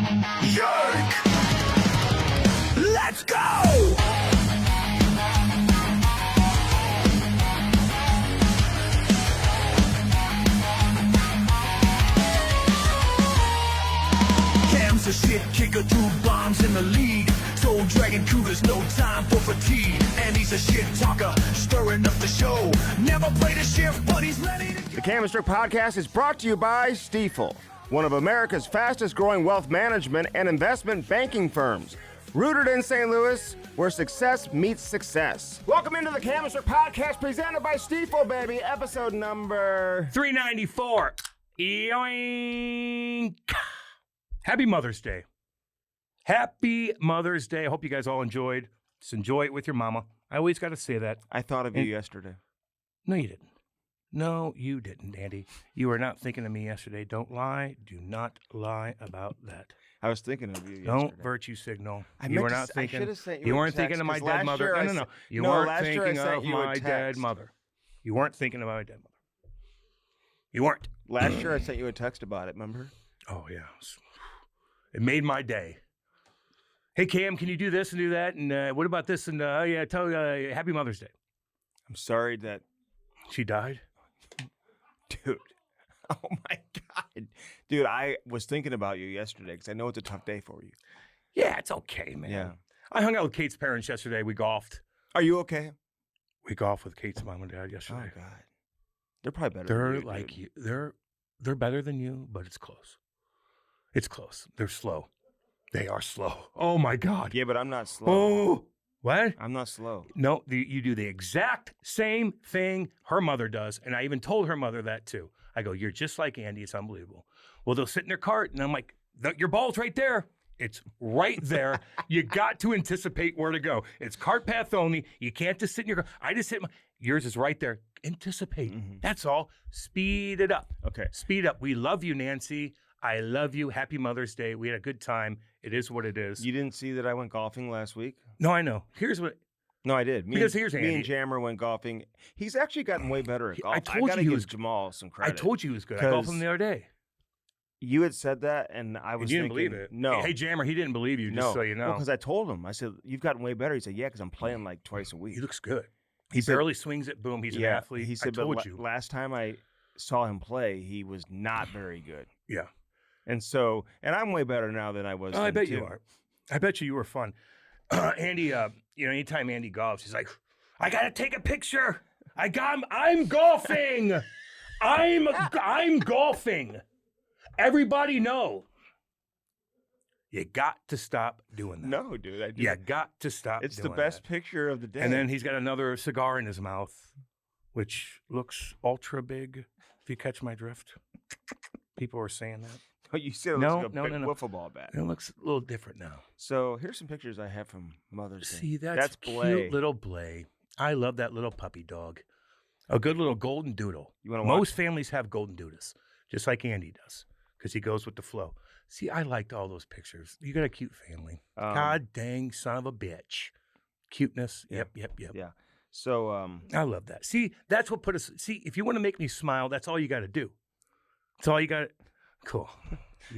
Jerk! Let's go! Cam's a shit kicker, 2 bombs in the lead. Soul dragging cougars, no time for fatigue. And he's a shit talker, stirring up the show. Never played a shift, but he's ready to go. The Cam and Strick Podcast is brought to you by Stifel, one of America's fastest growing wealth management and investment banking firms. Rooted in St. Louis, where success meets success. Welcome into the Cam and Strick Podcast presented by Stifel, baby. Episode number 394. Yoink. Happy Mother's Day. Happy Mother's Day. I hope you guys all enjoyed. Just enjoy it with your mama. I always got to say that. I thought of you yesterday. No, you didn't. No, you didn't, Andy. You were not thinking of me yesterday. Don't lie. Do not lie about that. I was thinking of you yesterday. Don't virtue signal. You were not thinking. I should have sent You a weren't text, thinking of my 'cause dead last mother. year I No. sent- You No, weren't last year I thinking sent of you a my dead text. mother. You weren't thinking of my dead mother. You weren't. Last year I sent you a text about it, remember? Oh, yeah. It made my day. Hey, Cam, can you do this and do that? And what about this? And, Happy Mother's Day. I'm sorry that... She died? Dude. Oh, my God. Dude, I was thinking about you yesterday because I know it's a tough day for you. Yeah, it's okay, man. Yeah. I hung out with Kate's parents yesterday. We golfed. Are you okay? We golfed with Kate's mom and dad Oh, yesterday. God. They're probably better They're than you, like dude. you. They're better than you, but it's close. It's close. They're slow. They are slow. Oh, my God. Yeah, but I'm not slow. Oh, what? I'm not slow. No, you do the exact same thing her mother does. And I even told her mother that too. I go, you're just like Andy. It's unbelievable. Well, they'll sit in their cart and I'm like, your ball's right there. It's right there. You got to anticipate where to go. It's cart path only. You can't just sit in your car. I just sit yours is right there. Anticipate. Mm-hmm. That's all. Speed it up. Okay. Speed up. We love you, Nancy. I love you. Happy Mother's Day. We had a good time. It is what it is. You didn't see that I went golfing last week? No, I know. Here's what. No, I did. Because here's me Andy. and Jammer went golfing. He's actually gotten way better at golf. I told gotta you he give was Jamal some I credit. told you he was good. I golfed him the other day. You had said that, and I And was you didn't thinking, believe it. No. Hey, Jammer, he didn't believe you, just no. so you know. Because I told him. I said, you've gotten way better. He said, yeah, because I'm playing like twice a week. He looks good. He said- barely swings it. Boom. He's an athlete. He said, I told but you. last time I saw him play, he was not very good. Yeah. And so, and I'm way better now than I was. Oh, I then, bet too. you are. I bet you were fun. Andy, anytime Andy golfs, he's like, I got to take a picture. I'm golfing. I'm golfing. Everybody know. You got to stop doing that. No, dude. I do. You got to stop It's the doing best that. picture of the day. And then he's got another cigar in his mouth, which looks ultra big, if you catch my drift. People are saying that. Oh, you said it No, looks like a no, big no, no. wiffle ball bat. It looks a little different now. So here's some pictures I have from Mother's Day. See, that's Blay. cute little Blay. I love that little puppy dog. A good little golden doodle. You want to watch? Most families have golden doodles, just like Andy does, because he goes with the flow. See, I liked all those pictures. You got a cute family. God dang son of a bitch. Cuteness. Yep. Yeah. So I love that. See, that's what put us. See, if you want to make me smile, that's all you got to do. That's all you got. Cool.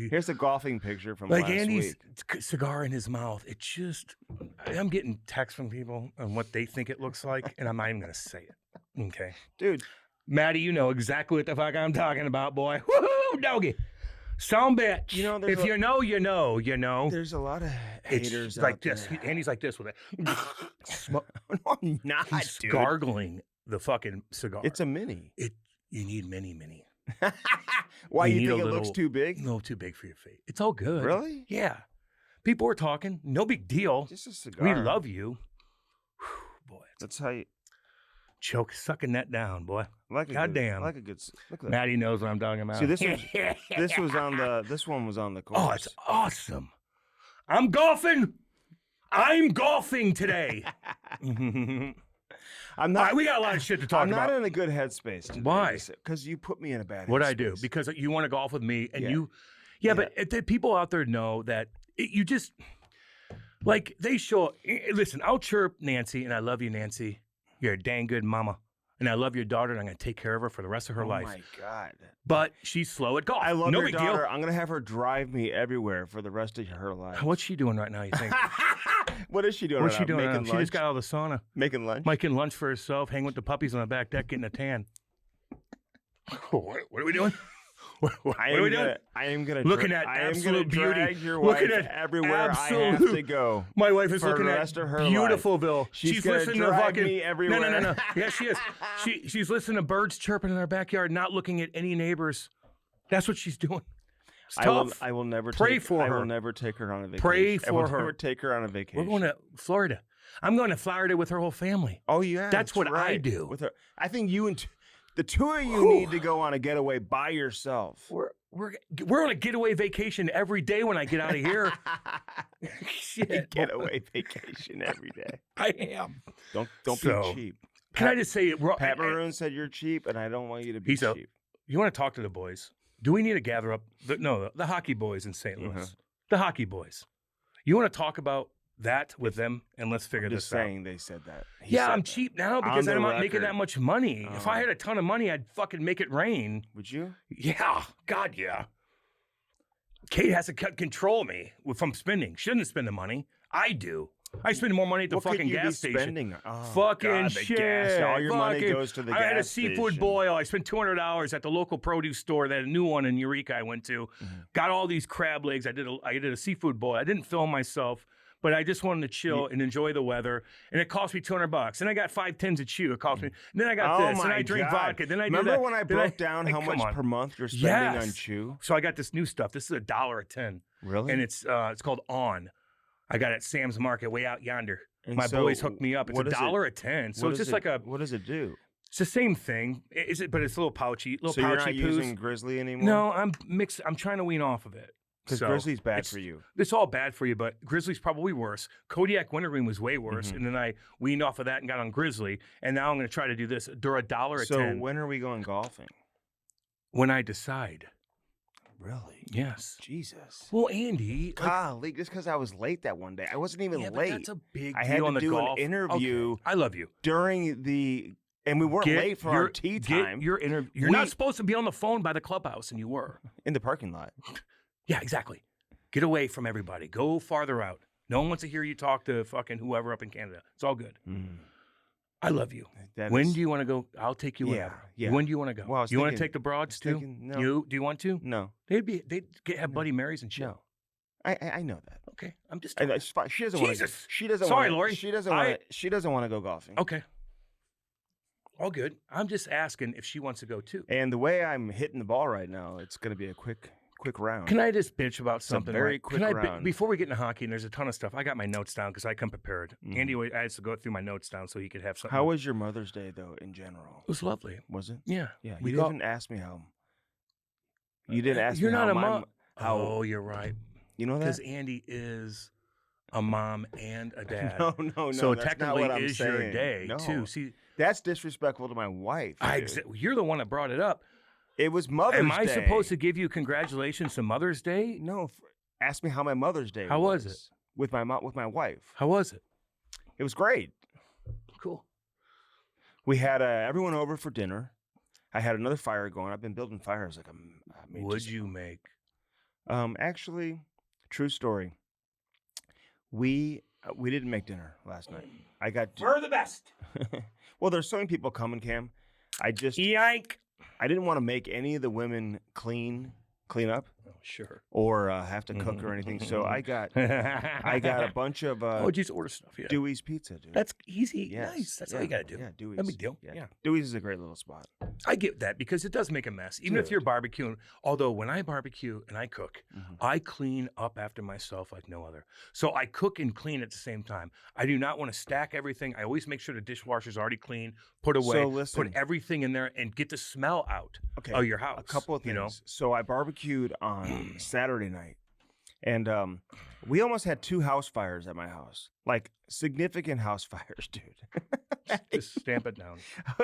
here's a golfing picture from Like last Andy's week. cigar in his mouth. It just, I'm getting texts from people on what they think it looks like, and I'm not even going to say it. Okay. Dude, Maddie, you know exactly what the fuck I'm talking about, boy. Woohoo, doggy. Some bitch. You know, there's if you know, you know, you know. there's a lot of It's haters like out this. there. Andy's like this with it. No, I'm not, He's dude. gargling the fucking cigar. It's a mini. You need mini. Why, You you need think a it looks little- too big? No, too big for your face. It's all good. Really? Yeah. People are talking. No big deal. Just a cigar. We love you. Whew, boy, That's how you... sucking that down, boy. I like a Goddamn. Good, I like a good... Look at that. Maddie knows what I'm talking about. See, this was on the... This one was on the course. Oh, it's awesome. I'm golfing. I'm golfing today. I'm All not... right, we got a lot of shit to talk I'm about. not in a good headspace today. Why? Because you put me in a bad What'd I do? headspace. Because you want to golf with me, and Yeah. you... Yeah, but the people out there know that you just... Like, they show... Listen, I'll chirp Nancy, and I love you, Nancy. You're a dang good mama. and I love your daughter, and I'm going to take care of her for the rest of her life. Oh, my God. But she's slow at golf. I love no your big daughter. deal. I'm going to have her drive me everywhere for the rest of her life. What's she doing right now, you think? What is she doing What's right she now? doing right Making now? She lunch? just got out of the sauna. Making lunch? Making lunch for herself, hanging with the puppies on the back deck, getting a tan. What are we doing? What are we doing? I am gonna Looking at I am absolute gonna beauty. drag your wife Looking at everywhere I have absolute- to go. My wife is for looking the at rest of her Beautifulville. She's gonna listening drag to fucking me everywhere. No. Yeah, she is. She's listening to birds chirping in our backyard, not looking at any neighbors. That's what she's doing. It's tough. I will never Pray take, for I her. will never take her on a vacation. Pray I will for her. never take her on a vacation. We're going to Florida. I'm going to Florida with her whole family. Oh yeah, That's what I right. do. With her. I think you and the two of you need to go on a getaway by yourself. We're on a getaway vacation every day when I get out of here. Shit. Getaway vacation every day. I am. Don't So, be cheap. Can I just say, Pat Maroon said you're cheap, and I don't want you to be He's a- cheap. You want to talk to the boys? Do we need to gather up? The hockey boys in St. Louis. Mhm. The hockey boys. You want to talk about that with them, and let's figure I'm just this out. saying they said that. He Yeah, said I'm that. cheap now because On I'm the not making record. that much money. If I Oh. had a ton of money, I'd fucking make it rain. Would you? Yeah, God, yeah. Kate has to control me from spending. She doesn't spend the money. I do. I spend more money at the What could fucking you be gas station. spending? Oh, Fucking God, the shit. gas. All your money Fucking- goes to the I had a gas seafood station. boil. I spent $200 at the local produce store. That a new one in Eureka I went to. Mm-hmm. Got all these crab legs. I did a seafood boil. I didn't film myself, but I just wanted to chill and enjoy the weather. And it cost me $200. And I got 5 tins of chew. It cost me. And then I got Oh this. And my I drink God. vodka. Then I do Remember that. when I Then broke down how come much on. per month you're spending on Yes. chew? So I got this new stuff. This is $1 a tin. Really? And it's called On. I got it at Sam's Market way out yonder. And My so boys hooked me up. It's what is it- $1 a tin. So what it's does just like a. What does it do? It's the same thing. Is it? But it's a little pouchy. Little So you're not pouchy using poos. Grizzly anymore? No, I'm trying to wean off of it. Because So, Grizzly's bad it's- for you. It's all bad for you, but Grizzly's probably worse. Kodiak Wintergreen was way worse, Mhm. and then I weaned off of that and got on Grizzly, and now I'm going to try to do this. They're $1 a So tin. when are we going golfing? When I decide, Really? yes. Jesus. Well, Andy, like, Golly, just because I was late that one day. I wasn't even yeah, but late. that's a big I deal had to on the do golf. an interview Okay, I love you. during the, and we weren't late for our tea time You're We- not supposed to be on the phone by the clubhouse, and you were. in the parking lot. Yeah, exactly. Get away from everybody. Go farther out. No one wants to hear you talk to fucking whoever up in Canada. It's all good. I love you. That When is- do you want to go? I'll take you Yeah, wherever. yeah. When do you want to go? Well, I was you want to thinking- take the broads too? no. You do you want to? No, They'd have Buddy Marys and shit. no. I know that. Okay, I'm just. I, that's fine. She doesn't want to. Jesus. She doesn't. Sorry, wanna, Lori. She doesn't want. She doesn't want to go golfing. Okay. All good. I'm just asking if she wants to go too. And the way I'm hitting the ball right now, it's going to be a quick round. Can I just bitch about a something? very right? quick Can I round. before we get into hockey? And there's a ton of stuff. I got my notes down because I come prepared. Andy, I had to go through my notes down so he could have something. How was your Mother's Day though, in general? It was lovely. Was it? Yeah. Yeah. We You got- didn't ask me how. You didn't ask You're me not how a my mom. how Oh, you're right. you know Because that? Andy is a mom and a dad. No. So that's not technically, what I'm is your saying. day No. too. See, That's disrespectful to my wife. dude. you're the one that brought it up. It was Mother's Day. Am I supposed to give you congratulations to Mother's Day? No. Ask me how my Mother's Day. How was it? With my with my wife. How was it? It was great. Cool. We had everyone over for dinner. I had another fire going. I've been building fires like Would you make? Actually, true story. We didn't make dinner last night. I got. We're the best. Well, there's so many people coming, Cam. I Yank. I didn't want to make any of the women clean up Oh, sure. or have to cook or anything. So I got a bunch of Oh, just order stuff. Yeah. Dewey's Pizza, dude. That's easy. Yes. Nice. That's all you got to do. Yeah, Dewey's. No big deal. Yeah. Dewey's is a great little spot. I get that because it does make a mess. Even if Dude. you're barbecuing. Although when I barbecue and I cook, Mhm. I clean up after myself like no other. So I cook and clean at the same time. I do not want to stack everything. I always make sure the dishwasher's already clean, put away, So listen. put everything in there, and get the smell out Okay. of your house. A couple of things. You know? So I barbecued on Saturday night, and we almost had 2 house fires at my house, like significant house fires, dude. Just stamp it down.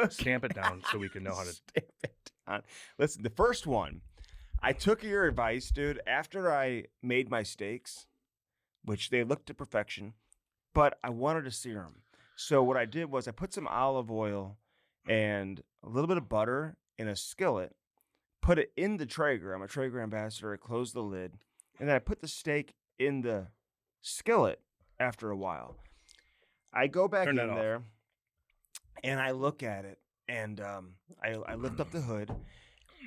Stamp it down so we can know how to. Stamp it down. Listen, the first one, I took your advice, dude. After I made my steaks, which they looked to perfection, but I wanted to sear them. So what I did was I put some olive oil and a little bit of butter in a skillet, put it in the Traeger. I'm a Traeger ambassador. I closed the lid, and then I put the steak in the skillet after a while. I go back Turn in that off. there, and I look at it, and I lift up the hood.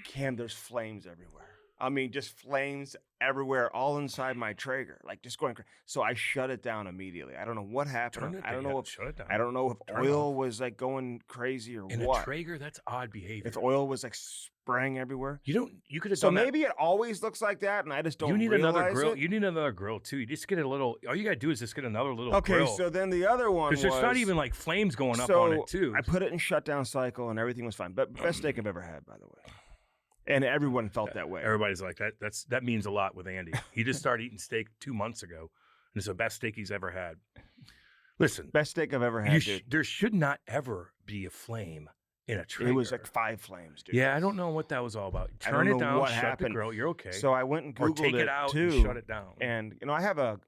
Cam, there's flames everywhere. I mean, just flames everywhere, all inside my Traeger, like just going crazy. So I shut it down immediately. I don't know what happened. I don't know if shut it down. I don't know if Turn it oil off. was like going crazy or In what. a Traeger, that's odd behavior. If oil was like spraying everywhere. You could have So done maybe it always looks like that, and I just that. don't. You need realize another grill. it. You need another grill too. You just get a little. All you gotta do is just get another little Okay, grill. so then the other one was. Because there's not even like flames going up so on it too. I put it in shutdown cycle, and everything was fine. But best steak I've ever had, by the way. And everyone felt that way. Everybody's like that. That means a lot with Andy. He just started eating steak 2 months ago, and it's the best steak he's ever had. Listen, Best steak I've ever had, dude. there should not ever be a flame in a Traeger. It was like 5 flames, dude. Yeah, I don't know what that was all about. I Turn don't it know down, what shut happened. the grill. You're okay. So I went and or Googled take it out too, and shut it down. And I have a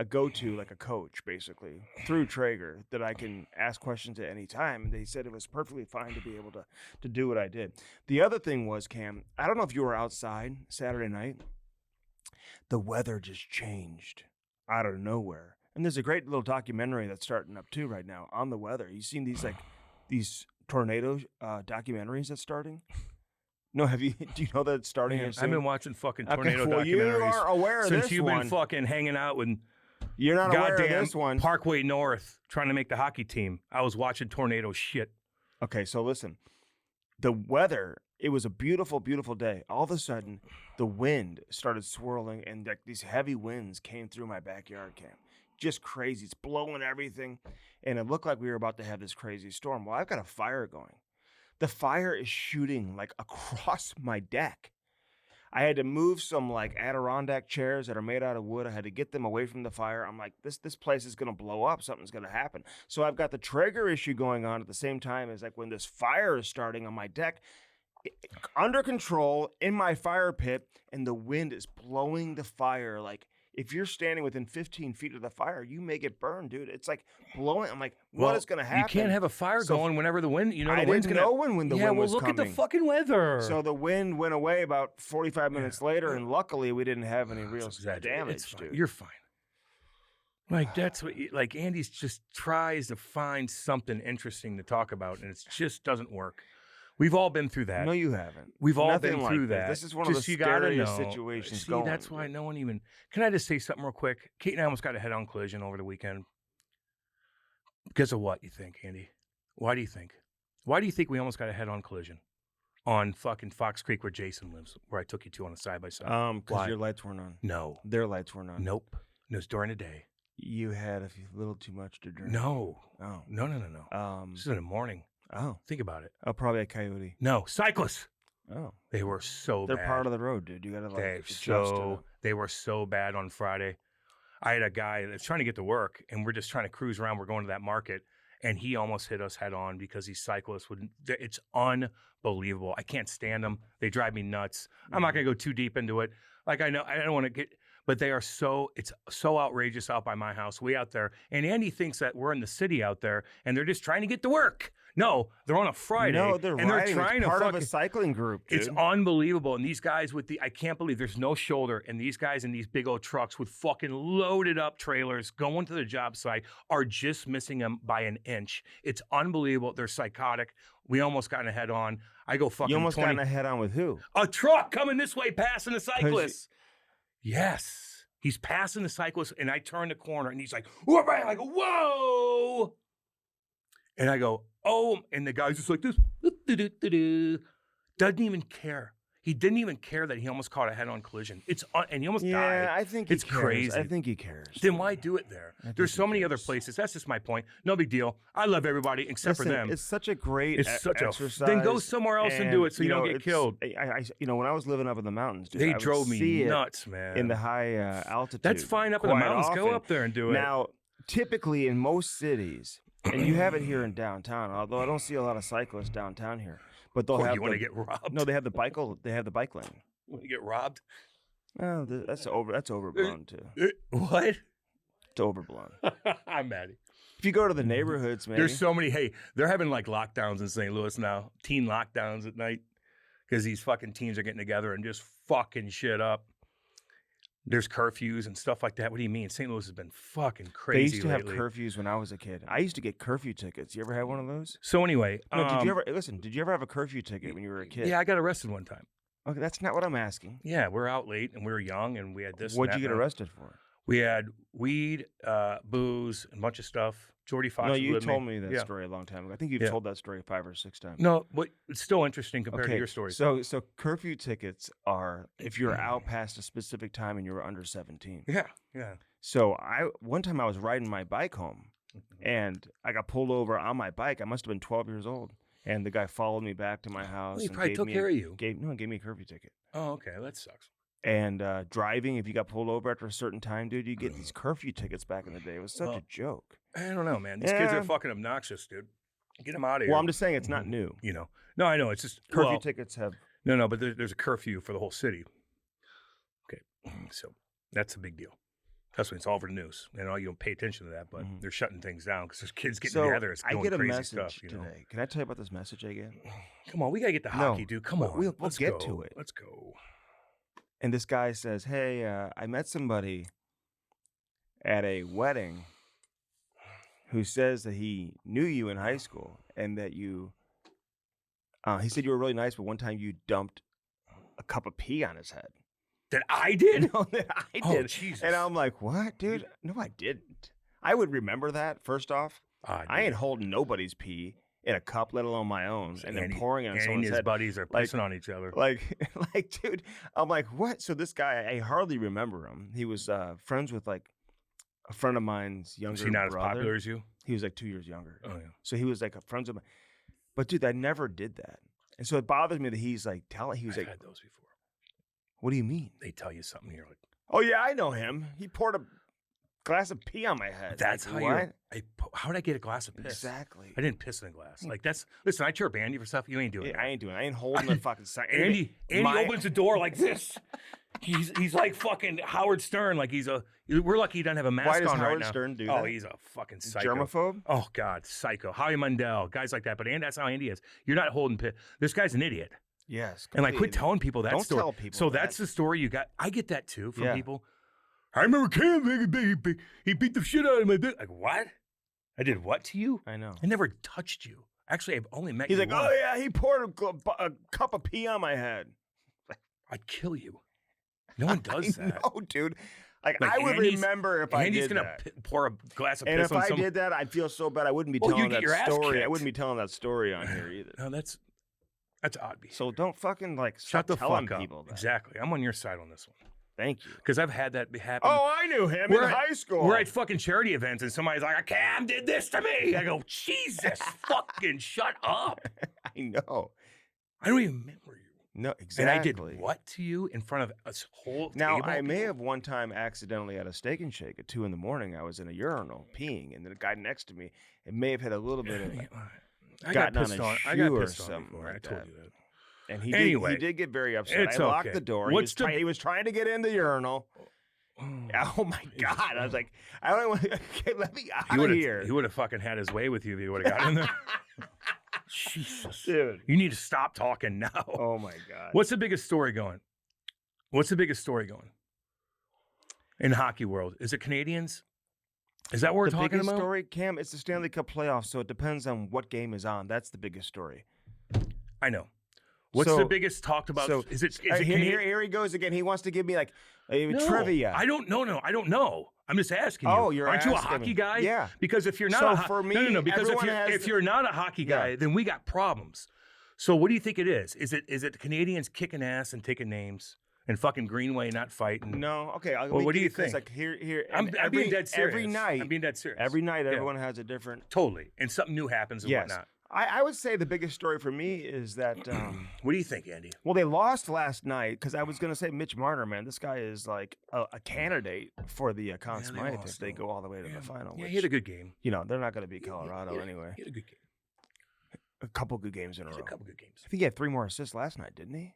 go-to, like a coach, basically, through Traeger that I can ask questions at any time. And they said it was perfectly fine to be able to do what I did. The other thing was, Cam, I don't know if you were outside Saturday night. The weather just changed out of nowhere. And there's a great little documentary that's starting up too right now on the weather. You seen these tornado documentaries that's starting? No, have you? Do you know that it's starting? Man, soon? I've been watching fucking Okay, tornado well, you documentaries are aware of since this you've one. been fucking hanging out with You're not aware of goddamn this one. Parkway North trying to make the hockey team. I was watching tornado shit. Okay, so listen. The weather, it was a beautiful, beautiful day. All of a sudden, the wind started swirling, and like these heavy winds came through my backyard, Cam. Just crazy. It's blowing everything, and it looked like we were about to have this crazy storm. Well, I've got a fire going. The fire is shooting like across my deck. I had to move some like Adirondack chairs that are made out of wood. I had to get them away from the fire. I'm like, this place is going to blow up. Something's going to happen. So I've got the Traeger issue going on at the same time as like when this fire is starting on my deck, under control in my fire pit, and the wind is blowing the fire. Like if you're standing within 15 feet of the fire, you may get burned, dude. It's like blowing. I'm like, what is going to happen? You can't have a fire So going whenever the wind. You know the I wind's didn't gonna. know when the yeah, wind well, was look coming. at the fucking weather. So the wind went away about 45 minutes later, and luckily we didn't have any real It's exaggerated. damage, It's fine. dude. You're fine. Like that's what like Andy's just tries to find something interesting to talk about, and it just doesn't work. We've all been through that. No, you haven't. We've all Nothing been like through this. that. This is one of Just the you gotta scariest know. situations See, going. that's why no one even. Can I just say something real quick? Kate and I almost got a head-on collision over the weekend. Because of what you think, Andy? Why do you think? Why do you think we almost got a head-on collision on fucking Fox Creek where Jason lives, where I took you to on a side-by-side? Why? Why? Your lights weren't on. No. Their lights weren't on. Nope. It was during the day. You had a little too much to drink. No. Oh. No. This is in the morning. Oh. Think about it. Oh, probably a coyote. No, cyclists. Oh. They were so They're bad. part of the road, dude. You gotta like They were so bad on Friday. I had a guy that's trying to get to work, and we're just trying to cruise around. We're going to that market, and he almost hit us head on because these cyclists would. It's unbelievable. I can't stand them. They drive me nuts. I'm not gonna go too deep into it. Like I know I don't want to get, but they are so. It's so outrageous out by my house. We out there, and Andy thinks that we're in the city out there, and they're just trying to get to work. No, they're on a Friday. No, they're and riding. They're trying it's part to of a cycling group, dude. It's unbelievable. And these guys with I can't believe there's no shoulder. And these guys in these big old trucks with fucking loaded up trailers going to the job site are just missing them by an inch. It's unbelievable. They're psychotic. We almost got in a head on. I go fucking You almost 20. got in a head on with who? A truck coming this way, passing the cyclist. Yes. He's passing the cyclist, and I turn the corner, and he's like, whoa, I go, whoa. And I go, oh, and the guy's just like this. Doesn't even care. He didn't even care that he almost caught a head-on collision. And he almost died. Yeah, I think it's he cares. crazy. I think he cares. Then why do it there? think There's he so many other cares. places. That's just my point. No big deal. I love everybody except Listen, for them. It's such a great It's such exercise. Then go somewhere else and do it so you don't get it's- killed. when I was living up in the mountains, dude, They I would drove me see it nuts, man. in the high altitude. That's fine up in the quite mountains. Go often. up there and do it. Now, typically in most cities, and you have it here in downtown, although I don't see a lot of cyclists downtown here, but they'll Oh, have you want to get robbed? no, they have the bike lane. Want to get robbed? Oh, that's overblown too. What? It's overblown. I'm Maddie. If you go to the neighborhoods, maybe. There's so many. Hey, they're having like lockdowns in St. Louis now, teen lockdowns at night, because these fucking teens are getting together and just fucking shit up. There's curfews and stuff like that. What do you mean? St. Louis has been fucking crazy. They used to lately. have curfews when I was a kid. I used to get curfew tickets. You ever had one of those? So anyway, No, did you ever listen? Did you ever have a curfew ticket when you were a kid? Yeah, I got arrested one time. Okay, that's not what I'm asking. Yeah, we're out late and we were young and we had this. What'd and you that get and arrested for? We had weed, booze, and a bunch of stuff. Jordy Fox. No, was you with told me that Yeah. story a long time ago. I think you've Yeah. told that story 5 or 6 times. No, but it's still interesting compared to your story. So curfew tickets are if you're out past a specific time and you're under 17. yeah. So one time I was riding my bike home Mm-hmm. and I got pulled over on my bike. I must have been 12 years old. And the guy followed me back to my house. Well, he and probably gave took me care of you. Gave me a curfew ticket. Oh, okay. That sucks. And driving, if you got pulled over after a certain time, dude, you get these curfew tickets back in the day. It was such a joke. I don't know, man. These kids Yeah. are fucking obnoxious, dude. Get them out of here. Well, I'm just saying it's not new. You know. No, I know. It's just Curfew tickets have. No, but there's a curfew for the whole city. Okay, so that's a big deal. That's when it's all over the news. You know, you don't pay attention to that, but they're shutting things down because there's kids getting together. It's I doing get a crazy message stuff, you know? today. Can I tell you about this message I get? Come on, we gotta get the No, hockey, dude. Come on, we'll let's get go. to it. Let's go. And this guy says, "Hey, I met somebody at a wedding who says that he knew you in high school and that you." He said you were really nice, but one time you dumped a cup of pee on his head. That I did? No, that I Oh, did. Jesus. And I'm like, what, dude? No, I didn't. I would remember that, first off. I ain't holding nobody's pee in a cup, let alone my own, and then pouring it on Andy someone's and his head. buddies are Like- pissing on each other. Like, dude, I'm like, what? So this guy, I hardly remember him. He was friends with, like, a friend of mine's younger Is he not brother. as popular as you? He was, like, 2 years younger. Oh, yeah. So he was, like, a friends of mine. But, dude, I never did that. And so it bothers me that he's, like, he was I've like, had those before. what do you mean? They tell you something, you're like, Oh, yeah, I know him. He poured a glass of pee on my head. that's Like, how what? how did I get a glass of piss? Exactly. I didn't piss in a glass. Like, listen, I chirp Andy for stuff. You ain't doing Yeah, that. I ain't doing it. I ain't holding the fucking sign. Andy My- opens the door like this. He's like fucking Howard Stern. Like we're lucky he doesn't have a mask Why does on right Howard now. Stern do Oh, that? he's a fucking psycho. Germaphobe? Oh God, psycho. Howie Mandel, guys like that. But Andy, that's how Andy is. You're not holding piss. This guy's an idiot. Yes. And like, quit completely. telling people that Don't story. tell people so that. that's the story you got. I get that too from Yeah. people. I remember Cam. He beat the shit out of my dick. Like what? I did what to you? I know. I never touched you. Actually, I've only met He's you like, once. oh, yeah, he poured a cup of pee on my head. I'd kill you. No one does that. No, dude. Like I would Andy's- remember if I Andy's did gonna that. pour a glass of And piss if on I someone. did that, I'd feel so bad. I wouldn't be Well, telling you'd get that your ass story. I kicked. wouldn't be telling that story on here either. No, that's odd behavior. So don't fucking like Shut stop the telling fuck up. people that. Exactly. I'm on your side on this one Thank you. because I've had that happen. Oh, I knew him We're in at- high school. We're at fucking charity events and somebody's like, Cam did this to me. I go, Jesus, fucking shut up. I know. I don't even remember you. No, And exactly. I did what to you in front of a whole Now, table? I may have one time accidentally had a Steak and Shake at 2 a.m. I was in a urinal peeing, and the guy next to me, it may have had a little bit of, I got gotten on pissed a on. I shoe got or pissed on something before. I like told that. you that. and he Anyway, did get very upset. it's I locked okay. the door. What's He was trying to get in the urinal. Oh my God! I was like, I don't want. Okay, let me out of here, He would have fucking had his way with you if he would have got in there. Jesus, dude. you need to stop talking now. Oh my God! What's the biggest story going? What's the biggest story going in the hockey world? Is it Canadians? Is that what we're the talking biggest about? story, Cam? It's the Stanley Cup playoffs, so it depends on what game is on. That's the biggest story. I know. What's So- the biggest talked about? So is it here, Canadian? here he goes again. He wants to give me like No, trivia. I don't know. No, I don't know. I'm just asking you. Oh, you're Aren't you a asking hockey me. guy? Yeah. Because if you're not So a for me, no, because everyone has if the- you're not a hockey guy, Yeah. then we got problems. So what do you think it is? Is it the Canadians kicking ass and taking names and fucking Greenway not fighting? No, okay. Well, what do you think? Like here, I'm and being dead serious. Every night, I'm being dead serious. every night, Yeah. everyone has a different. Totally. And something new happens and Yes, whatnot. I would say the biggest story for me is that. What do you think, Andy? Well, they lost last night because I was going to say Mitch Marner, man. This guy is like a candidate for the Conn they Smythe if lost, they though. go all the way to the final. Yeah, which, he had a good game. you know, they're not going to beat Colorado anyway. He had a good game. A couple good games in a He row. had a couple good games. I think he had 3 more assists last night, didn't he?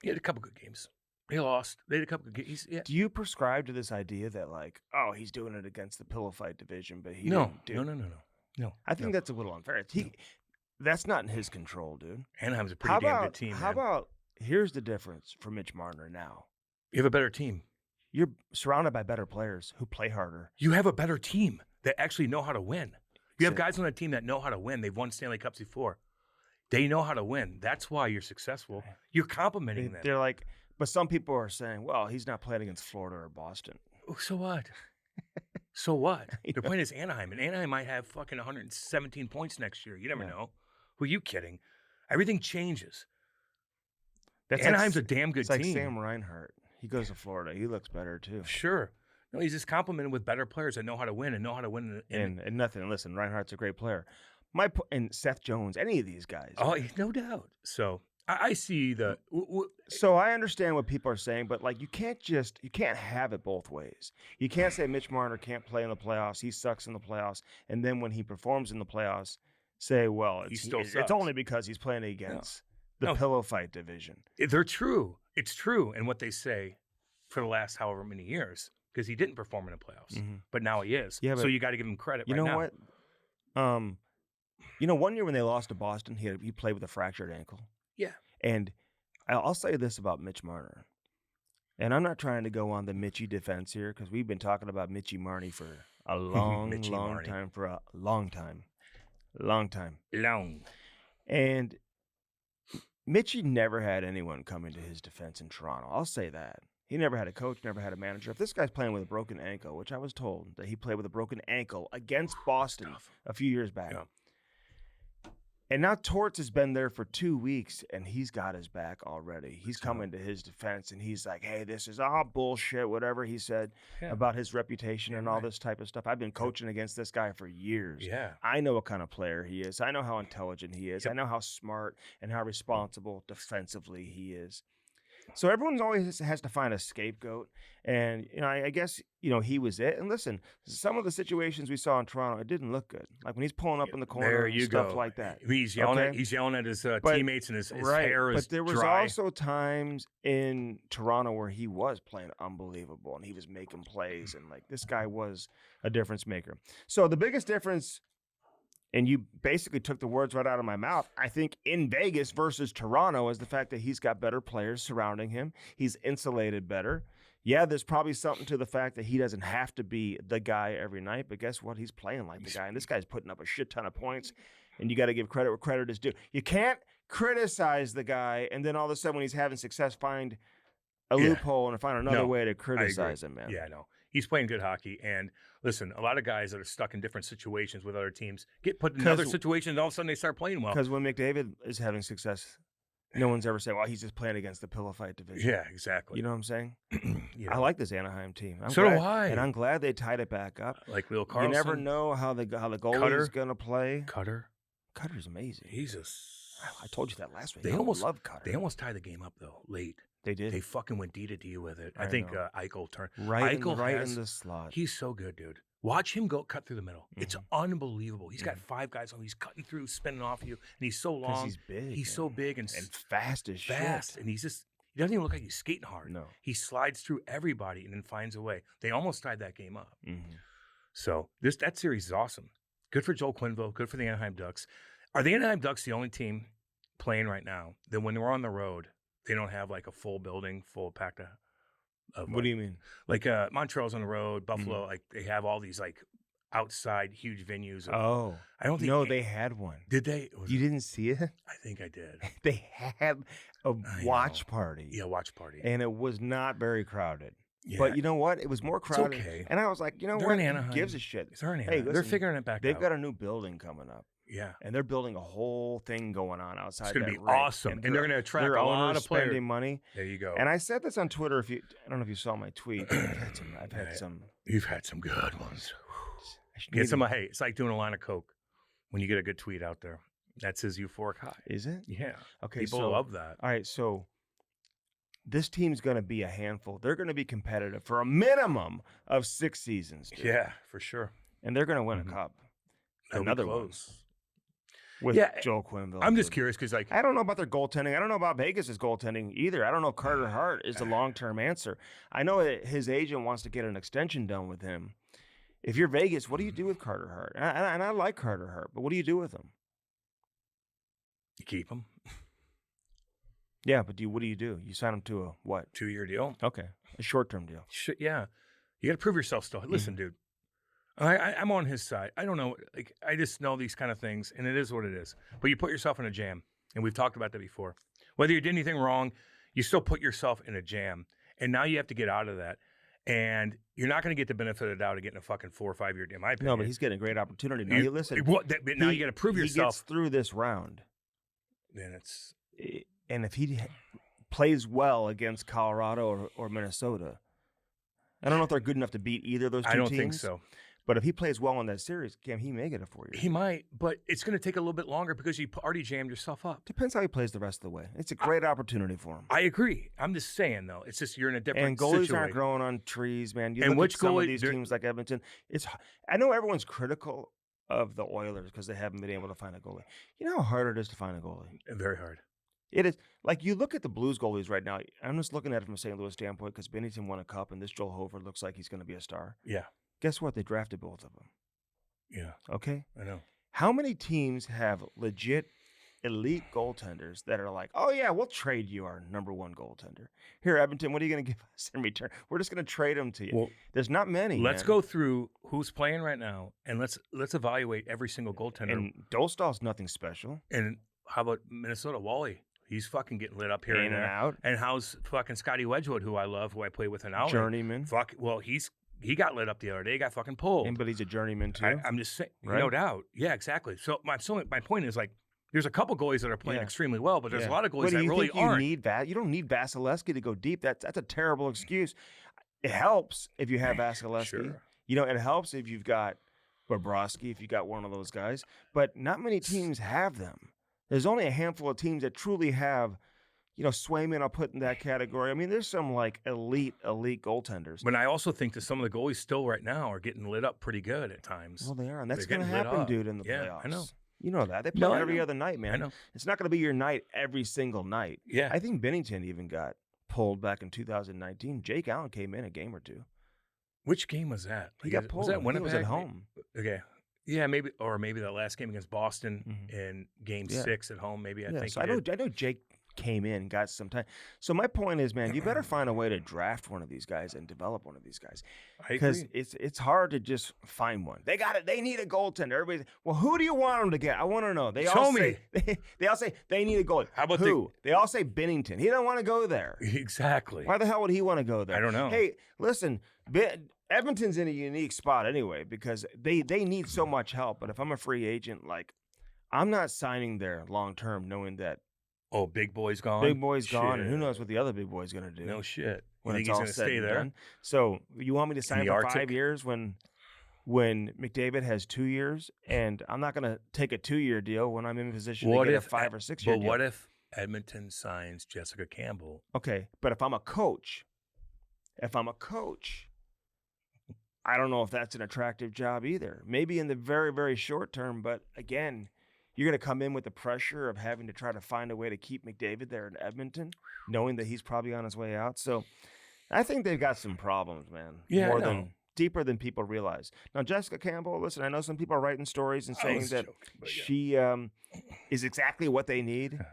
He had a couple good games. They lost. They had a couple. Yeah. Do you prescribe to this idea that like, oh, he's doing it against the pillow fight division, but he No, didn't do no. I think that's a little unfair. That's not in his control, dude. Anaheim's a pretty damn good team. How about here's the difference for Mitch Marner now. You have a better team. You're surrounded by better players who play harder. You have a better team that actually know how to win. You have guys on the team that know how to win. They've won Stanley Cups before. They know how to win. That's why you're successful. You're complimenting them. They're like, but some people are saying, well, he's not playing against Florida or Boston. Oh, so what? So what? They're playing as Anaheim, and Anaheim might have fucking 117 points next year. You never know. Who are you kidding? Everything changes. Anaheim's a damn good team. It's like Sam Reinhart. He goes to Florida. He looks better too. Sure. No, he's just complimented with better players that know how to win and know how to win. And nothing. Listen, Reinhardt's a great player. And Seth Jones, any of these guys. Oh, no doubt. So I see the. So I understand what people are saying, but like you can't have it both ways. You can't say Mitch Marner can't play in the playoffs. He sucks in the playoffs, and then when he performs in the playoffs, say, well, it's only because he's playing against the pillow fight division. They're true. It's true, and what they say for the last however many years, because he didn't perform in the playoffs, but now he is. Yeah, so you got to give him credit. You know what? One year when they lost to Boston, he played with a fractured ankle. Yeah. And I'll say this about Mitch Marner. And I'm not trying to go on the Mitchie defense here because we've been talking about Mitchie Marnie for a long time. And Mitchie never had anyone coming to his defense in Toronto. I'll say that. He never had a coach, never had a manager. If this guy's playing with a broken ankle, which I was told that he played with a broken ankle against Boston a few years back. Yeah. And now Torts has been there for 2 weeks, and he's got his back already. He's coming to his defense, and he's like, hey, this is all bullshit, whatever he said about his reputation and all this type of stuff. I've been coaching against this guy for years. Yeah. I know what kind of player he is. I know how intelligent he is. I know how smart and how responsible defensively he is. So everyone always has to find a scapegoat. And, I guess, he was it. And listen, some of the situations we saw in Toronto, it didn't look good. Like when he's pulling up in the corner and stuff like that. He's yelling at his teammates, and his hair is But there was dry. also times in Toronto where he was playing unbelievable and he was making plays. And like this guy was a difference maker. So the biggest difference, and you basically took the words right out of my mouth, I think in Vegas versus Toronto, is the fact that he's got better players surrounding him. He's insulated better. Yeah, there's probably something to the fact that he doesn't have to be the guy every night, but guess what? He's playing like the guy, and this guy's putting up a shit ton of points, and you got to give credit where credit is due. You can't criticize the guy, and then all of a sudden when he's having success, find a loophole and find another way to criticize him, man. Yeah, I know. He's playing good hockey, and listen, a lot of guys that are stuck in different situations with other teams get put in another situation, and all of a sudden they start playing well. Because when McDavid is having success, no one's ever saying, well, he's just playing against the pillow fight division. Yeah, exactly. You know what I'm saying? I like this Anaheim team. Do I. And I'm glad they tied it back up. Like Will Carlson. You never know how the goalie is going to play. Cutter's amazing. I told you that last week. They love Cutter. They almost tied the game up, though, late. They did. They fucking went D with it. I think Eichel turned. Right in the slot. He's so good, dude. Watch him cut through the middle. It's unbelievable. He's got 5 guys on. He's cutting through, spinning off you, and he's so long. He's big. He's so big and fast as shit. And he doesn't even look like he's skating hard. No. He slides through everybody and then finds a way. They almost tied that game up. So that series is awesome. Good for Joel Quenneville. Good for the Anaheim Ducks. Are the Anaheim Ducks the only team playing right now that when they're on the road, they don't have like a full building full packed of what do you mean? Like Montreal's on the road, Buffalo, like they have all these like outside huge venues. I don't think. No, they had one. Did they? You didn't see it? I think I did. They had a watch party. Yeah, watch party. And it was not very crowded. Yeah. But you know what? It was more crowded. It's okay. And I was like, you know they're what? In Anaheim. Who gives a shit? They're in Anaheim. They're figuring it back out. They've got a new building coming up. Yeah. And they're building a whole thing going on outside. It's going to be awesome. And they're going to attract a lot of players. Spending money. There you go. And I said this on Twitter. I don't know if you saw my tweet. I've had some. You've had some good ones. Get some. Hey, it's like doing a line of Coke when you get a good tweet out there. That's his euphoric high. Is it? Yeah. Okay. People love that. All right. So this team's going to be a handful. They're going to be competitive for a minimum of 6 seasons. Dude. Yeah, for sure. And they're going to win a cup. Another one. with Yeah, Joel Quenneville. I'm just curious because, like, I don't know about their goaltending. I don't know about Vegas' goaltending either. I don't know if Carter Hart is the long-term answer. I know that his agent wants to get an extension done with him. If you're Vegas, what do you do with Carter Hart? And I like Carter Hart, but what do you do with him? you keep him. Yeah, but what do? You sign him to a what? 2-year deal. Okay, a short-term deal. Shit, yeah. You got to prove yourself still. Listen, dude. I'm on his side. I don't know. Like, I just know these kind of things, and it is what it is. But you put yourself in a jam, and we've talked about that before. Whether you did anything wrong, you still put yourself in a jam, and now you have to get out of that. And you're not going to get the benefit of the doubt of getting a fucking 4 or 5 year deal, in my opinion. No, but he's getting a great opportunity. Now, you listen. Now you got to prove yourself. He gets through this round. Then it's... And if he plays well against Colorado or Minnesota, I don't know if they're good enough to beat either of those two teams. I don't think so. But if he plays well in that series, Cam, he may get a 4-year. He might, but it's going to take a little bit longer because you already jammed yourself up. Depends how he plays the rest of the way. It's a great opportunity for him. I agree. I'm just saying, though, it's just you're in a different situation. And goalies aren't situation. growing on trees, man. You And look which at some goalie- of these teams like Edmonton. I know everyone's critical of the Oilers because they haven't been able to find a goalie. You know how hard it is to find a goalie? Very hard. It is. Like, you look at the Blues goalies right now. I'm just looking at it from a St. Louis standpoint because Binnington won a cup, and this Joel Hofer looks like he's going to be a star. Yeah. Guess what? They drafted both of them. Yeah. Okay? I know. How many teams have legit elite goaltenders that are like, oh, yeah, we'll trade you our number one goaltender. Here, Edmonton, what are you going to give us in return? We're just going to trade him to you. Well, there's not many. Let's go through who's playing right now, and let's evaluate every single goaltender. And Dolstall's nothing special. And how about Minnesota? Wally. He's fucking getting lit up here in and out. And how's fucking Scotty Wedgwood, who I love, who I play with an hour? Journeyman. He got lit up the other day. He got fucking pulled. But he's a journeyman too. I'm just saying, right? No doubt. Yeah, exactly. So my point is, like, there's a couple goalies that are playing extremely well, but there's a lot of goalies that really aren't. You don't need Vasilevsky to go deep. That's a terrible excuse. It helps if you have Vasilevsky. Sure. You know, it helps if you've got Bobrovsky, if you got one of those guys. But not many teams have them. There's only a handful of teams that truly have, Swayman I'll put in that category. I mean, there's some like elite goaltenders. But I also think that some of the goalies still right now are getting lit up pretty good at times. Well, they are, and that's going to happen, dude, in the playoffs. I know. You know that. They play every other night, man. I know. It's not going to be your night every single night. Yeah. I think Binnington even got pulled back in 2019. Jake Allen came in a game or two. Which game was that? He got pulled. Was that Winnipeg? He was at home. Okay. Yeah, maybe that last game against Boston in Game 6 at home. Maybe I think. So I know Jake came in and got some time. So my point is, man, you better find a way to draft one of these guys and develop one of these guys, because it's hard to just find one. They got it. They need a goaltender. Everybody's, well, who do you want them to get? I want to know. They all say they need a goalie. How about who? They all say Binnington. He don't want to go there. Exactly. Why the hell would he want to go there? I don't know. Hey, listen, Edmonton's in a unique spot anyway because they need so much help. But if I'm a free agent, like, I'm not signing there long term, knowing that. Oh, big boy's gone. Big boy's gone, and who knows what the other big boy's gonna do? No shit. When you think it's all he's said stay and there? done. So you want me to sign for Arctic? 5 years when McDavid has 2 years, and I'm not gonna take a 2-year deal when I'm in a position to get a 5 or 6 year deal. But what if Edmonton signs Jessica Campbell? Okay, but if I'm a coach, I don't know if that's an attractive job either. Maybe in the very, very short term, but again, you're going to come in with the pressure of having to try to find a way to keep McDavid there in Edmonton, knowing that he's probably on his way out. So I think they've got some problems, man. Yeah, Deeper than people realize. Now, Jessica Campbell, listen, I know some people are writing stories and saying that she is exactly what they need.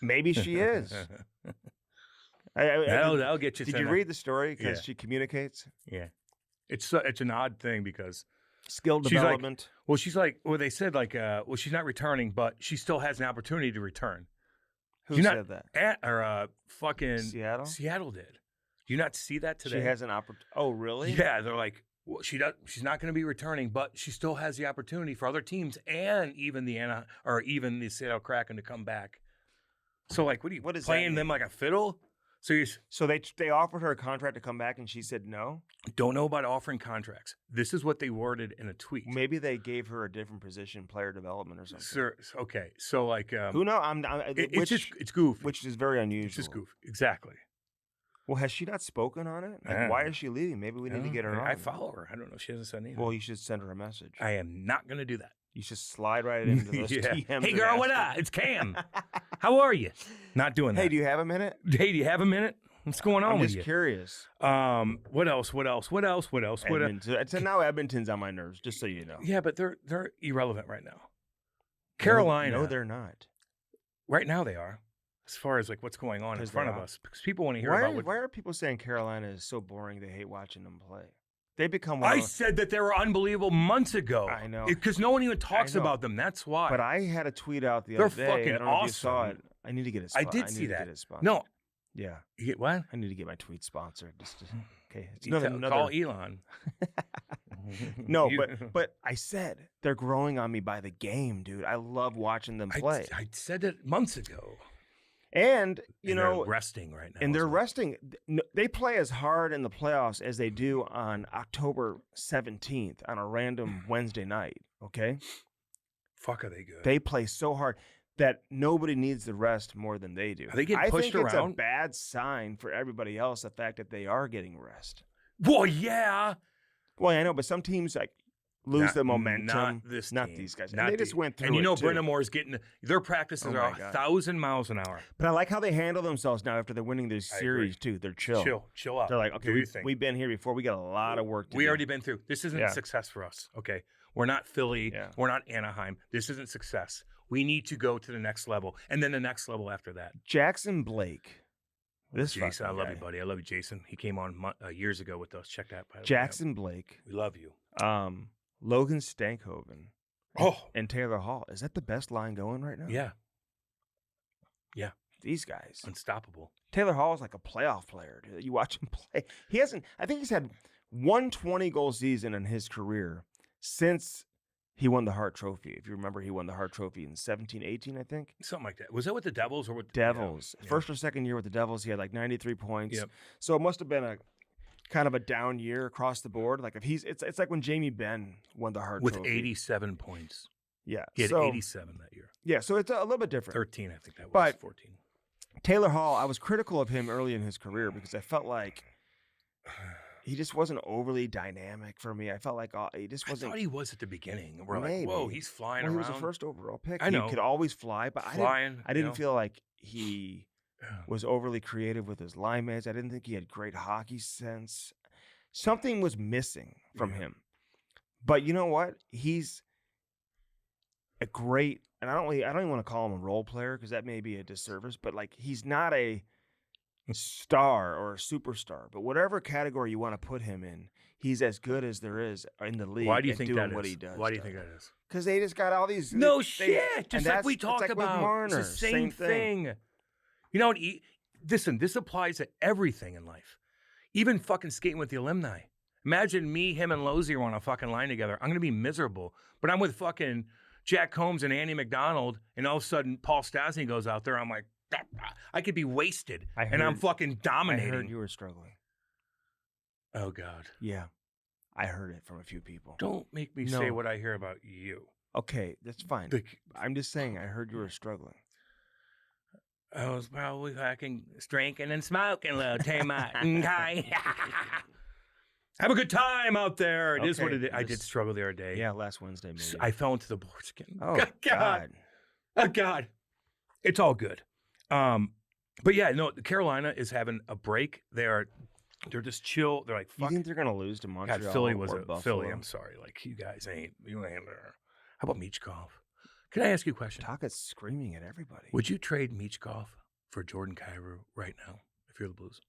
Maybe she is. That'll get you. Did you read the story? Because she communicates. Yeah, it's an odd thing because skill development. They said she's not returning, but she still has an opportunity to return. Who said that? Fucking Seattle. Seattle did. Do you not see that today? She has an opportunity. Oh, really? Yeah, they're like, well, she's not going to be returning, but she still has the opportunity for other teams and even the Seattle Kraken to come back. So, like, what is playing them like a fiddle? So they offered her a contract to come back, and she said no? Don't know about offering contracts. This is what they worded in a tweet. Maybe they gave her a different position, player development or something. Sir, okay, so like... who knows? It's goofy. Which is very unusual. It's just goofy, exactly. Well, has she not spoken on it? Like, I why don't is she leaving? Maybe we need to get her on. I follow her. I don't know. She hasn't said anything. Well, you should send her a message. I am not going to do that. You should slide right into those DMs. Hey, and girl, ask what her. up? It's Cam. How are you? Not doing that. Hey, do you have a minute? Hey, do you have a minute? What's going on I'm with just you? curious. What else? Edmonton. So now Edmonton's on my nerves, just so you know. Yeah, but they're irrelevant right now. Carolina. No, they're not. Right now they are, as far as like what's going on in 'Cause front they of are. us. Because people want to hear Why about what. why are people saying Carolina is so boring they hate watching them play? They become one I of, said that they were unbelievable months ago. I know. Because no one even talks know. about them. That's why. But I had a tweet out the They're other day. fucking I don't know if you saw awesome. it. I need to get a I spot. did see that. Get a sponsor. No. Yeah. You get what? I need to get my tweet sponsored. Okay. It's You another. call Elon. No, You- but I said they're growing on me by the game, dude. I love watching them play. I said that months ago. And you And know, they're resting right now. and they're as well. resting. They play as hard in the playoffs as they do on October 17th on a random Wednesday night. Okay, Fuck, are they good? they play so hard that nobody needs the rest more than they do. Are they getting I pushed think it's around? a bad sign for everybody else. The fact that they are getting rest. Well, yeah. Well, I know, but some teams like lose the momentum. Not this Not team. these guys. Not And they just went through And you it, know, too. Brenda Moore's getting their practices Oh are my God. 1,000 miles an hour. But I like how they handle themselves now after they're winning these I series too. They're chill. Chill out. They're like, okay, Do your thing. we've been here before. We got a lot of work to do. We already been through. This isn't Yeah. success for us. Okay, we're not Philly. Yeah. We're not Anaheim. This isn't success. We need to go to the next level, and then the next level after that. Jackson Blake. This Jason, I fucking love guy. you, buddy. I love you, Jason. He came on years ago with us. Check that. By the way. Jackson Blake. we love you. Logan Stankhoven. Oh, And Taylor Hall. Is that the best line going right now? yeah, These guys. unstoppable. Taylor Hall is like a playoff player. Dude. You watch him play. He hasn't. I think he's had one 20-goal season in his career since he won the Hart Trophy. If you remember, he won the Hart Trophy in 17-18, I think. Something like that. Was that with the Devils or with Devils. Yeah. First or second year with the Devils, he had like 93 points. Yep. So it must have been a kind of a down year across the board. Like if it's like when Jamie Benn won the Hart with Trophy. 87 points. Yeah. He had so, 87 that year. Yeah, so it's a little bit different. 13, I think that was. But- 14. Taylor Hall, I was critical of him early in his career because I felt like he just wasn't overly dynamic for me. I felt like he just I wasn't. thought he was at the beginning. We're Maybe. like, whoa, he's flying Well, he around. was a first overall pick. I know. He could always fly, but flying. I didn't feel like he was overly creative with his line mates. I didn't think he had great hockey sense. Something was missing from Yeah. him. But you know what? He's a great, and I don't even want to call him a role player because that may be a disservice, but like he's not a star or a superstar. But whatever category you want to put him in, he's as good as there is in the league. Why do you at think doing that what is? he does? Why do you think that is? Because they just got all these. No they- shit. and Just like we it's talked like with about. Marner, It's the same thing. You know what? Listen, this applies to everything in life. Even fucking skating with the alumni. Imagine me, him, and Lozier are on a fucking line together. I'm going to be miserable. But I'm with fucking Jack Combs and Andy McDonald, and all of a sudden Paul Stastny goes out there. I'm like, I could be wasted. And I'm fucking I dominating. heard you were struggling. Oh, God. Yeah, I heard it from a few people. Don't make me say what I hear about you. Okay, that's fine. I'm just saying, I heard you were struggling. I was probably fucking drinking and smoking, little Tamar. Okay. Have a good time out there. It is what Okay, it is. I just- did struggle the other day. Yeah, last Wednesday, maybe. I fell into the boards again. Oh, God. Oh, God. It's all good. But yeah, no, Carolina is having a break. They're just chill. They're like, You fuck. think they're going to lose to Montreal? God, Philly was or a Buffalo? Philly. I'm sorry. Like, you guys ain't there. How about Michkov? Can I ask you a question? Taka's screaming at everybody. Would you trade Michkov for Jordan Kyrou right now if you're the Blues?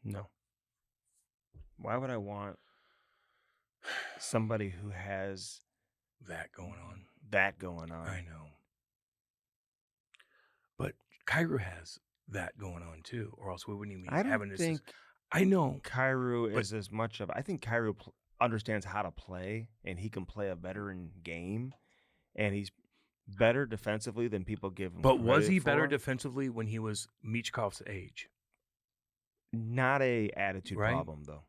No. Why would I want somebody who has That going on. that going on? I know. But Kyrou has that going on too, or else we wouldn't even be I having don't this. think I know. Kyrou but- is as much of. I think Kyrou understands how to play, and he can play a veteran game, and he's better defensively than people give him. But was credit he better for. defensively when he was Michkov's age? Not a attitude Right? problem though.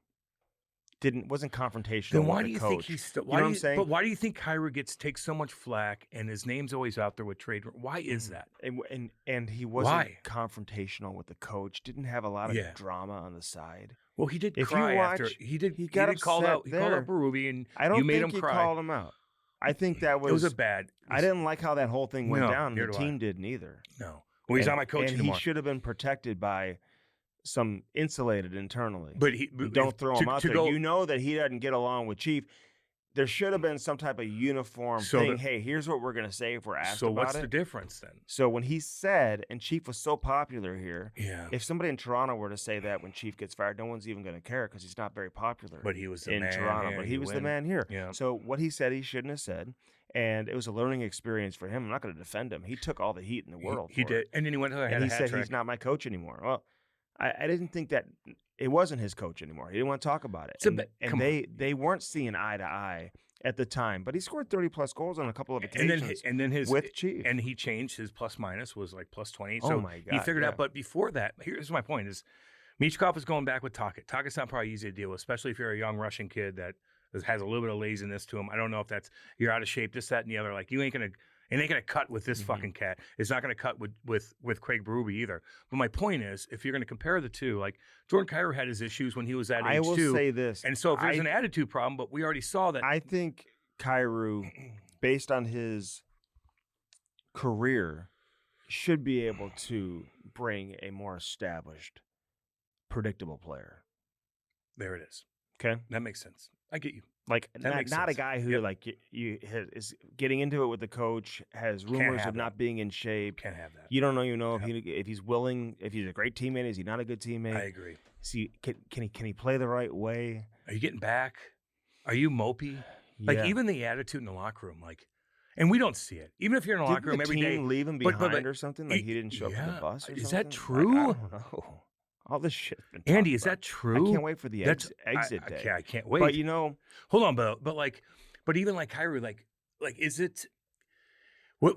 wasn't confrontational. Then why with do the you coach. think he's still? You know what I'm saying? But why do you think Kyra takes so much flack and his name's always out there with trade? Why is that? And he wasn't Why? confrontational with the coach. Didn't have a lot of Yeah. drama on the side. Well, he did If you cry watch, after he did. he He got did call upset out. He called there. out Berube, and I don't you made think him he cry. called him out. I think that It was a bad. I didn't like how that whole thing went No, down. The neither do I. team didn't either. No. Well, he's And- not my coach and anymore. he should have been protected by some insulated internally. But You don't throw him out there. Go, You know that he doesn't get along with Chief. There should have been some type of uniform thing. Hey, here's what we're going to say if we're asked about it. So what's the difference then? So when he said, and Chief was so popular here, Yeah. if somebody in Toronto were to say that when Chief gets fired, no one's even going to care because he's not very popular. But he was the in man Toronto. here, But he he was the win. man here. Yeah. So what he said, he shouldn't have said, and it was a learning experience for him. I'm not going to defend him. He took all the heat in the world. He for did, it. and then he went to And he said he's not my coach anymore. Well, I didn't think that it wasn't his coach anymore. He didn't want to talk about it. And they weren't seeing eye to eye at the time. But he scored 30-plus goals on a couple of occasions and then his with Chief. And he changed his plus minus was like plus 20. Oh So my God, he figured yeah. out. But before that, here's my point: is Michkov is going back with Tocchet. Tocchet's not probably easy to deal with, especially if you're a young Russian kid that has a little bit of laziness to him. I don't know if that's you're out of shape, this, that, and the other. Like you ain't gonna cut with this fucking cat. It's not gonna cut with Craig Berube either. But my point is, if you're gonna compare the two, like Jordan Kyrou had his issues when he was at age I will two. say this. And so if there's an attitude problem, but we already saw that. I think Kyrou, based on his career, should be able to bring a more established, predictable player. There it is. Okay? That makes sense. I get you. Like That makes not a sense. guy who Yep. like is getting into it with the coach, has rumors have of that. not being in shape. Can't have that. You don't know, if he's willing, if he's a great teammate, is he not a good teammate? I agree. See, can he play the right way? Are you getting back? Are you mopey? Like Yeah. even the attitude in the locker room, like, and we don't see it. Even if you're in the locker room Didn't the every day, team leave him but- behind or something? Like he- he didn't show up to yeah. the bus or Is something? that true? I don't know. All this shit. Andy, is that true? I can't wait for the That's- exit day. I can't wait. But you know, Hold on, but even like Kyrou, like is it? What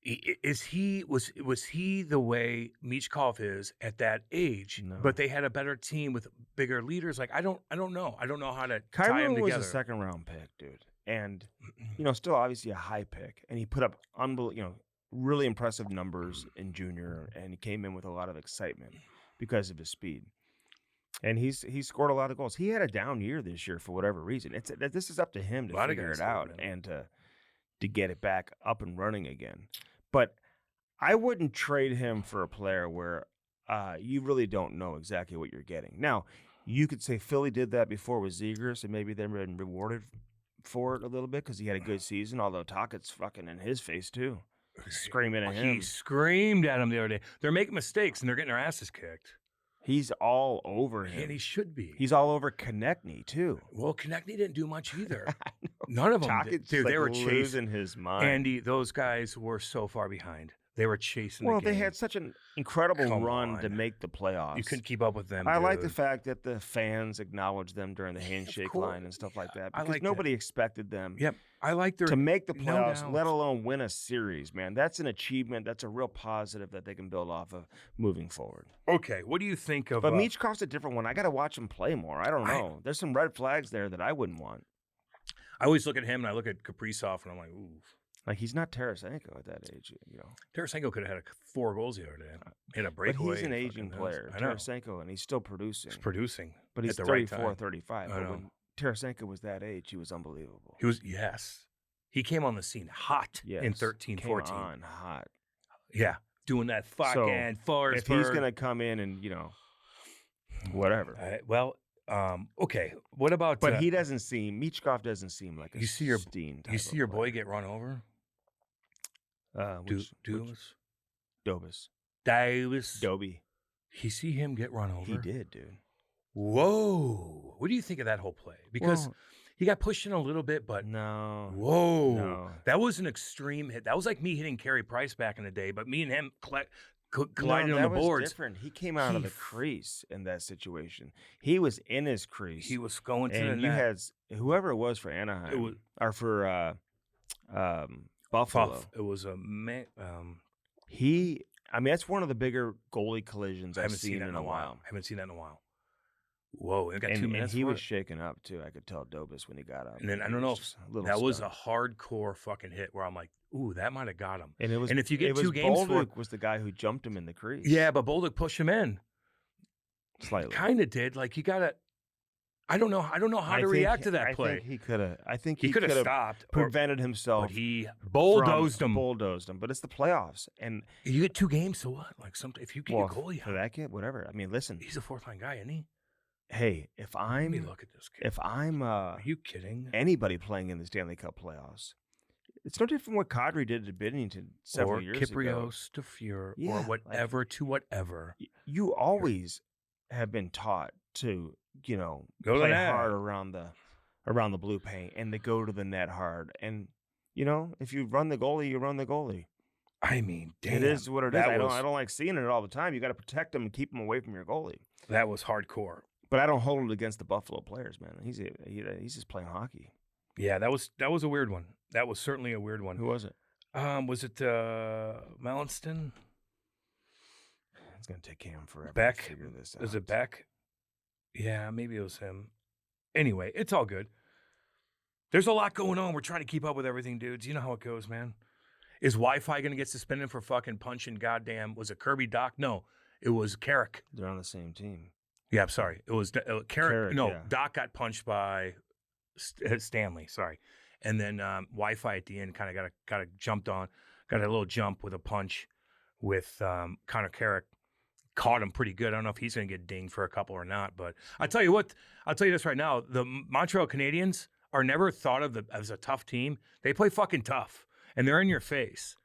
is he? Was he the way Michkov is at that age? No. But they had a better team with bigger leaders. Like I don't know. I don't know how to tie them Kyrou was together. a second round pick, dude, and still obviously a high pick, and he put up really impressive numbers in junior, and he came in with a lot of excitement because of his speed. And he scored a lot of goals. He had a down year this year for whatever reason. This is up to him to A lot of figure guys it did, out man. and to get it back up and running again. But I wouldn't trade him for a player where you really don't know exactly what you're getting. Now, you could say Philly did that before with Zegras, and maybe they've been rewarded for it a little bit because he had a good season, although Tocchet's fucking in his face too, screaming at him. He screamed at him the other day. They're making mistakes and they're getting their asses kicked. He's all over him. And he should be. He's all over Konechny too. Well, Konechny didn't do much either. None of them did. Tocchet's Dude, like they were chasing. losing his mind. Andy, those guys were so far behind. They were chasing Well, the game. they had such an incredible Come run on. to make the playoffs. You couldn't keep up with them. I like the dude. fact that the fans acknowledged them during the handshake course. line and stuff like that I because like that. nobody expected them Yep, I like their to make the no playoffs, doubt. let alone win a series, man. That's an achievement. That's a real positive that they can build off of moving forward. Okay, what do you think of? But Michkov's a different one. I got to watch him play more. I don't know. There's some red flags there that I wouldn't want. I always look at him and I look at Kaprizov and I'm like, ooh. Like, he's not Tarasenko at that age, Tarasenko could have had 4 goals the other day. Hit a But breakaway. he's an and aging fucking- player, I know. Tarasenko, and he's still producing. He's producing. But he's at the right 34, time. 35. I But know. when Tarasenko was that age, he was unbelievable. He was, yes. He came on the scene hot in Yes, 13, came 14. on hot. Yeah, doing that fucking If he's going to come in and, whatever. Okay. What about? But he doesn't seem, Michkov doesn't seem like a you see your Steen type you see of your boy player. get run over. Which Dobis. Davis. Dobie. You see him get run over. He did, dude. Whoa! What do you think of that whole play? Because Well, he got pushed in a little bit, but no. whoa, No. that was an extreme hit. That was like me hitting Carey Price back in the day, but me and him colliding No, on that the was boards. different. He came out of He the crease in that situation. He was in his crease. He was going to the and you net. had whoever it was for Anaheim was- or for Buffalo. It was a man. That's one of the bigger goalie collisions I I've haven't seen seen that in a while. I haven't seen that in a while. Whoa, we got 2 And minutes he for was it? shaken up too. I could tell Dobis when he got up. And then I He don't know was if just a little that was a stunned. hardcore fucking hit where I'm like, ooh, that might have got him. And it was. And if you get it was 2 games for Bolduc was the guy who jumped him in the crease. yeah, but Bolduc pushed him in. slightly. Kind of did. Like you gotta. I don't know how to react to that play. I think he could have. I think He he could could have have stopped, prevented himself. but he bulldozed him. Bulldozed him. But it's the playoffs, and You get 2 games, so what? Like if you get well, a goalie, for that kid, whatever. I mean, listen. he's a 4th-line guy, isn't he? Hey, if Let me I'm look at this kid. if I'm Are you kidding? anybody playing in the Stanley Cup playoffs, it's no different from what Kadri did to Binnington several Or years ago. Kyprios to Fuhr, Yeah, or like- whatever to whatever. You always have been taught to, Go to the play net. hard around the blue paint and to go to the net hard. And if you run the goalie, you run the goalie. I mean, damn, it is what it is. that I was- don't like seeing it all the time. You got to protect them and keep them away from your goalie. That was hardcore. But I don't hold it against the Buffalo players, man. He's just playing hockey. Yeah, that was a weird one. That was certainly a weird one. Who was it? Was it Mallinston? It's gonna take Cam forever Beck? to figure this out. Is it Beck? Yeah, maybe it was him. Anyway, it's all good. There's a lot going on. We're trying to keep up with everything, dudes. You know how it goes, man. Is Wi-Fi going to get suspended for fucking punching goddamn, was it Kirby Doc? No, it was Carrick. They're on the same team. Yeah, I'm sorry. It was Carrick. Carrick, No, yeah. Doc got punched by Stanley, sorry. And then Wi-Fi at the end kind of got a jumped on, got a little jump with a punch with Connor Carrick. Caught him pretty good. I don't know if he's going to get dinged for a couple or not, but I'll tell you this right now. The Montreal Canadiens are never thought of as a tough team. They play fucking tough, and they're in your face.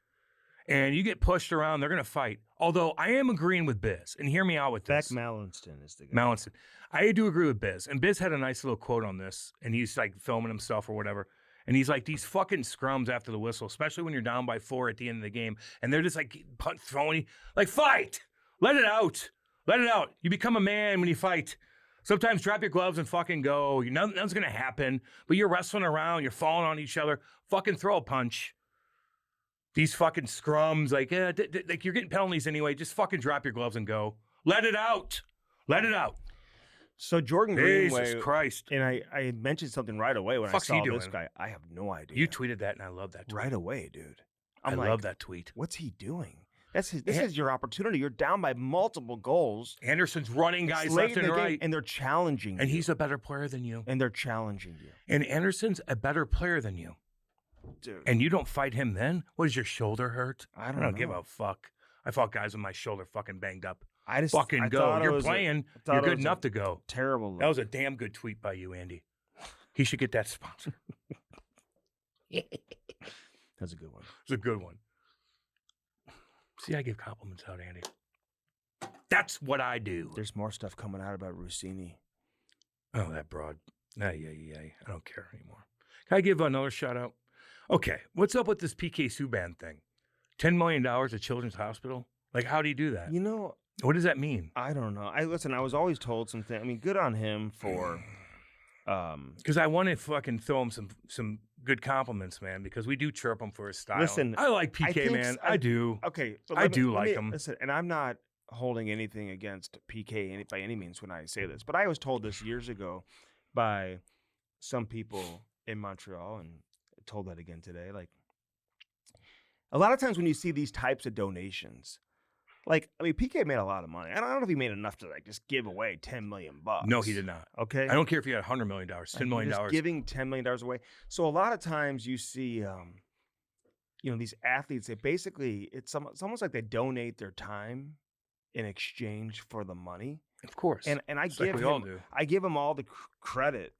And you get pushed around, they're going to fight. Although I am agreeing with Biz, and hear me out with Beck this. Mallinston is the guy. Mallinson. I do agree with Biz. And Biz had a nice little quote on this, and he's like filming himself or whatever. And he's like, these fucking scrums after the whistle, especially when you're down by 4 at the end of the game, and they're just like throwing, like, fight! Let it out. Let it out. You become a man when you fight. Sometimes drop your gloves and fucking go. Nothing's going to happen, but you're wrestling around. You're falling on each other. Fucking throw a punch. These fucking scrums, like you're getting penalties anyway. Just fucking drop your gloves and go. Let it out. Let it out. So Jordan Jesus Greenway, Christ. and I mentioned something right away when Fuck's I he saw this doing? guy. I have no idea. You tweeted that, and I love that tweet. right away, dude. I I'm like, love that tweet. What's he doing? This is your opportunity. You're down by multiple goals. Anderson's running It's guys late left in and the game, right. and they're challenging And you. he's a better player than you. And they're challenging you. And Anderson's a better player than you. Dude. And you don't fight him then? What, does your shoulder hurt? I don't give know. a fuck. I fought guys with my shoulder fucking banged up. I just Fucking I go. thought it You're was a- playing. I thought You're it good was enough a to go. Terrible look. That was a damn good tweet by you, Andy. He should get that sponsor. That's a good one. It's a good one. See, I give compliments out, Andy. That's what I do. There's more stuff coming out about Rossini. Oh, that broad. Yeah. I don't care anymore. Can I give another shout out? Okay, what's up with this PK Subban thing? $10 million at Children's Hospital? Like, how do you do that? You know, What does that mean? I don't know. I was always told something. I mean, good on him for Because I want to fucking throw him some good compliments, man, because we do chirp him for his style. Listen, I like I PK, think man. s- I do. okay. But I let me- do let like me- him. Listen, and I'm not holding anything against PK by any means when I say this, but I was told this years ago by some people in Montreal, and told that again today. Like, a lot of times when you see these types of donations, like, I mean, PK made a lot of money. I don't know if he made enough to like just give away $10 million. No, he did not. Okay, I don't care if you had $100 million, $10 million. Just giving $10 million away. So a lot of times you see, these athletes. They basically it's almost like they donate their time in exchange for the money. Of course. And I Just like give we him all do. I give him all the credit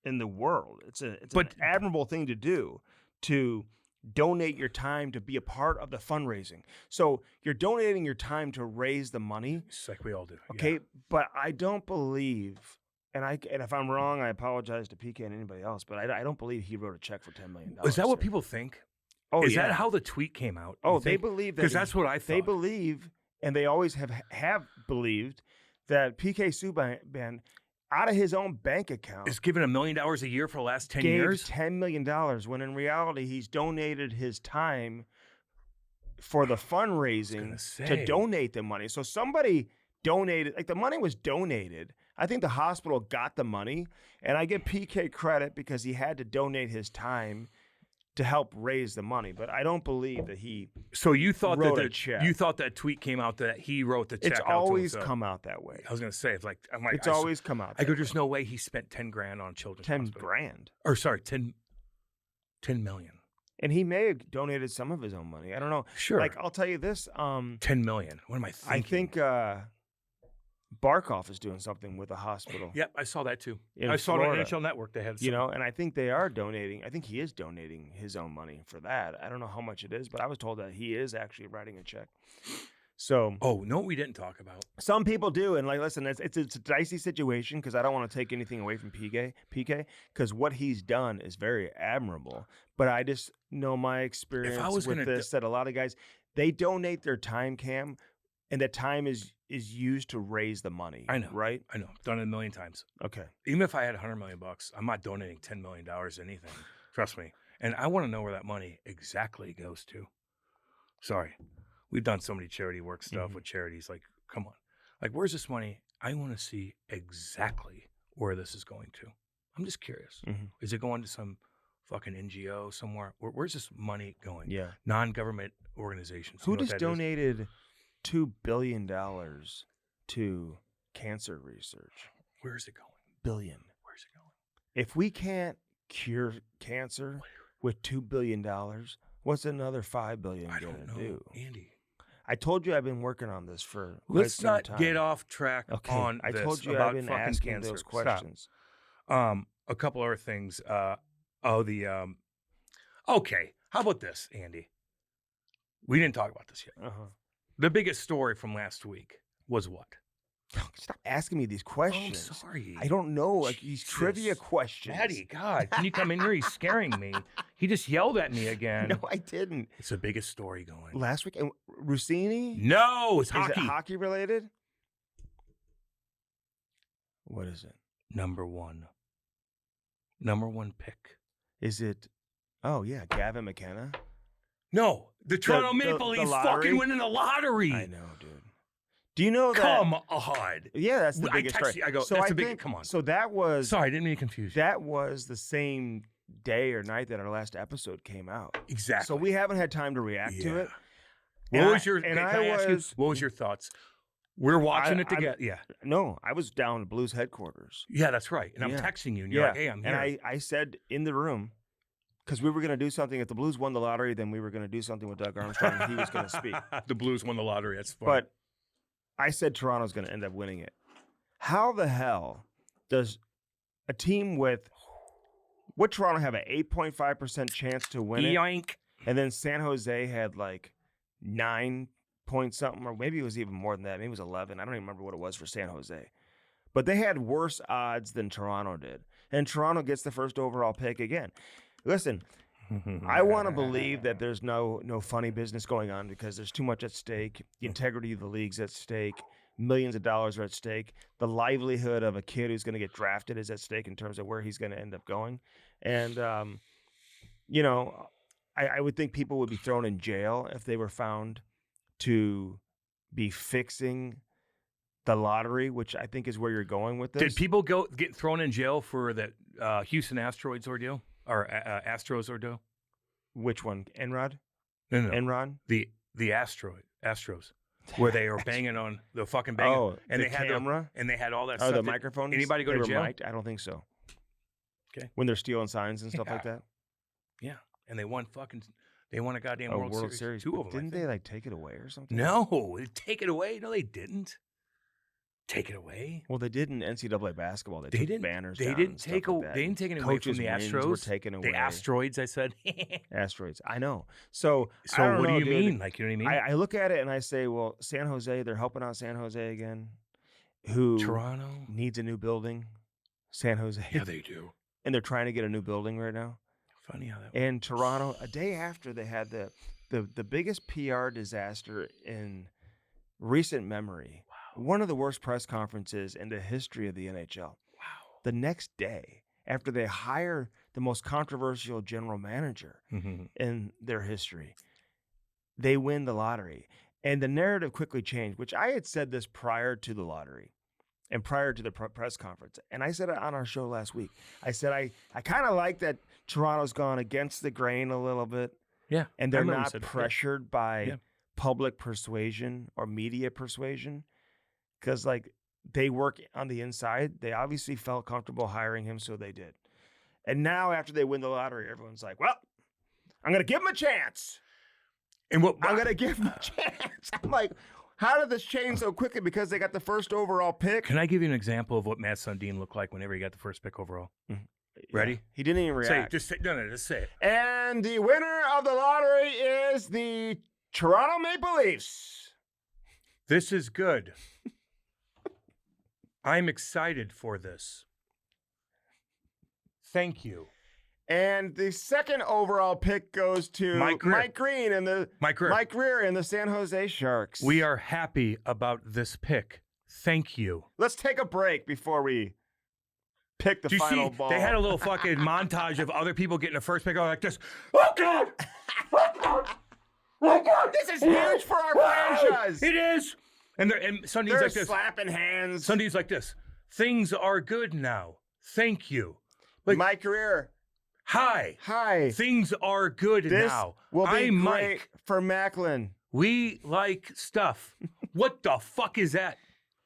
in the world. It's But- an admirable thing to do, to donate your time to be a part of the fundraising. So you're donating your time to raise the money. Just like we all do. Okay, Yeah. but I don't believe, and if I'm wrong, I apologize to PK and anybody else, but I don't believe he wrote a check for $10 million. Is that what here. people think? Oh, Is yeah. that how the tweet came out? Oh, they believe that Because that's what I thought. they believe, and they always have believed that PK Subban, out of his own bank account, is given $1 million a year for the last 10 gave years. $10 million, when in reality he's donated his time for the fundraising to say. donate the money. So somebody donated, like the money was donated. I think the hospital got the money, and I give PK credit because he had to donate his time to help raise the money. But I don't believe that he. So you thought wrote that a check. you thought that tweet came out that he wrote the check. It's out to always himself. come out that way. I was gonna say it's like I'm like It's always come out. I go, that there's way. no way he spent 10 grand on children's 10 hospital. grand. Or sorry, 10 million. And he may have donated some of his own money. I don't know. Sure. Like, I'll tell you this. 10 million. What am I thinking? I think Barkov is doing something with a hospital. Yep, I saw that too. In I saw it on Florida. NHL Network. They had You know, and I think they are donating. I think he is donating his own money for that. I don't know how much it is, but I was told that he is actually writing a check. So, Oh, no, we didn't talk about. some people do, and like, listen, it's a dicey situation because I don't want to take anything away from PK because what he's done is very admirable. But I just know my experience was with gonna this that a lot of guys they donate their time, Cam, and that time is used to raise the money. I know. right? I know. I've done it a million times. Okay. Even if I had $100 million, I'm not donating $10 million to anything. Trust me. And I want to know where that money exactly goes to. Sorry. We've done so many charity work stuff with charities. Like, come on. Like, where's this money? I want to see exactly where this is going to. I'm just curious. Is it going to some fucking NGO somewhere? Where's this money going? Yeah. Non-government organizations. Who You know what just that is? donated $2 billion to cancer research? Where is it going? Billion. Where's it going? If we can't cure cancer with $2 billion, what's another $5 billion I going don't to know. do? Andy. I told you I've been working on this for quite Let's some not time. get off track Okay, on I this told you about I've been fucking asking cancer. those Stop. questions. A couple other things. Okay. How about this, Andy? We didn't talk about this yet. The biggest story from last week was what? Stop asking me these Oh, I'm questions. sorry. I don't know. Like these trivia Jesus. questions. Maddie, God, can you come in here? He's scaring me. He just yelled at me again. No, I didn't. It's the biggest story going. Last week, and Rossini? No, it's Is hockey. it hockey related? What is it? Number one pick. Is it? Oh yeah, Gavin McKenna. No, the Toronto the- Maple the Leafs lottery? fucking winning the lottery. I know, dude. Do you know that? Come on. Yeah, that's the I biggest text story. you, I go, so that's I the big- think, come on. So that was Sorry, I didn't mean to confuse you. that was the same day or night that our last episode came out. Exactly. So we haven't had time to react to Yeah. it. What And was your? and can I I ask you, was what was your thoughts? We're watching I- it together. Yeah, no, I was down at Blues headquarters. yeah, that's right. And I'm Yeah. texting you, and you're like, "Hey, I'm here." And I said in the room, because we were going to do something. If the Blues won the lottery, then we were going to do something with Doug Armstrong, and he was going to speak. The Blues won the lottery. That's fun. But I said Toronto's going to end up winning it. How the hell does a team with what Toronto have an 8.5% chance to win it, Yoink. and then San Jose had like 9 point something, or maybe it was even more than that. Maybe it was 11. I don't even remember what it was for San Jose. But they had worse odds than Toronto did. And Toronto gets the first overall pick again. Listen, I want to believe that there's no funny business going on because there's too much at stake. The integrity of the league's at stake. Millions of dollars are at stake. The livelihood of a kid who's going to get drafted is at stake in terms of where he's going to end up going. And, you know, I would think people would be thrown in jail if they were found to be fixing the lottery, which I think is where you're going with this. Did people get thrown in jail for that Houston Asteroids ordeal or Astros ordeal? Which one? Enrod? No. Enron? The Astros, where they were banging on the fucking banging, Oh, and the they had camera? and they had all that Oh, stuff. the that- microphones? Anybody go They to were jail? mic'd? I don't think so. Okay. When they're stealing signs and stuff like Yeah. that? Yeah, and they won a goddamn A World Series. Two But of them. I didn't think. they like take it away or something? No, take it away. No, they didn't. Take it away. Well, they did in NCAA basketball. They They took didn't. banners They down didn't and stuff take. like that. They didn't take it away Coaches' from the wins Astros. were taken away. The asteroids. I said. Asteroids. I know. So I So don't what know, do you dude. mean? Like, you know what I mean? I look at it and I say, well, San Jose, they're helping out San Jose again, who Toronto. needs a new building. San Jose. Yeah, they do. And they're trying to get a new building right now. Funny how that. And Toronto, a day after they had the biggest PR disaster in recent memory. Wow. One of the worst press conferences in the history of the NHL. Wow. The next day, after they hire the most controversial general manager Mm-hmm. in their history, they win the lottery. And the narrative quickly changed, which I had said this prior to the lottery. and prior to the press conference. And I said it on our show last week. I said I kind of like that Toronto's gone against the grain a little bit. Yeah. And I they're remember you not said that. pressured by Yeah. public persuasion or media persuasion. Because, like, they work on the inside. They obviously felt comfortable hiring him, so they did. And now after they win the lottery, everyone's like, well, I'm going to give him a chance. And what I'm going to give him a chance. I'm like, how did this change so quickly? Because they got the first overall pick. Can I give you an example of what Matt Sundin looked like whenever he got the first pick overall? Ready? Yeah. He didn't even Say it. react. Just say, no, just say it. And the winner of the lottery is the Toronto Maple Leafs. This is good. I'm excited for this. Thank you. And the second overall pick goes to Mike Greer and the San Jose Sharks. We are happy about this pick. Thank you. Let's take a break before we pick the Do you final see? ball. They had a little fucking montage of other people getting the first pick like this. Oh God! Oh God! Oh God! This is huge for our franchise. It is. And Sunday's They're like this. slapping hands. Sunday's like this. Things are good now. Thank you. Like, my career. Hi. Things are good This now. will be I'm great Mike. for Macklin. We like stuff. What the fuck is that?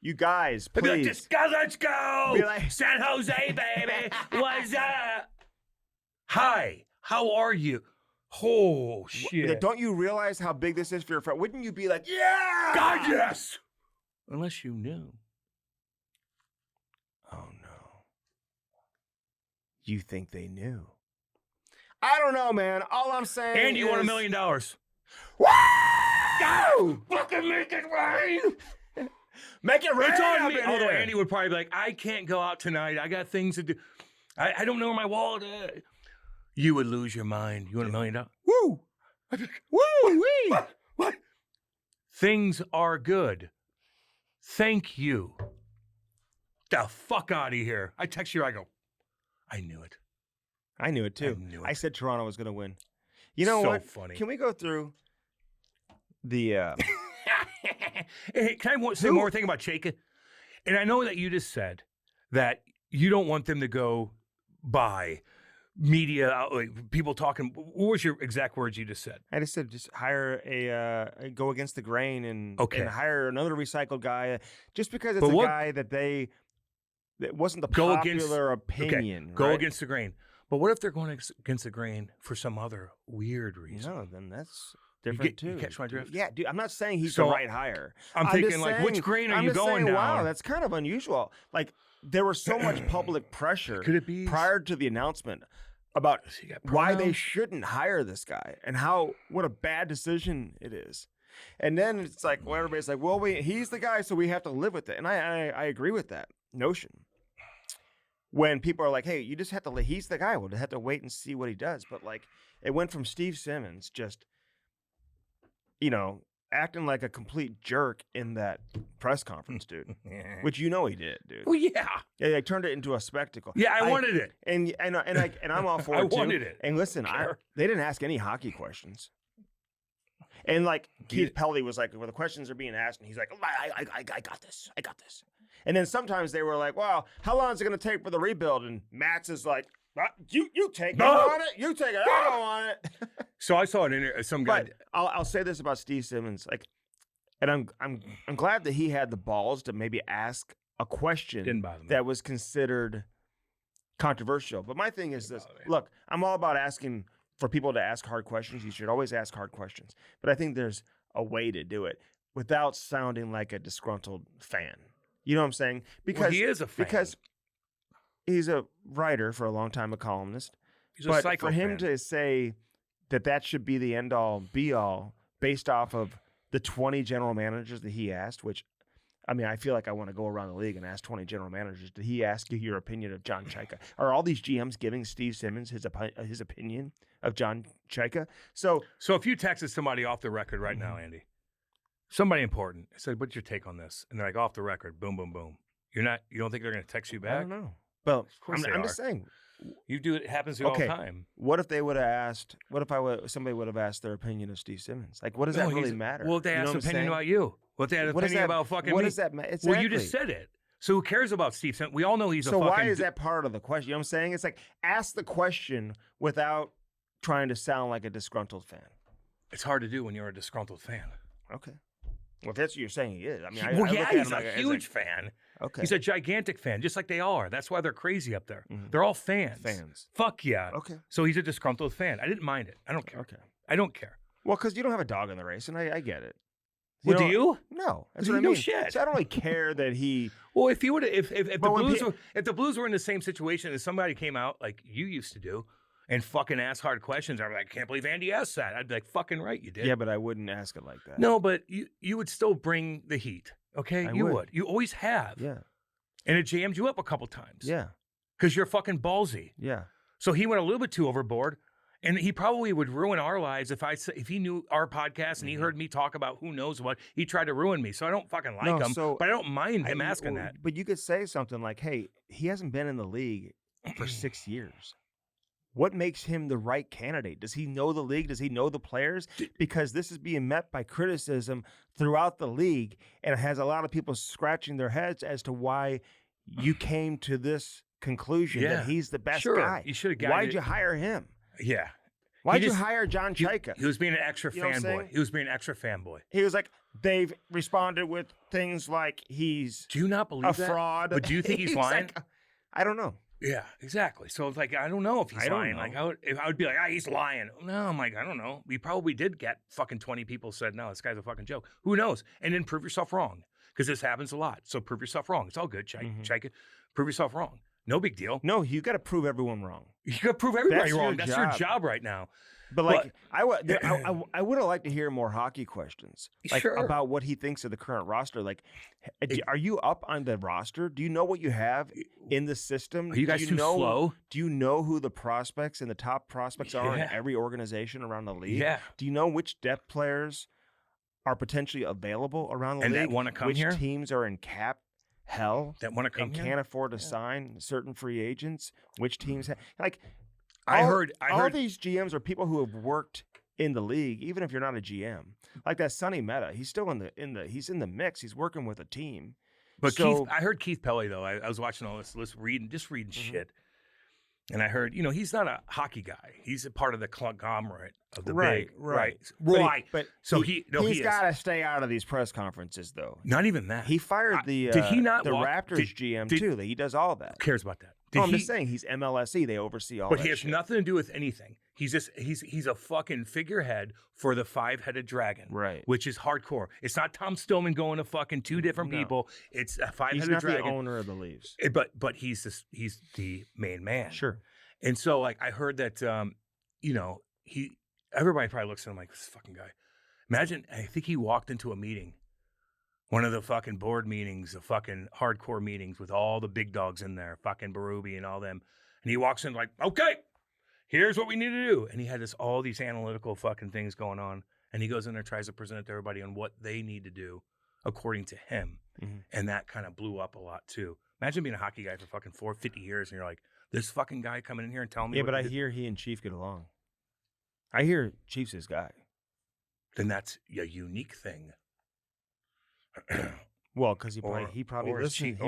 You guys, I'd be like, please. "Just go, let's go. Be like- San Jose, baby. What's up? Hi. How are you? Oh, shit. Don't you realize how big this is for your friend? Wouldn't you be like, yeah? God, yes. Unless you knew. Oh, no. You think they knew? I don't know, man. All I'm saying And you is... won $1 million. Woo! Go! Fucking make it rain. Make it rain It's on up me. in Although here. Andy would probably be like, I can't go out tonight. I got things to do. I don't know where my wallet is. You would lose your mind. You want $1 million? Woo! Woo-wee! What? Things are good. Thank you. The fuck out of here. I text you. I go, I knew it. I knew it too. I knew it. I said Toronto was going to win. You know So what? funny. Can we go through the... Hey, can I say one more thing about Chayka? And I know that you just said that you don't want them to go by media, people talking. What was your exact words you just said? I just said just hire a go against the grain and Okay. hire another recycled guy just because it's But a what- guy that wasn't the Go popular against- opinion. Go right? against the grain. But what if they're going against the grain for some other weird reason? No, then that's different you too. catch my drift? Yeah, dude. I'm not saying he's So, the right hire. I'm just thinking, like, which saying- grain are I'm you just going saying, down? Wow, that's kind of unusual. Like there was so much public pressure Could it be- prior to the announcement about He got why they pronouns? shouldn't hire this guy and what a bad decision it is. And then it's like, well, everybody's like, well, he's the guy, so we have to live with it. And I agree with that notion. When people are like, hey, you just have to, he's the guy, we'll have to wait and see what he does. But like, it went from Steve Simmons just, acting like a complete jerk in that press conference, dude, which he did, dude. Well, yeah. Yeah, they turned it into a spectacle. Yeah, I wanted it. And I'm all for I it too. wanted it. And listen, they didn't ask any hockey questions. And like Keith Pelly was like, when the questions are being asked, and he's like, I got this. I got this. And then sometimes they were like, well, how long is it going to take for the rebuild? And Matt's is like, you take it. No. I want it. You take it. I don't want it. So I saw some guy. But I'll say this about Steve Simmons, and I'm glad that he had the balls to maybe ask a question Didn't bother me. that was considered controversial. But my thing is this: look, I'm all about asking for people to ask hard questions. You should always ask hard questions. But I think there's a way to do it without sounding like a disgruntled fan. You know what I'm saying? Because he is a fan. Because he's a writer for a long time, a columnist. He's a But psycho for him fan. to say that should be the end-all, be-all based off of the 20 general managers that he asked, which, I mean, I feel like I want to go around the league and ask 20 general managers, did he ask you your opinion of John Chayka? Are all these GMs giving Steve Simmons his opinion of John Chayka? So if you texted somebody off the record right now, Mm-hmm. Andy, somebody important, said, what's your take on this? And they're like, off the record, boom, boom, boom. You don't think they're going to text you I back? don't know. Well, course I'm they just are. saying. You do it. Happens to you all the time. What if they would have asked? What if somebody would have asked their opinion of Steve Simmons? Like, what does that really matter? Well, they You know asked what I'm opinion saying? about you. What they had an What does opinion that- about fucking what me. does that matter? Well, you just Exactly. said it. So who cares about Steve Sims? We all know he's a So fucking... why is that part of the question? You know what I'm saying? It's like, ask the question without trying to sound like a disgruntled fan. It's hard to do when you're a disgruntled fan. Okay. Well, if that's what you're saying he is. I mean, I Well, look yeah, at him he's like a huge fan. Okay. He's a gigantic fan, just like they all are. That's why they're crazy up there. Mhm. They're all fans. Fans. Fuck yeah. Okay. So he's a disgruntled fan. I didn't mind it. I don't care. Okay. I don't care. Well, because you don't have a dog in the race, and I get it. Well, do you? No. That's You what I know mean. shit. So I don't really care that he... Well, if he would, if the But when if the Blues were in the same situation and somebody came out like you used to do and fucking ask hard questions, I'd be like, I can't believe Andy asked that. I'd be like, fucking right, you did. Yeah, but I wouldn't ask it like that. No, but you would still bring the heat. Okay, I you would. would. You always have. Yeah. And it jammed you up a couple times. Yeah. Because you're fucking ballsy. Yeah. So he went a little bit too overboard, and he probably would ruin our lives if he knew our podcast and he heard me talk about who knows what. He tried to ruin me, so I don't fucking like him. But I don't mind him asking that. But you could say something like, "Hey, he hasn't been in the league for 6 years. What makes him the right candidate? Does he know the league? Does he know the players? Because this is being met by criticism throughout the league, and it has a lot of people scratching their heads as to why you came to this conclusion that he's the best guy. You should have. Why'd you hire him? Yeah. Why'd you hire John Chaika? He was being an extra You know what I'm fanboy. saying? He was being an extra fanboy. He was like, they've responded with things like he's Do you not believe a that? fraud. But do you think he's lying? like, I don't know. Yeah, exactly. So it's like I don't know if he's I don't lying. know. Like I would be like, he's lying. No, I'm like, I don't know. We probably did get fucking 20 people said, no, this guy's a fucking joke. Who knows? And then prove yourself wrong. Because this happens a lot. So prove yourself wrong. It's all good. Check it. Prove yourself wrong. No big deal. No, you got to prove everyone wrong. You got to prove everybody That's your wrong. That's your job. job right now. But like, I would have liked to hear more hockey questions, like Sure. about what he thinks of the current roster. Like, are you up on the roster? Do you know what you have in the system? Are you guys too slow? Do you know who the prospects and the top prospects are in Yeah. every organization around the league? Yeah. Do you know which depth players are potentially available around the And that league? wanna come which here? teams are in cap hell That want to come and here? can't afford to sign certain free agents? Which teams like? I all- heard all these GMs are people who have worked in the league, even if you're not a GM. Like that Sonny Meta, he's still he's in the mix. He's working with a team. But So- I heard Keith Pelley though. I was watching all this, reading Mm-hmm. shit, and I heard he's not a hockey guy. He's a part of the conglomerate of the Right, big right. right. But So he's is. got to stay out of these press conferences, though. Not even that. He fired the did he not the walk- Raptors GM too. That he does all that. Who cares about that? No, I'm just saying he's MLSE. They oversee all But that he has shit. nothing to do with anything. He's a fucking figurehead for the 5-headed dragon, Right. Which is hardcore. It's not Tom Stillman going to fucking two different No. people. It's a 5-headed He's not dragon. the owner of the Leafs. But he's the main man. Sure. And so like I heard that everybody probably looks at him like this fucking guy. Imagine I think he walked into a meeting, one of the fucking board meetings, the fucking hardcore meetings with all the big dogs in there, fucking Berube and all them. And he walks in like, okay, here's what we need to do. And he had all these analytical fucking things going on. And he goes in there, tries to present it to everybody on what they need to do according to him. Mm-hmm. And that kind of blew up a lot too. Imagine being a hockey guy for fucking 50 years and you're like, this fucking guy coming in here and telling me Yeah, what but to I do. hear he and Chief get along. I hear Chief's his guy. Then that's a unique thing. Well, because he probably listens.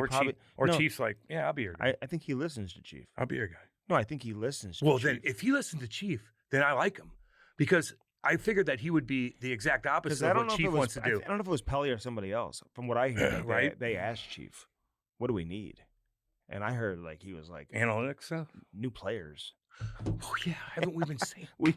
Chief's like, yeah, I'll be your guy. I think he listens to Chief. I'll be your guy. No, I think he listens to Well, Chief. then if he listens to Chief, then I like him because I figured that he would be the exact opposite of what Chief wants to do. I don't know if it was Pelly or somebody else. From what I hear, Right. they asked Chief, what do we need? And I heard like he was like, Analytics stuff. new players. Oh yeah, haven't we been saying? We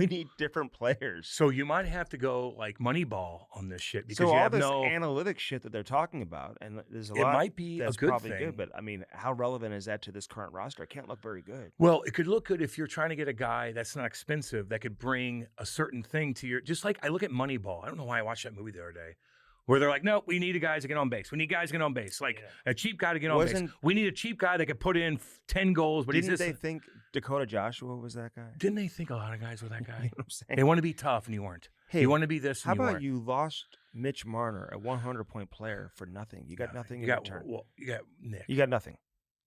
need different players. So you might have to go like Moneyball on this shit because So you all have this no. analytics shit that they're talking about, and there's a It lot might be a that's good probably thing. good, but I mean, how relevant is that to this current roster? It can't look very good. Well, it could look good if you're trying to get a guy that's not expensive that could bring a certain thing to your. Just like I look at Moneyball. I don't know why I watched that movie the other day, where they're like, no, we need a guy to get on base. We need guys to get on base. Like a cheap guy to get on base. We need a cheap guy that could put in 10 goals. But Didn't he's they just. think Dakota Joshua was that guy? Didn't they think a lot of guys were that You know guy? what I'm saying? They want to be tough and you weren't. Hey, you want to be this How and you about weren't. you lost Mitch Marner, a 100-point player, for nothing? You got nothing in return. You got Nick. You got nothing.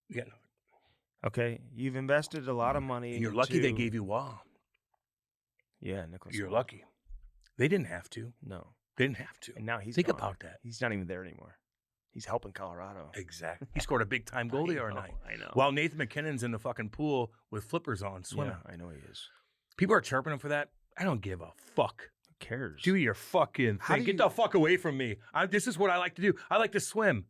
You got nothing. Okay, you've invested a lot of money. And you're lucky they into- gave you Wah. Yeah, Nicholas. You're Waugh. lucky. They didn't have to. No, They didn't have to. and now he's Think gone. about that. He's not even there anymore. He's helping Colorado. Exactly. He scored a big-time goal the other night. I know. While Nathan McKinnon's in the fucking pool with flippers on swimming. Yeah, I know he is. People are chirping him for that. I don't give a fuck. Who cares? Do your fucking thing. Get the fuck away from me. This is what I like to do. I like to swim.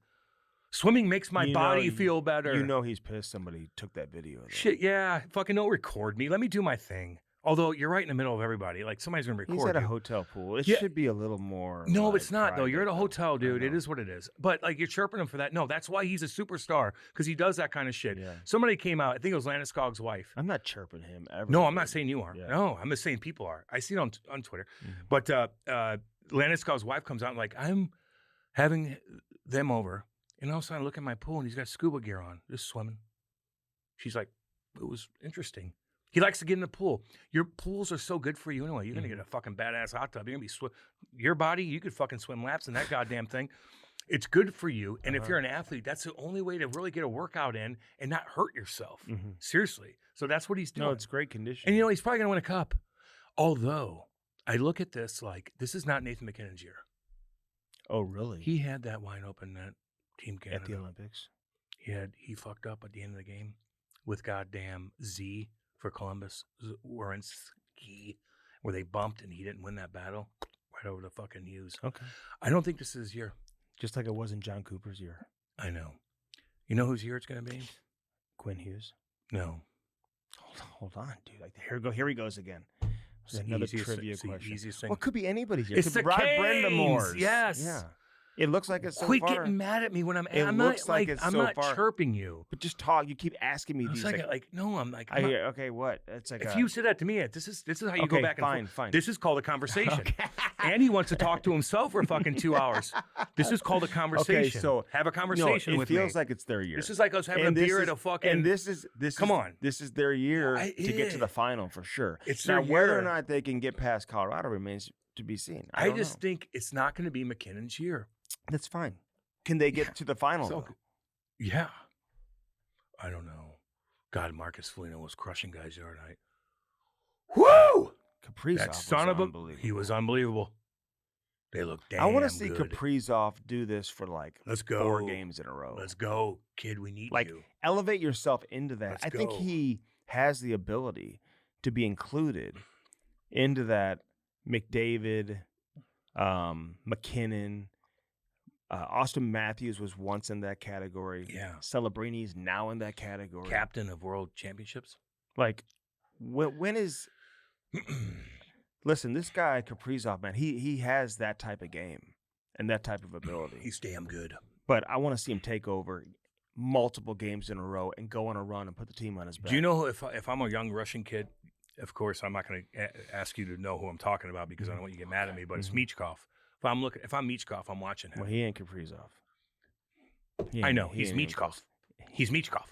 Swimming makes my body feel better. You know he's pissed somebody took that video. Shit, yeah. Fucking don't record me. Let me do my thing. Although you're right in the middle of everybody. Like, somebody's going to record you. He's at a hotel pool. It should be a little more. No, like, it's not, though. You're at a hotel, dude. I It know. is what it is. But, like, you're chirping him for that. No, that's why he's a superstar, because he does that kind of shit. Yeah. Somebody came out. I think it was Landeskog's wife. I'm not chirping him ever. No, I'm not saying you are. Yeah. No, I'm just saying people are. I see it on Twitter. Mhm. But Landeskog's wife comes out and like, I'm having them over. And all of a sudden I look at my pool and he's got scuba gear on, just swimming. She's like, it was interesting. He likes to get in the pool. Your pools are so good for you anyway. You're going to get a fucking badass hot tub. You're going to be your body, you could fucking swim laps in that goddamn thing. It's good for you. And if you're an athlete, that's the only way to really get a workout in and not hurt yourself. Mhm. Seriously. So that's what he's doing. No, it's great condition. And, he's probably going to win a cup. Although, I look at this like, this is not Nathan McKinnon's year. Oh, really? He had that wide open net, Team Canada. At the Olympics? He fucked up at the end of the game with goddamn Z for Columbus, Wierenski, where they bumped and he didn't win that battle. Right over the fucking Hughes. Okay. I don't think this is his year. Just like it wasn't John Cooper's year. I know. You know whose year it's going to be? Quinn Hughes? No. Hold on, dude. Here he goes again. It's the Another easiest- trivia it's the question. easiest thing. Well, it could be anybody's year. It's It the could be Rod Canes, Brendamore's. yes. Yeah. It looks like it's so Quit far. getting mad at me when I'm It looks like it's I'm so not far. chirping you. But just talk. You keep asking me I'm these. no, I'm like, I hear. Okay, what? It's like if you said that to me, this is how you go Okay, back and fine, forth. fine. This is called a conversation. And he wants to talk to himself for fucking 2 hours. This is called a conversation. so have a conversation it with me. feels like it's their year. This is like us having a beer at a fucking. And this is Come on. This is their year It to get to is. the final for sure. It's now their whether year. or not they can get past Colorado remains to be seen. I don't just know. think it's not going to be McKinnon's year. That's fine. Can they get to the final? So, though? yeah. I don't know. God, Marcus Foligno was crushing guys the other night. Woo! Kaprizov That was son of a. unbelievable. He was unbelievable. They look damn I want to see good. Kaprizov do this for like Let's go. 4 games in a row. Let's go, kid. We need like you. elevate yourself into that. Let's I think go. he has the ability to be included into that McDavid, McKinnon. Austin Matthews was once in that category. Yeah. Celebrini's now in that category. Captain of World Championships. Like, when is? Listen, this guy Kaprizov, man, he has that type of game and that type of ability. He's damn good. But I want to see him take over multiple games in a row and go on a run and put the team on his back. Do you know if I'm a young Russian kid? Of course, I'm not going to ask you to know who I'm talking about because I don't want you to get mad at me. But it's Michkov. If I'm Michkov, I'm watching him. Well, he ain't Kaprizov. I know he's ain't even Michkov. close. He's Michkov.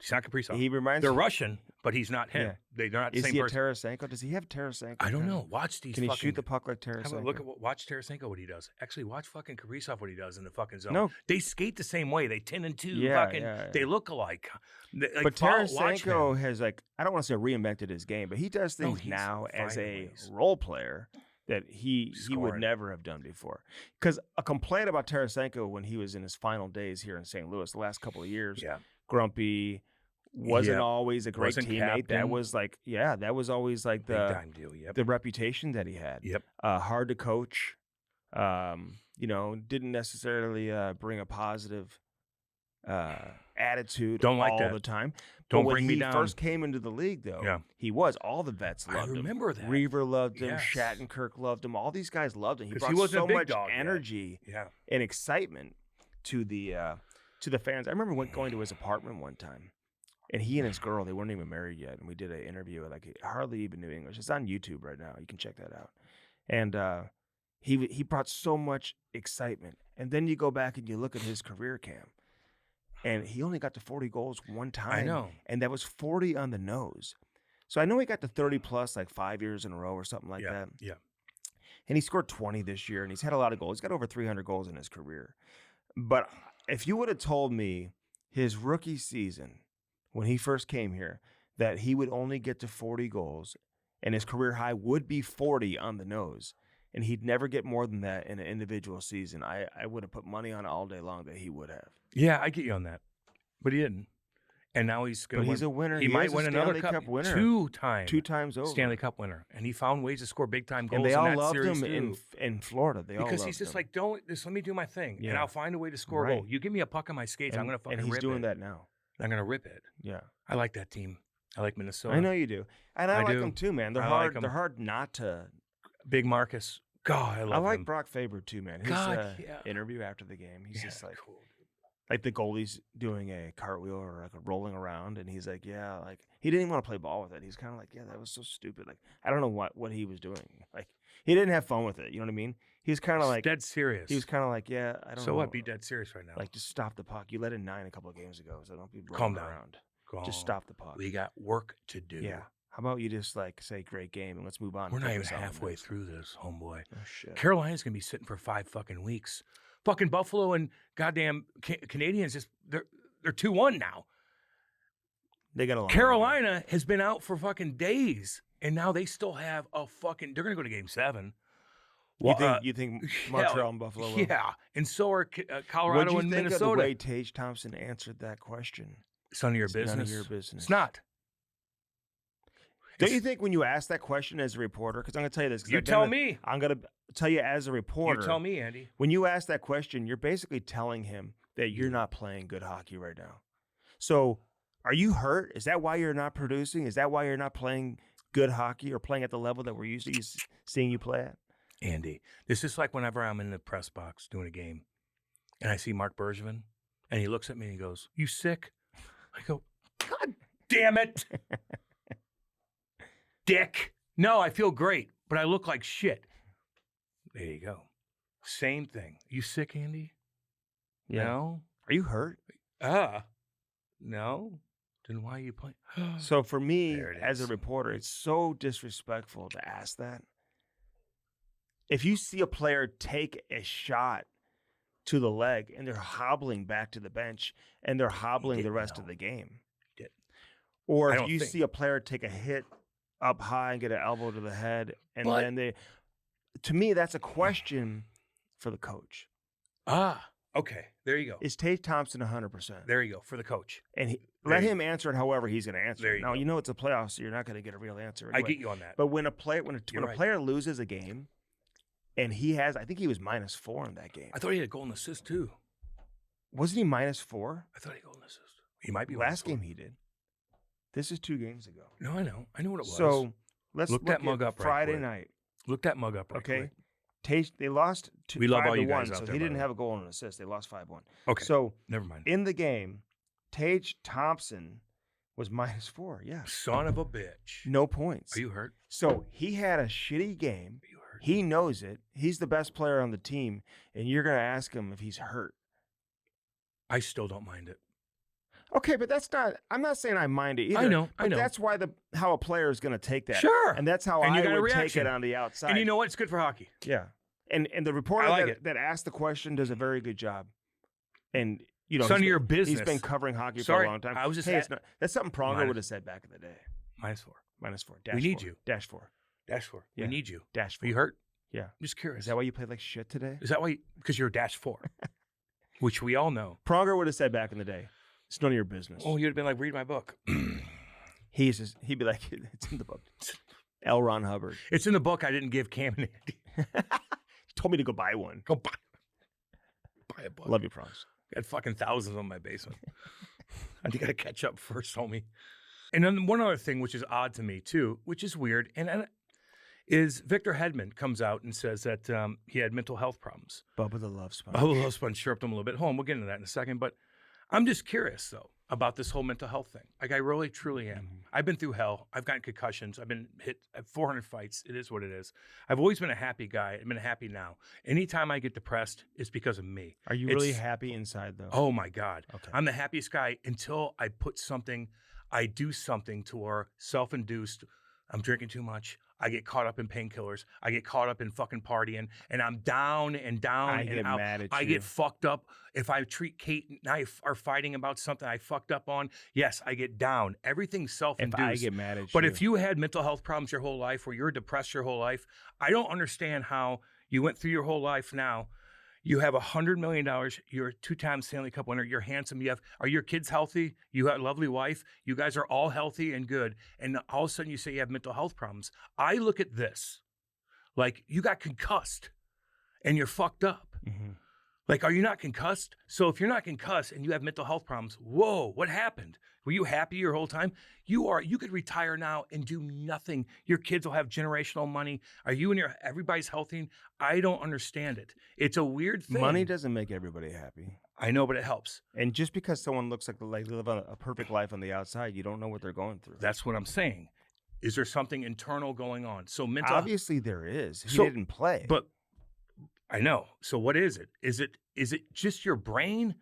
He's not Kaprizov. He reminds They're me. Russian, but he's not him. Yeah. They're not the Is same he a person. Tarasenko? Does he have Tarasenko? I don't kind know. of- Watch these. Can he fucking, shoot the puck like Have a Tarasenko? look at watch Tarasenko what he does. Actually, watch fucking Kaprizov what he does in the fucking zone. No. They skate the same way. They 10 and 2. Yeah, fucking. yeah. They look alike. Like, But watch Tarasenko him. has I don't want to say reinvented his game, but he does No, things he's now as finding a ways. role player that he would Scoring. never have done before. Because a complaint about Tarasenko when he was in his final days here in St. Louis the last couple of years, Yeah. grumpy, wasn't Yep. always a great Wasn't teammate. That captain. was that was always like Big the time deal. Yep. the reputation that he had. Yep. Hard to coach. Didn't necessarily bring a positive attitude Don't like all that. the time. Don't But when bring me he down. first came into the league, though, Yeah. he was. All the vets I loved him. remember that. Reaver loved him. Yes. Shattenkirk loved him. All these guys loved him. He 'Cause brought he wasn't a so big much dog yet. energy Yeah. and excitement to the fans. I remember going to his apartment one time, and he and his girl, they weren't even married yet, and we did an interview. He hardly even knew English. It's on YouTube right now. You can check that out. And he brought so much excitement. And then you go back and you look at his career cam, and he only got to 40 goals one time. I know. And that was 40 on the nose. So I know he got to 30 plus 5 years in a row or something like Yeah. that. Yeah. And he scored 20 this year, and he's had a lot of goals. He's got over 300 goals in his career. But if you would have told me his rookie season, when he first came here, that he would only get to 40 goals and his career high would be 40 on the nose, and he'd never get more than that in an individual season, I would have put money on it all day long that he would have. Yeah, I get you on that. But he didn't. And now he's going to win. He's a winner. He He might is a win another Stanley cup. Cup winner. Two times over. Stanley Cup winner. And he found ways to score big-time goals And they in all that loved series him too. in Florida. They all Because loved he's just him. like, just let me do my thing. And Yeah. I'll find a way to score a Right. goal. You give me a puck on my skates, I'm going to fucking rip it. And he's doing that now. I'm going to rip it. Yeah. I like that team. I like Minnesota. I know you do. And I like do. them too, man. They're I hard. like 'em. They're hard not to. Big Marcus. God, I love I like him. Brock Faber too, man. His God, yeah. interview after the game, he's just like, cool. like the goalie's doing a cartwheel or like a rolling around, and he's like, yeah, like he didn't even want to play ball with it. He's kind of like, yeah, that was so stupid. Like I don't know what he was doing. Like he didn't have fun with it. You know what I mean? He's kind of like dead serious. He was kind of like, yeah, I don't know. So what? Be dead serious right now. Like just stop the puck. You let in 9 a couple of games ago, so don't be Calm rolling down. around. Calm. Just stop the puck. We got work to do. Yeah. How about you just like say great game and let's move on. We're and not even focus on halfway this. through this, homeboy. Oh shit. Carolina's gonna be sitting for 5 fucking weeks. Fucking Buffalo and goddamn Canadians they're 2-1 now. They got a long Carolina has been out for fucking days, and now they still have a fucking. They're gonna go to Game 7. You think Montreal and Buffalo will? Yeah, and so are What Colorado do you and think Minnesota. of the way Tage Thompson answered that question? It's none of your It's business. none of your business. It's not. Don't you think when you ask that question as a reporter, because I'm going to tell you this. 'cause You I've tell done it- me. I'm going to tell you as a reporter. You tell me, Andy. When you ask that question, you're basically telling him that you're not playing good hockey right now. So are you hurt? Is that why you're not producing? Is that why you're not playing good hockey or playing at the level that we're used to seeing you play at? Andy, this is like whenever I'm in the press box doing a game and I see Mark Bergevin and he looks at me and he goes, "You sick?" I go, "God damn it, dick. No, I feel great, but I look like shit." There you go. Same thing. You sick, Andy? Yeah. No? Are you hurt? No? Then why are you playing? So for me, There it as a is. reporter, it's so disrespectful to ask that. If you see a player take a shot to the leg and they're hobbling back to the bench and they're hobbling the didn't rest know. of the game, He did. or I if don't you think. see a player take a hit up high and get an elbow to the head, and But- then to me, that's a question for the coach. Okay. There you go. Is Tage Thompson 100%? There you go. For the coach. And There let you him answer it however he's going to answer There it. you Now, go. you know it's a playoff, so you're not going to get a real answer. I Anyway. get you on that. But when a player You're right. player loses a game, and he has, I think he was -4 in that game. I thought he had a goal and assist too. Wasn't he -4? I thought he had a goal and assist. He might be Last -4. game he did. This is 2 games ago. No, I know. I know what it was. So let's Look that mug at up right Friday quick. night. Look that mug up right Okay. quick. Tage, they lost We love all you 5-1, guys out so there, he by didn't the way. have a goal and an assist. They lost 5-1. Okay. So Never mind. in the game, Tage Thompson was -4. Yeah. Son of a bitch. No points. Are you hurt? So he had a shitty game. Are you hurt? He knows it. He's the best player on the team, and you're going to ask him if he's hurt. I still don't mind it. Okay, but that's not. I'm not saying I mind it either. I know. But that's why how a player is going to take that. Sure. And that's how And you I got a would take reaction. it on the outside. And you know what? It's good for hockey. Yeah. And the reporter I like it. that asked the question does a very good job. And It's none of your business. He's been covering hockey Sorry, for a long time. I was just hey, at- it's not, that's something Pronger Minus- would have said back in the day. -4. -4. We need -4. you. -4. -4. Yeah. We need you. -4. Are you hurt? Yeah. I'm just curious. Is that why you played like shit today? Is that why? Because you're a -4, which we all know. Pronger would have said back in the day, it's none of your business. Oh, you'd have been like, read my book. He'd be like, it's in the book. L. Ron Hubbard. It's in the book I didn't give Cam and Andy. He told me to go buy one. Go buy a book. Love you, Prongs. Got fucking thousands on my basement. I think I got to catch up first, homie. And then one other thing, which is odd to me too, which is weird, is Victor Hedman comes out and says that he had mental health problems. Bubba the Love Sponge. Bubba Love Sponge chirped him a little bit. Hold on, we'll get into that in a second. But I'm just curious, though, about this whole mental health thing. Like, I really, truly am. I've been through hell. I've gotten concussions. I've been hit at 400 fights. It is what it is. I've always been a happy guy. I've been happy now. Anytime I get depressed, it's because of me. Are you really happy inside, though? Oh, my God. Okay. I'm the happiest guy until I do something to where self-induced, I'm drinking too much. I get caught up in painkillers. I get caught up in fucking partying, and I'm down and down I and get out. mad at I you. get fucked up. If I treat Kate and I are fighting about something I fucked up on, yes, I get down. Everything's If self-induced. I get mad at But you. if you had mental health problems your whole life, or you're depressed your whole life, I don't understand how you went through your whole life now. You have $100 million. You're a 2-time Stanley Cup winner. You're handsome. Are your kids healthy? You got a lovely wife. You guys are all healthy and good. And all of a sudden you say you have mental health problems. I look at this like you got concussed and you're fucked up. Mhm. Like, are you not concussed? So if you're not concussed and you have mental health problems, whoa, what happened? Were you happy your whole time? You could retire now and do nothing. Your kids will have generational money. Are you and everybody's healthy? I don't understand it. It's a weird thing. Money doesn't make everybody happy. I know, but it helps. And just because someone looks like they live a perfect life on the outside, you don't know what they're going through. That's what I'm saying. Is there something internal going on? So mental Obviously there is. He So- didn't play. But I know. So what is it? Is it just your brain?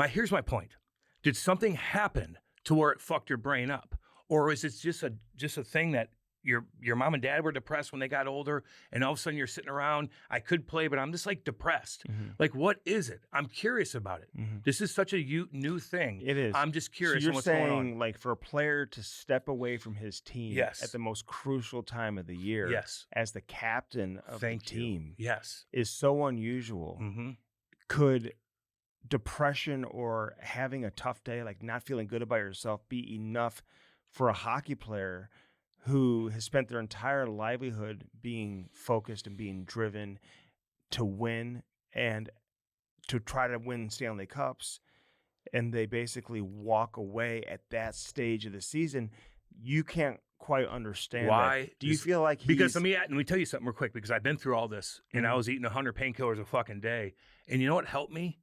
Here's my point. Did something happen to where it fucked your brain up? Or is it just a thing that your mom and dad were depressed when they got older, and all of a sudden you're sitting around, I could play, but I'm just like depressed. Mhm. Like, what is it? I'm curious about it. Mhm. This is such a new thing. It is. I'm just So curious you're on what's going saying, on. like, for a player to step away from his team Yes. at the most crucial time of the year Yes. as the captain of Thank the you. team Yes. is so unusual. Mm-hmm. Could depression or having a tough day, like not feeling good about yourself, be enough for a hockey player who has spent their entire livelihood being focused and being driven to win and to try to win Stanley Cups, and they basically walk away at that stage of the season? You can't quite understand Why that. Do you is- feel like Because he's, let me tell you something real quick, because I've been through all this and I was eating 100 painkillers a fucking day. And you know what helped me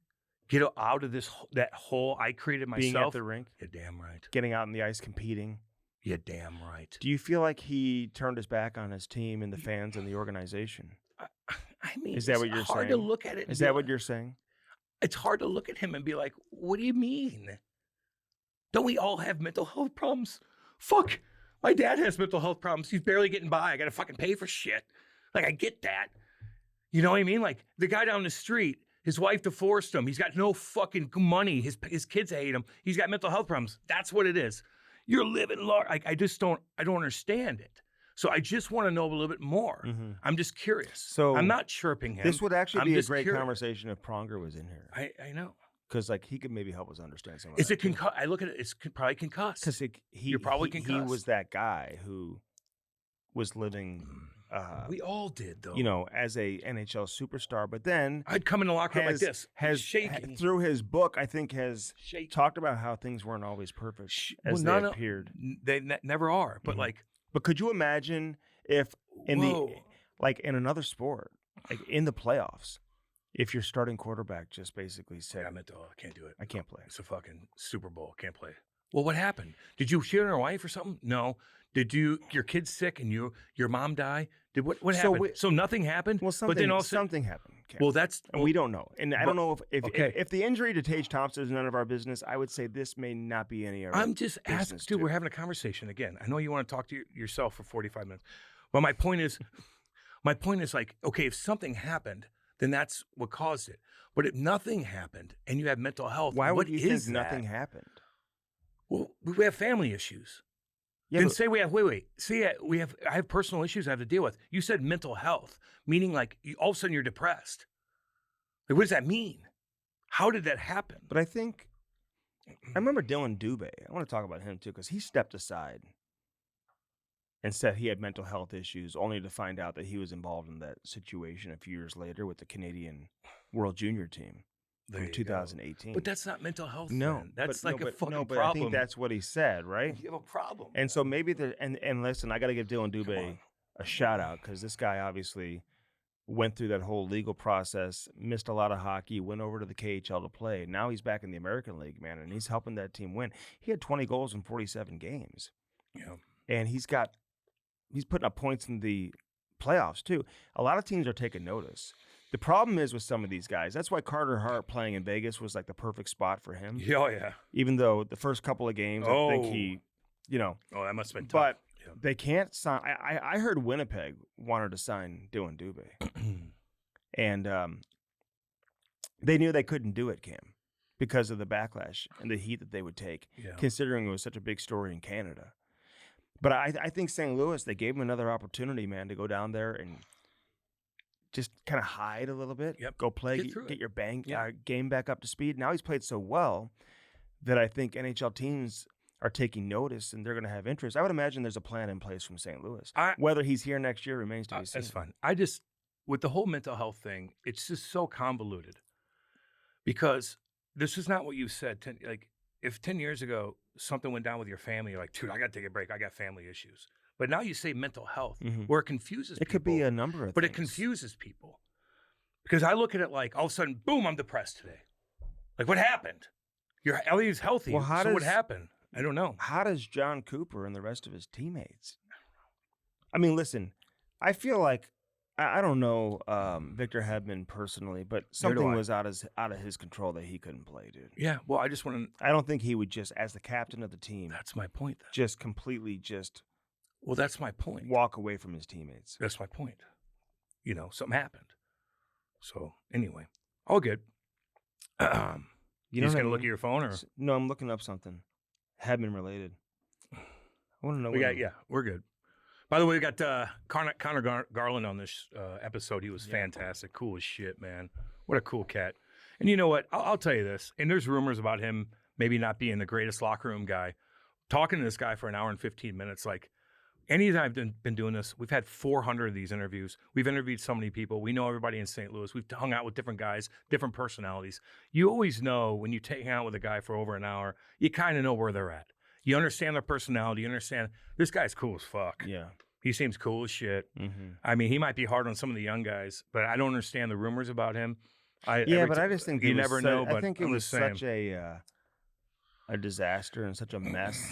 get out of that hole I created being myself? at the rink, You're damn right. getting out on the ice, competing? You're damn right. Do you feel like he turned his back on his team and the fans and the organization? I mean, Is that what it's you're hard saying? to look at it. and Is be that like- what you're saying? It's hard to look at him and be like, what do you mean? Don't we all have mental health problems? Fuck. My dad has mental health problems. He's barely getting by. I got to fucking pay for shit. Like, I get that. You know what I mean? Like, the guy down the street, his wife divorced him. He's got no fucking money. His kids hate him. He's got mental health problems. That's what it is. You're living large. I don't understand it. So I just want to know a little bit more. Mhm. I'm just curious. So I'm not chirping him. This would actually I'm be a just great curious. conversation if Pronger was in here, I know. because like he could maybe help us understand some of Is that. it I look at it, it's probably concussed. Because You're probably he concussed. was that guy who was living, We all did, though. you know, as a NHL superstar, but then I'd come in the locker room like this, has shaking. through his book, I think, has Shaking. talked about how things weren't always perfect as Well, they no, appeared. They never are. But Mhm. like, But could you imagine if in whoa. in another sport, like in the playoffs, if your starting quarterback just basically said, I meant to, I can't do it. I can't play. It's a fucking Super Bowl. Can't play. Well, what happened? Did you cheat on your wife or something? No. Did your kid sick and your mom die? Did what So happened? So nothing happened. Well, but then all something happened. Cam. well, that's and we don't know. And I don't know if okay. if the injury to Tage Thompson is none of our business, I would say this may not be any of our I'm just asking, business, dude. too. We're having a conversation again. I know you want to talk to yourself for 45 minutes, but my point is like, okay, if something happened, then that's what caused it. But if nothing happened and you have mental health, Why would what you is think nothing that? happened? Well, we have family issues. Yeah, then but- say we have I have personal issues I have to deal with. You said mental health, meaning like all of a sudden you're depressed. Like, what does that mean? How did that happen? But I think I remember Dylan Dubé. I want to talk about him too because he stepped aside and said he had mental health issues, only to find out that he was involved in that situation a few years later with the Canadian World Junior team There from you go. 2018. But that's not mental health. no, then. That's but, like no, a but, fucking no, but problem. I think that's what he said, right? You have a problem. And so maybe and listen, I got to give Dylan Come Dubé on. a shout out because this guy obviously went through that whole legal process, missed a lot of hockey, went over to the KHL to play. Now he's back in the American League, man, and he's helping that team win. He had 20 goals in 47 games, Yeah. and he's putting up points in the playoffs too. A lot of teams are taking notice. The problem is with some of these guys. That's why Carter Hart playing in Vegas was like the perfect spot for him. Oh, yeah. Even though the first couple of games, I think Oh. he, you know, Oh, that must have been tough. but They can't sign. I heard Winnipeg wanted to sign Dylan Dubé. And they knew they couldn't do it, Cam, because of the backlash and the heat that they would take, considering it was such a big story in Canada. But I think St. Louis, they gave him another opportunity, man, to go down there and just kind of hide a little bit, go play, get your game back up to speed. Now he's played so well that I think NHL teams are taking notice and they're going to have interest. I would imagine there's a plan in place from St. Louis. Whether he's here next year remains to be seen. That's fine. With the whole mental health thing, it's just so convoluted because this is not what you said. If 10 years ago something went down with your family, you're like, dude, I got to take a break. I got family issues. But now you say mental health, where it confuses people. It could be a number of things. But things. it confuses people. Because I look at it like all of a sudden, boom, I'm depressed today. Like, what happened? Ellio's healthy. Well, what happened? I don't know. How does John Cooper and the rest of his teammates? I mean, listen, I feel like, I don't know Victor Hedman personally, but something was out of his control that he couldn't play, dude. Yeah, well, I just want to... I don't think he would just, as the captain of the team... That's my point, then. Just completely just... Well, that's my point. Walk away from his teammates. That's my point. Something happened. So, anyway, all good. You just going to look at your phone? Or? No, I'm looking up something. Hedman related. I want to know. We're good. By the way, we got Connor Garland on this episode. He was fantastic. Cool as shit, man. What a cool cat. And you know what? I'll tell you this. And there's rumors about him maybe not being the greatest locker room guy. Talking to this guy for an hour and 15 minutes, like, anytime I've been doing this, we've had 400 of these interviews. We've interviewed so many people. We know everybody in St. Louis. We've hung out with different guys, different personalities. You always know when you hang out with a guy for over an hour, you kind of know where they're at. You understand their personality. You understand this guy's cool as fuck. Yeah. He seems cool as shit. Mm-hmm. I mean, he might be hard on some of the young guys, but I don't understand the rumors about him. I just think you never know. But I think it was such a disaster and such a mess.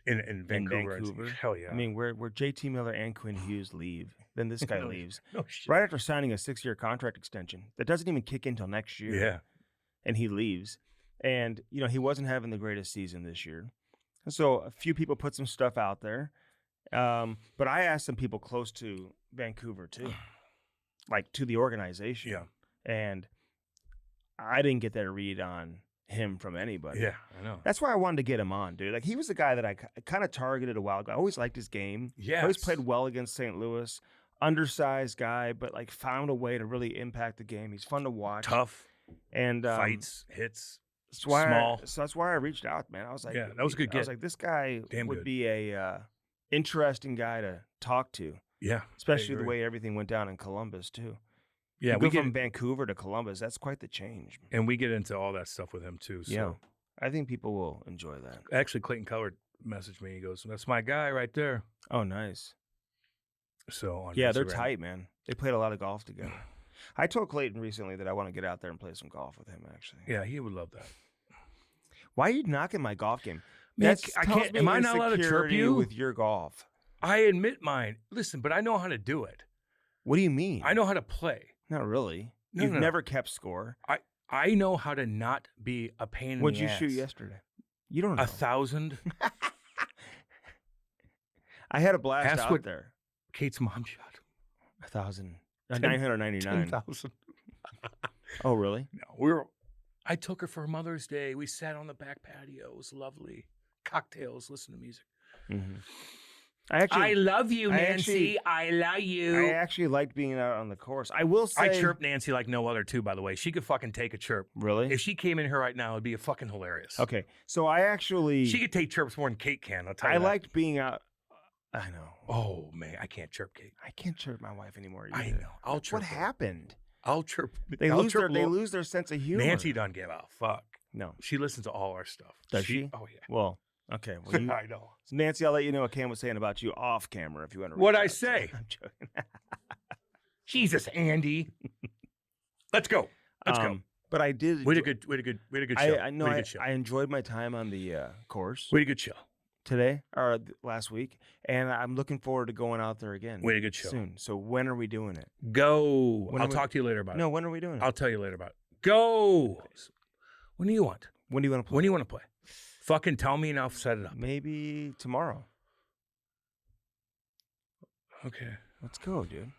In Vancouver. Hell yeah. I mean, where JT Miller and Quinn Hughes leave, then this guy leaves. No shit. Right after signing a 6-year contract extension that doesn't even kick in until next year. Yeah. And he leaves. And, he wasn't having the greatest season this year. So a few people put some stuff out there. But I asked some people close to Vancouver too, like to the organization. Yeah. And I didn't get that read on him from anybody. Yeah, I know. That's why I wanted to get him on, dude. Like, he was the guy that I kind of targeted a while ago. I always liked his game. Yeah. Always played well against St. Louis. Undersized guy, but like found a way to really impact the game. He's fun to watch. Tough. And fights, hits. Small. So that's why I reached out, man. I was like, yeah, that was a good get. I was like, this guy would be a interesting guy to talk to. Yeah. Especially the way everything went down in Columbus too. Yeah, we go from Vancouver to Columbus. That's quite the change. And we get into all that stuff with him too. So. Yeah, I think people will enjoy that. Actually, Clayton Coward messaged me. He goes, "That's my guy right there." Oh, nice. So on Instagram. They're tight, man. They played a lot of golf together. I told Clayton recently that I want to get out there and play some golf with him. Actually, yeah, he would love that. Why are you knocking my golf game? Man, I can't. Am I not allowed to chirp you with your golf? I admit mine. Listen, but I know how to do it. What do you mean? I know how to play. Not really. You've never kept score. I know how to not be a pain in the ass. What'd you shoot yesterday? You don't know. 1,000. I had a blast out there. Kate's mom shot. 1,000. 999. 10,000. Oh, really? No, I took her for Mother's Day. We sat on the back patio. It was lovely. Cocktails, listen to music. Mm-hmm. I love you, Nancy. I love you. I actually liked being out on the course. I will say, I chirp Nancy like no other too, by the way. She could fucking take a chirp. Really? If she came in here right now, it'd be fucking hilarious. Okay. So I actually... She could take chirps more than Kate can, I'll tell you I liked being out... I know. Oh, man. I can't chirp Kate. I can't chirp my wife anymore either. I know. I'll chirp What happened? I'll chirp. They lose their sense of humor. Nancy doesn't give a fuck. No. She listens to all our stuff. Does she? Oh, yeah. Well... Okay, well, I know. So Nancy, I'll let you know what Cam was saying about you off camera if you want to. What'd I say? I'm joking. Jesus, Andy. Let's go. Let's go. But I did. We had a good show. I know. I enjoyed my time on the course. We had a good show today or last week, and I'm looking forward to going out there again. We had a good show soon. So when are we doing it? Go. I'll talk to you later about it. No, when are we doing it? I'll tell you later about it. Go. When do you want? When do you want to play? When do you want to play? Fucking tell me and I'll set it up. Maybe tomorrow. Okay. Let's go, dude.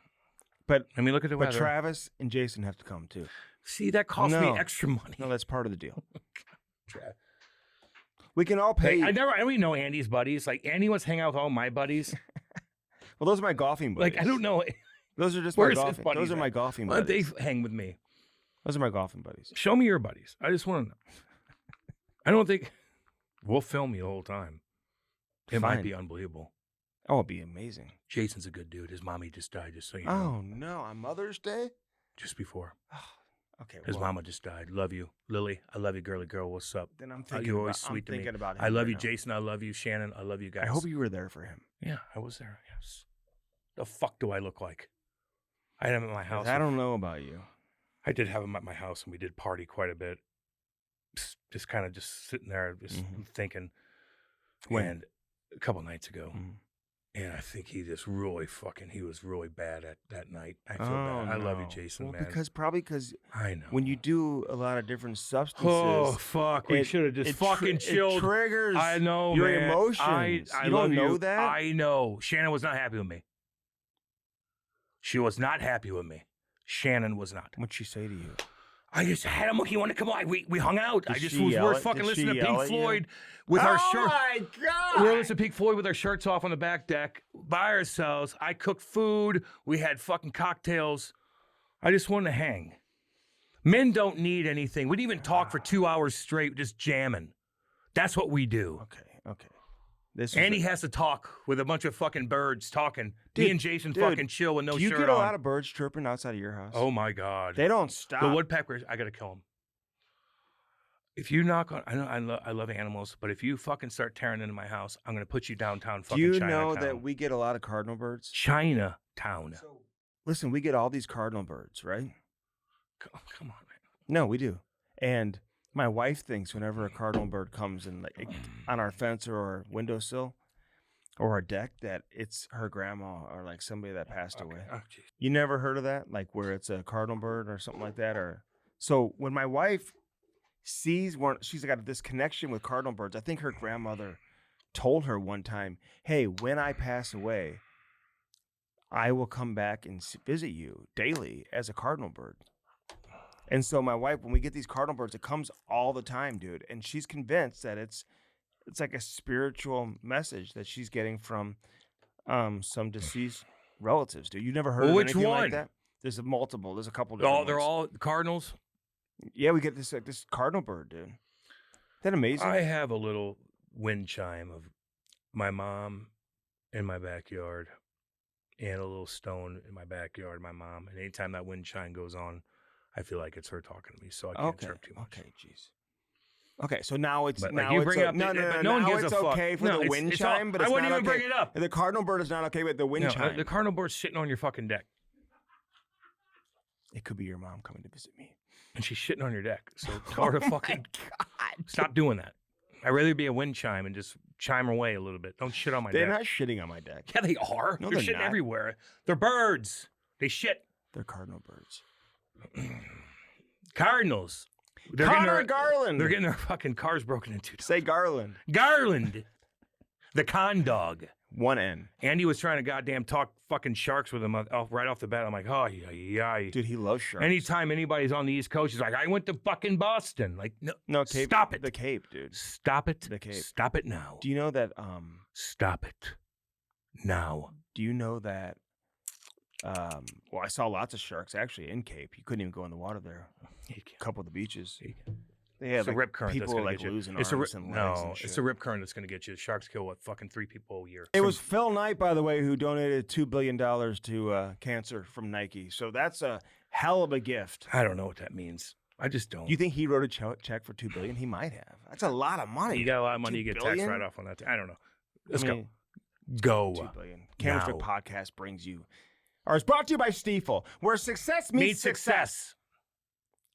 But Let me look at the weather. Travis and Jason have to come too. See, that costs me No. extra money. No, that's part of the deal. We can all pay. Hey, I don't even know Andy's buddies. Like, Andy wants to hang out with all my buddies. Well, those are my golfing buddies. Like, I don't know. Those are just Where's my his golfing. buddies Those are at? my golfing Why don't buddies. they hang with me? Those are my golfing buddies. Show me your buddies. I just want to know. I don't think we'll film you the whole time. It might Fine. be unbelievable. Oh, it'd be amazing. Jason's a good dude. His mommy just died, just so you know. Oh no, on Mother's Day. Just before. Okay. His well, mama just died. Love you. Lily, I love you, girly girl. What's up? Then I'm thinking. You're always about, sweet I'm to me. thinking about him I love right you, now. Jason. I love you, Shannon. I love you guys. I hope you were there for him. Yeah, I was there. Yes. The fuck do I look like? I had him at my house. I don't know about you. I did have him at my house, and we did party quite a bit. Just kind of just sitting there, just thinking. When? And a couple nights ago. Mhm. And I think he just really he was really bad at that night. I feel Oh, bad. I love you, no. Jason, Well, man. because I know. when you do a lot of different substances, Oh, fuck. We should have just it fucking chilled. It triggers I know, your man. emotions. I you love don't know you. that? I know. Shannon was not happy with me. She was not happy with me. Shannon was not. What'd she say to you? I just had him. He wanted to come on. We hung out. Did I just she was. yell We're at- fucking did listening she to yell Pink at you? Floyd with our shirt. my God! We were listening to Pink Floyd with our shirts off on the back deck by ourselves. I cooked food. We had fucking cocktails. I just wanted to hang. Men don't need anything. We didn't even talk for 2 hours straight, just jamming. That's what we do. Okay. This Andy is has to talk with a bunch of fucking birds talking. Me Dude, and Jason dude, fucking chill with no do you shirt get a on. lot of birds chirping outside of your house? Oh my God. They don't stop. The woodpeckers, I gotta kill them. If you knock on, I love animals, but if you fucking start tearing into my house, I'm gonna put you downtown Do fucking you Chinatown. know that we get a lot of cardinal birds? Chinatown. Listen, we get all these cardinal birds, right? Come on, man. No, we do. And my wife thinks whenever a cardinal bird comes in, like on our fence or our windowsill or our deck, that it's her grandma or like somebody that passed away. Oh, jeez. You never heard of that? Like where it's a cardinal bird or something like that? Or so when my wife sees one, she's got this connection with cardinal birds. I think her grandmother told her one time, "Hey, when I pass away, I will come back and visit you daily as a cardinal bird." And so my wife, when we get these cardinal birds, it comes all the time, dude. And she's convinced that it's like a spiritual message that she's getting from some deceased relatives, dude. You never heard of Which anything one? like that? There's a multiple. There's a couple different Oh, they're ones. all cardinals. Yeah, we get this cardinal bird, dude. Isn't that amazing? I have a little wind chime of my mom in my backyard and a little stone in my backyard, my mom. And anytime that wind chime goes on, I feel like it's her talking to me, so I can't chirp too much. Okay, jeez. Okay, so now it's But, now like, you it's bring up, no, but no one now gives it's a fuck. okay for No, the it's- wind it's all- chime, but I it's wouldn't not even okay. bring it up. The cardinal bird is not okay, but the wind No, chime. the cardinal bird's sitting on your fucking deck, It could be your mom coming to visit me. and she's shitting on your deck. So tell her to fucking stop doing that. I'd rather be a wind chime and just chime away a little bit. Don't shit on my They're deck. not shitting on my deck. Yeah, they are. No, they're they're shitting not. everywhere. They're birds. They shit. They're cardinal birds. Cardinals. Connor Garland. They're getting their fucking cars broken into. Say Garland. Garland. The con dog. One N. Andy was trying to goddamn talk fucking sharks with him right off the bat. I'm like, oh, yeah. Dude, he loves sharks. Anytime anybody's on the East Coast, he's like, I went to fucking Boston. Like, no, Cape, stop it. The Cape, dude. Stop it. The Cape. Stop it now. Do you know that? Stop it now. Do you know that? Well, I saw lots of sharks actually in Cape. You couldn't even go in the water there. A couple of the beaches. They have It's a rip current. people That's gonna like get you. losing It's arms and legs no, and shit. it's a rip current that's going to get you. Sharks kill what fucking 3 people a year. It was Phil Knight, by the way, who donated $2 billion to cancer from Nike. So that's a hell of a gift. I don't know what that means. I just don't. Do you think he wrote a check for $2 billion? He might have. That's a lot of money. You got a lot of money. You $2 get tax billion? right off on that. I don't know. Let's I mean, go. $2 billion. Camera Strip Now. Podcast brings you, or is brought to you by Stiefel, where success meets success.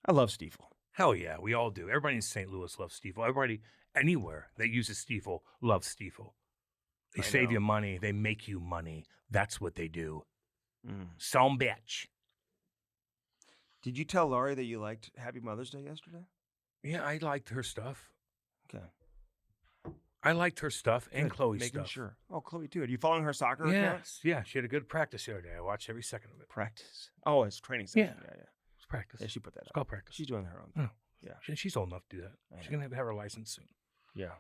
I love Stiefel. Hell yeah, we all do. Everybody in St. Louis loves Stiefel. Everybody anywhere that uses Stiefel loves Stiefel. They save you money. They make you money. That's what they do. Some bitch. Did you tell Laurie that you liked Happy Mother's Day yesterday? Yeah, I liked her stuff. Okay. I liked her stuff and Good, Chloe's making stuff. sure. Oh, Chloe too. Are you following her soccer account? Yes. Yeah, she had a good practice the other day. I watched every second of it. Practice. Oh, it's training session. Yeah. Yeah. It's practice. Yeah, she put that It's up. called practice. She's doing her own Oh. thing. Yeah. She's old enough to do that. I She's know. going to have her license soon. Yeah.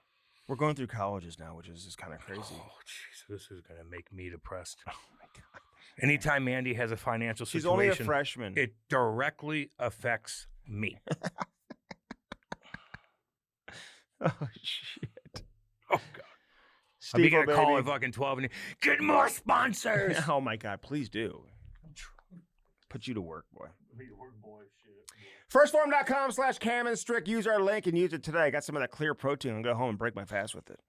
We're going through colleges now, which is just kind of crazy. Oh, jeez. This is going to make me depressed. Oh, my God. Anytime Mandy has a financial She's situation, only a freshman. it directly affects me. Oh, shit. Oh, God. I'll be Steve-o, going to call baby. at fucking 12 and get more sponsors. Oh, my God. Please do. Put you to work, boy. Firstform.com/Cam and Strick. Use our link and use it today. I got some of that clear protein and go home and break my fast with it.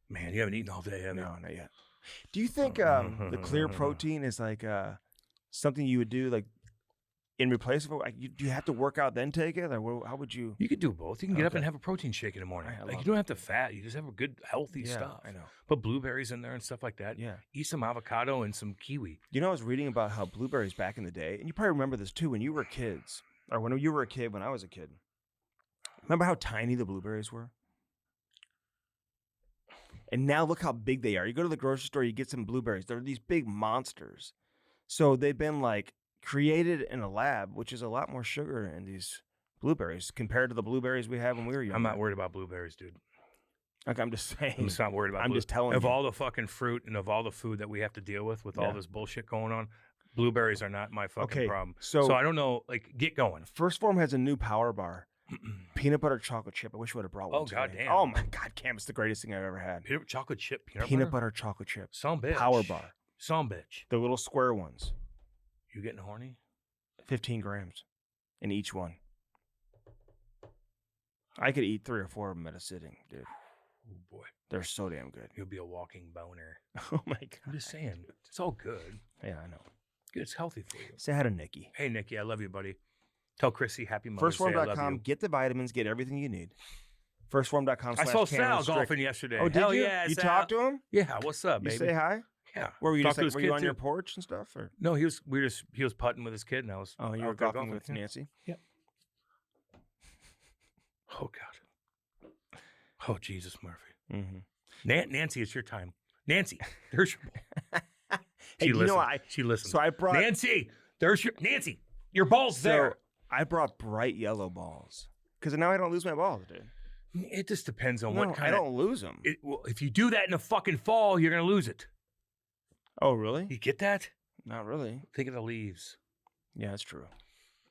Man, you haven't eaten all day, have you? No, not yet. Do you think the clear protein is like something you would do like in replace of it? Like, do you have to work out then take it? Or how would you? You could do both. You can get up Okay. and have a protein shake in the morning. I Like love you don't have to fat. You just have a good, healthy Yeah, stuff. I know. Put blueberries in there and stuff like that. Yeah. Eat some avocado and some kiwi. You know, I was reading about how blueberries back in the day, and you probably remember this too when you were kids, or when you were a kid, when I was a kid. Remember how tiny the blueberries were? And now look how big they are. You go to the grocery store, you get some blueberries. They're these big monsters. So they've been like created in a lab, which is a lot more sugar in these blueberries compared to the blueberries we had when we were young. I'm not worried about blueberries, dude. Like I'm just saying. I'm just not worried about I'm just telling Of you. all the fucking fruit and of all the food that we have to deal with all Yeah. this bullshit going on, blueberries are not my fucking Okay, problem. so- I don't know. Like, get going. First Form has a new power bar. Peanut butter chocolate chip. I wish we would have brought one Oh, today. goddamn. Oh, my God, Cam. It's the greatest thing I've ever had. Chocolate chip peanut, Peanut butter chocolate chip. Some bitch. Power bar. Some bitch. The little square ones. You getting horny? 15 grams in each one. I could eat 3 or 4 of them at a sitting, dude. Oh, boy. They're so damn good. You'll be a walking boner. Oh, my God. I'm just saying. It's all good. Yeah, I know. It's healthy for you. Say hi to Nikki. Hey, Nikki, I love you, buddy. Tell Chrissy happy Mother's Day. I love Firstform.com. you. Get the vitamins. Get everything you need. Firstform.com. I saw Sal golfing yesterday. Oh, did Hell you? yeah, You Sal. talked to him? Yeah, what's up, You baby? say hi? Yeah. Where were you? Talked Just to like, his were you kid, on your too. porch and stuff? Or? No, he was putting with his kid, and I was. Oh, you I were was golfing golfing with him. Nancy? Yep. Oh God. Oh Jesus, Murphy. Mm-hmm. Nancy, it's your time. Nancy, there's your ball. Hey, you know, She listens. So I brought Nancy. There's your Nancy. Your ball's there. I brought bright yellow balls because now I don't lose my balls, dude. It just depends on No, what kind I of. don't lose them. Well, if you do that in the fucking fall, you're gonna lose it. Oh, really? You get that? Not really. Think of the leaves. Yeah, that's true.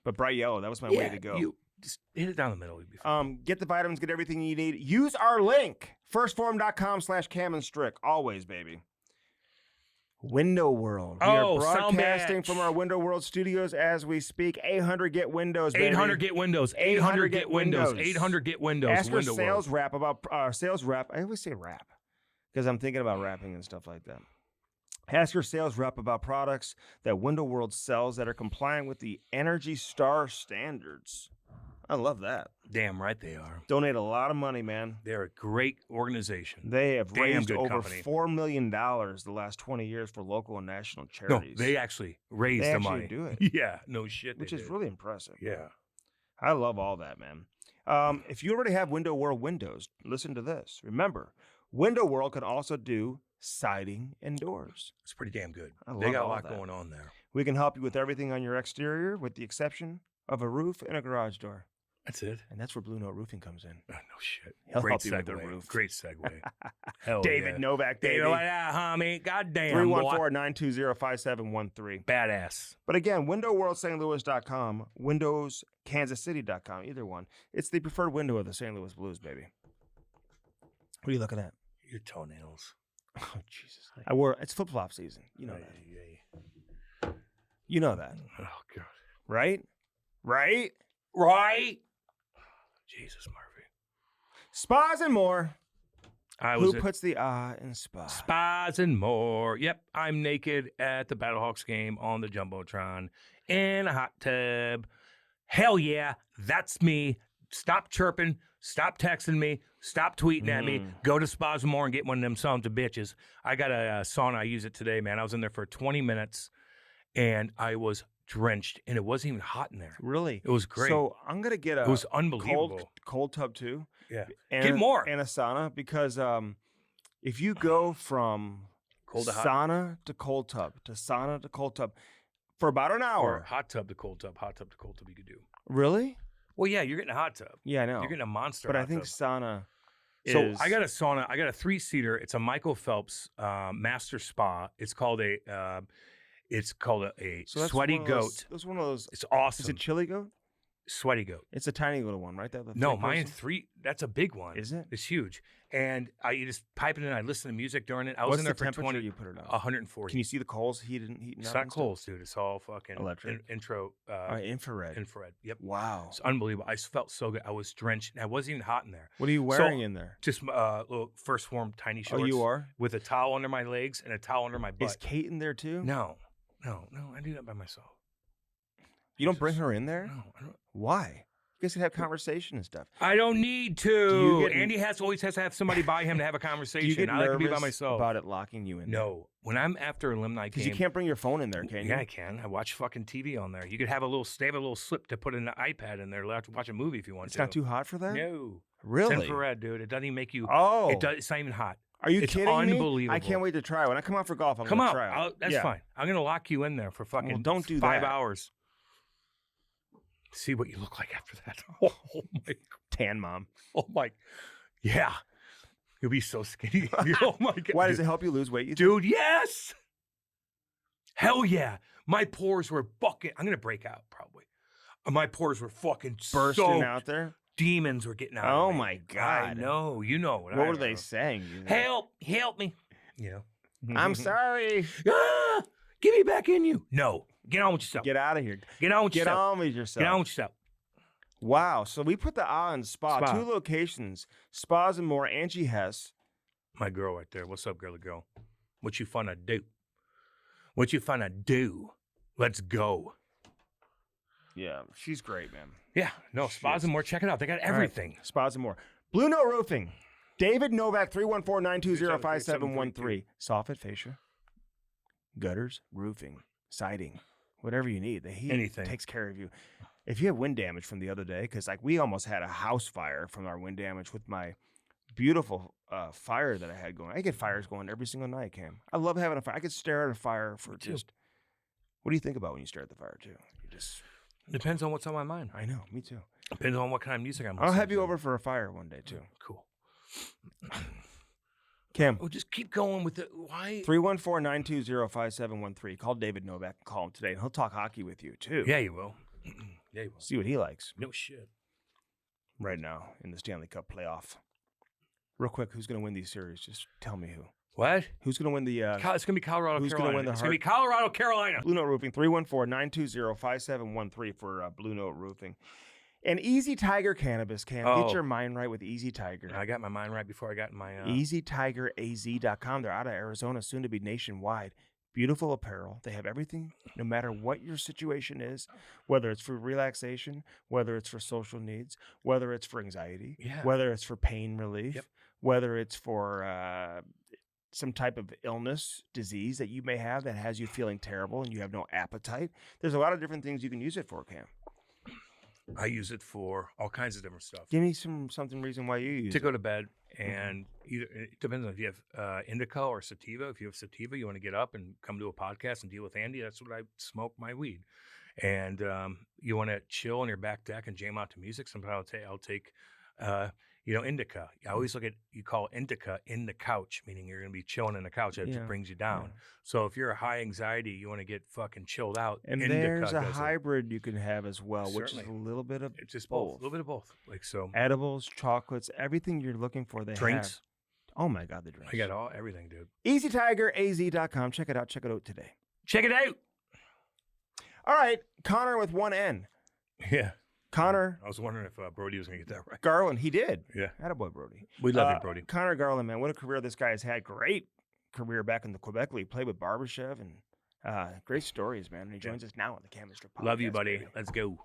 But bright yellow, that was my way to go. You just hit it down the middle. You'll be fine. Get the vitamins, get everything you need. Use our link, firstform.com/Cam and Strick. Always, baby. Window World. We Oh, are broadcasting sound from bitch. our Window World studios as we speak. 800 get Windows, baby. 800 get Windows. 800 get Windows. 800 get Windows. Ask your Window sales World. rep about sales rep. I always say rap because I'm thinking about rapping and stuff like that. Ask your sales rep about products that Window World sells that are compliant with the Energy Star standards. I love that. Damn right they are. Donate a lot of money, man. They're a great organization. They have Damn raised good over company. $4 million the last 20 years for local and national No, charities. they actually raise They the actually money. do it. Yeah, no shit. which they is did. really impressive. Yeah. I love all that, man. If you already have Window World windows, listen to this. Remember, Window World can also do siding and doors. It's pretty damn good. I They love got a all lot that. going on there. We can help you with everything on your exterior with the exception of a roof and a garage door. That's it. And that's where Blue Note Roofing comes in. Oh, no shit. He'll Great help you with the segue. roof. Great segue. Hell David yeah. Novak, baby. David, what up, homie? Goddamn, boy. 314-920-5713. Badass. But again, WindowWorldSt.Louis.com, WindowsKansasCity.com, either one. It's the preferred window of the St. Louis Blues, baby. What are you looking at? Your toenails. Oh, Jesus. It's flip-flop season. You know that. Ay. You know that. Oh, God. Right? Right? Right? Jesus, Murphy. Spas and more. Who Who puts the in spa? Spas and more. Yep, I'm naked at the Battlehawks game on the Jumbotron in a hot tub. Hell yeah, that's me. Stop chirping. Stop texting me. Stop tweeting at me. Go to Spas and more and get one of them sons of bitches. I got a sauna. I use it today, man. I was in there for 20 minutes, and I was drenched, and it wasn't even hot in there. Really? It was great. So I'm going to get a It was unbelievable. cold tub too. Yeah. And Get more. and a sauna because if you go from Cold to hot. sauna to cold tub to sauna to cold tub for about an Or hour, hot tub to cold tub. Hot tub to cold tub you could do. really? Well, yeah, you're getting a hot tub. Yeah, I know. You're getting a monster But I hot think tub. sauna. So I got a sauna. I got a 3-seater. It's a Michael Phelps master spa. It's called a So that's sweaty one of goat. those- That's one of those. It's awesome. Is it chili goat? Sweaty goat? It's a tiny little one, right? No, mine 3. That's a big one. Is it? It's huge. And you just pipe it in. I listen to music during it. I was What's in there the for temperature 20. you put it on? 140. Can you see the coals heating It's up? not and stuff? coals, dude. It's all fucking Electric. intro. Infrared. Infrared. Yep. Wow. It's unbelievable. I felt so good. I was drenched. And I wasn't even hot in there. What are you wearing in there? Just little first form tiny shorts. Oh, you are? With a towel under my legs and a towel under my butt. Is Kate in there too? No. I do that by myself. You don't bring her in there? No, I don't. Why? You guys can have conversation and stuff. I don't need to. you get- Andy always has to have somebody by him to have a Do you conversation. get I like to be by nervous myself. about it locking you in? No. When I'm after alumni Because game, you can't bring your phone in there, can you? Yeah, I can. I watch fucking TV on there. You could have a little slip to put an iPad in there. Allow to watch a movie if you want It's to. not too hot for that? No. Really? It's infrared, dude. It doesn't even make you. Oh. It's not even hot. Are you It's kidding me? unbelievable. I can't wait to try. When I come out for golf, I'm Come going on. to try it. That's Yeah. fine. I'm going to lock you in there for fucking Well, don't do 5 that. hours. See what you look like after that. Oh my. Tan mom. Oh my. Yeah. You'll be so skinny. Oh my God. Why does it help you lose weight? You think? Dude, yes. Hell yeah. My pores were bucket. I'm going to break out probably. My pores were fucking Bursting soaked. out there? Demons were getting out. Oh of me. my God. I know. You know what What I were they know. saying? Help me. You know. I'm sorry. Ah, get me back in you. No. Get on with yourself. Get out of here. Get on with Get yourself. on with yourself. Get on with yourself. Wow. So we put the on spa. Spa. 2 locations. Spas and more. Angie Hess. My girl right there. What's up, girly girl? What you finna do? What you finna do? Let's go. Yeah, she's great, man. Yeah. No, spas and more. Check it out. They got everything. Spas and more. Blue Note Roofing. David Novak, 314-920-5713. Soffit fascia. Gutters, roofing, siding, whatever you need. The heat Anything. takes care of you. If you have wind damage from the other day, because like we almost had a house fire from our wind damage with my beautiful fire that I had going. I get fires going every single night, Cam. I love having a fire. I could stare at a fire for too. just. What do you think about when you stare at the fire too? You just. Depends on what's on my mind. I know. Me too. Depends on what kind of music I'm I'll listening have you to. over for a fire one day too. Cool. Cam. Oh, just keep going with it. Why? 314-920-5713. Call David Novak and call him today, and he'll talk hockey with you too. Yeah, you will. Yeah, you will. See what he likes No shit. right now in the Stanley Cup playoff. Real quick, who's going to win these series? Just tell me who. What? Who's going to win the It's going to be Colorado, who's gonna Carolina. win the It's going to be Colorado, Carolina. Blue Note Roofing? 314-920-5713 for Blue Note Roofing. And Easy Tiger Cannabis, Cam. Oh. Get your mind right with Easy Tiger. I got my mind right before I got in my. EasyTigerAZ.com. They're out of Arizona, soon to be nationwide. Beautiful apparel. They have everything, no matter what your situation is, whether it's for relaxation, whether it's for social needs, whether it's for anxiety, Yeah. whether it's for pain relief, Yep. whether it's for some type of illness, disease that you may have that has you feeling terrible and you have no appetite. There's a lot of different things you can use it for, Cam. I use it for all kinds of different stuff. Give me something reason why you use To it. go to bed, and either it depends on if you have indica or sativa. If you have sativa, you want to get up and come to a podcast and deal with Andy. That's what I smoke my weed. And you want to chill on your back deck and jam out to music. Sometimes I'll take indica. I always look at, you call indica in the couch, meaning you're going to be chilling in the couch. It Yeah, just brings you down. yeah. So if you're a high anxiety, you want to get fucking chilled out. And indica there's a does it. hybrid you can have as well, which is a Certainly. little bit of It's just both. A little bit of both. Like so. edibles, chocolates, everything you're looking for. They Drinks. have. Oh my God, the drinks. I got everything, dude. EasyTigerAZ.com. Check it out. Check it out today. Check it out. All right, Connor with one N. Yeah. Connor I was wondering if Brody was going to get that right. Garland. He did. Yeah. Attaboy, Brody. We love you, Brody. Connor Garland, man, what a career this guy has had. Great career back in the Quebec League. Played with Barbashev and great stories, man. And he joins us now on the Cam and Strick Podcast. Love you, buddy. baby. Let's go.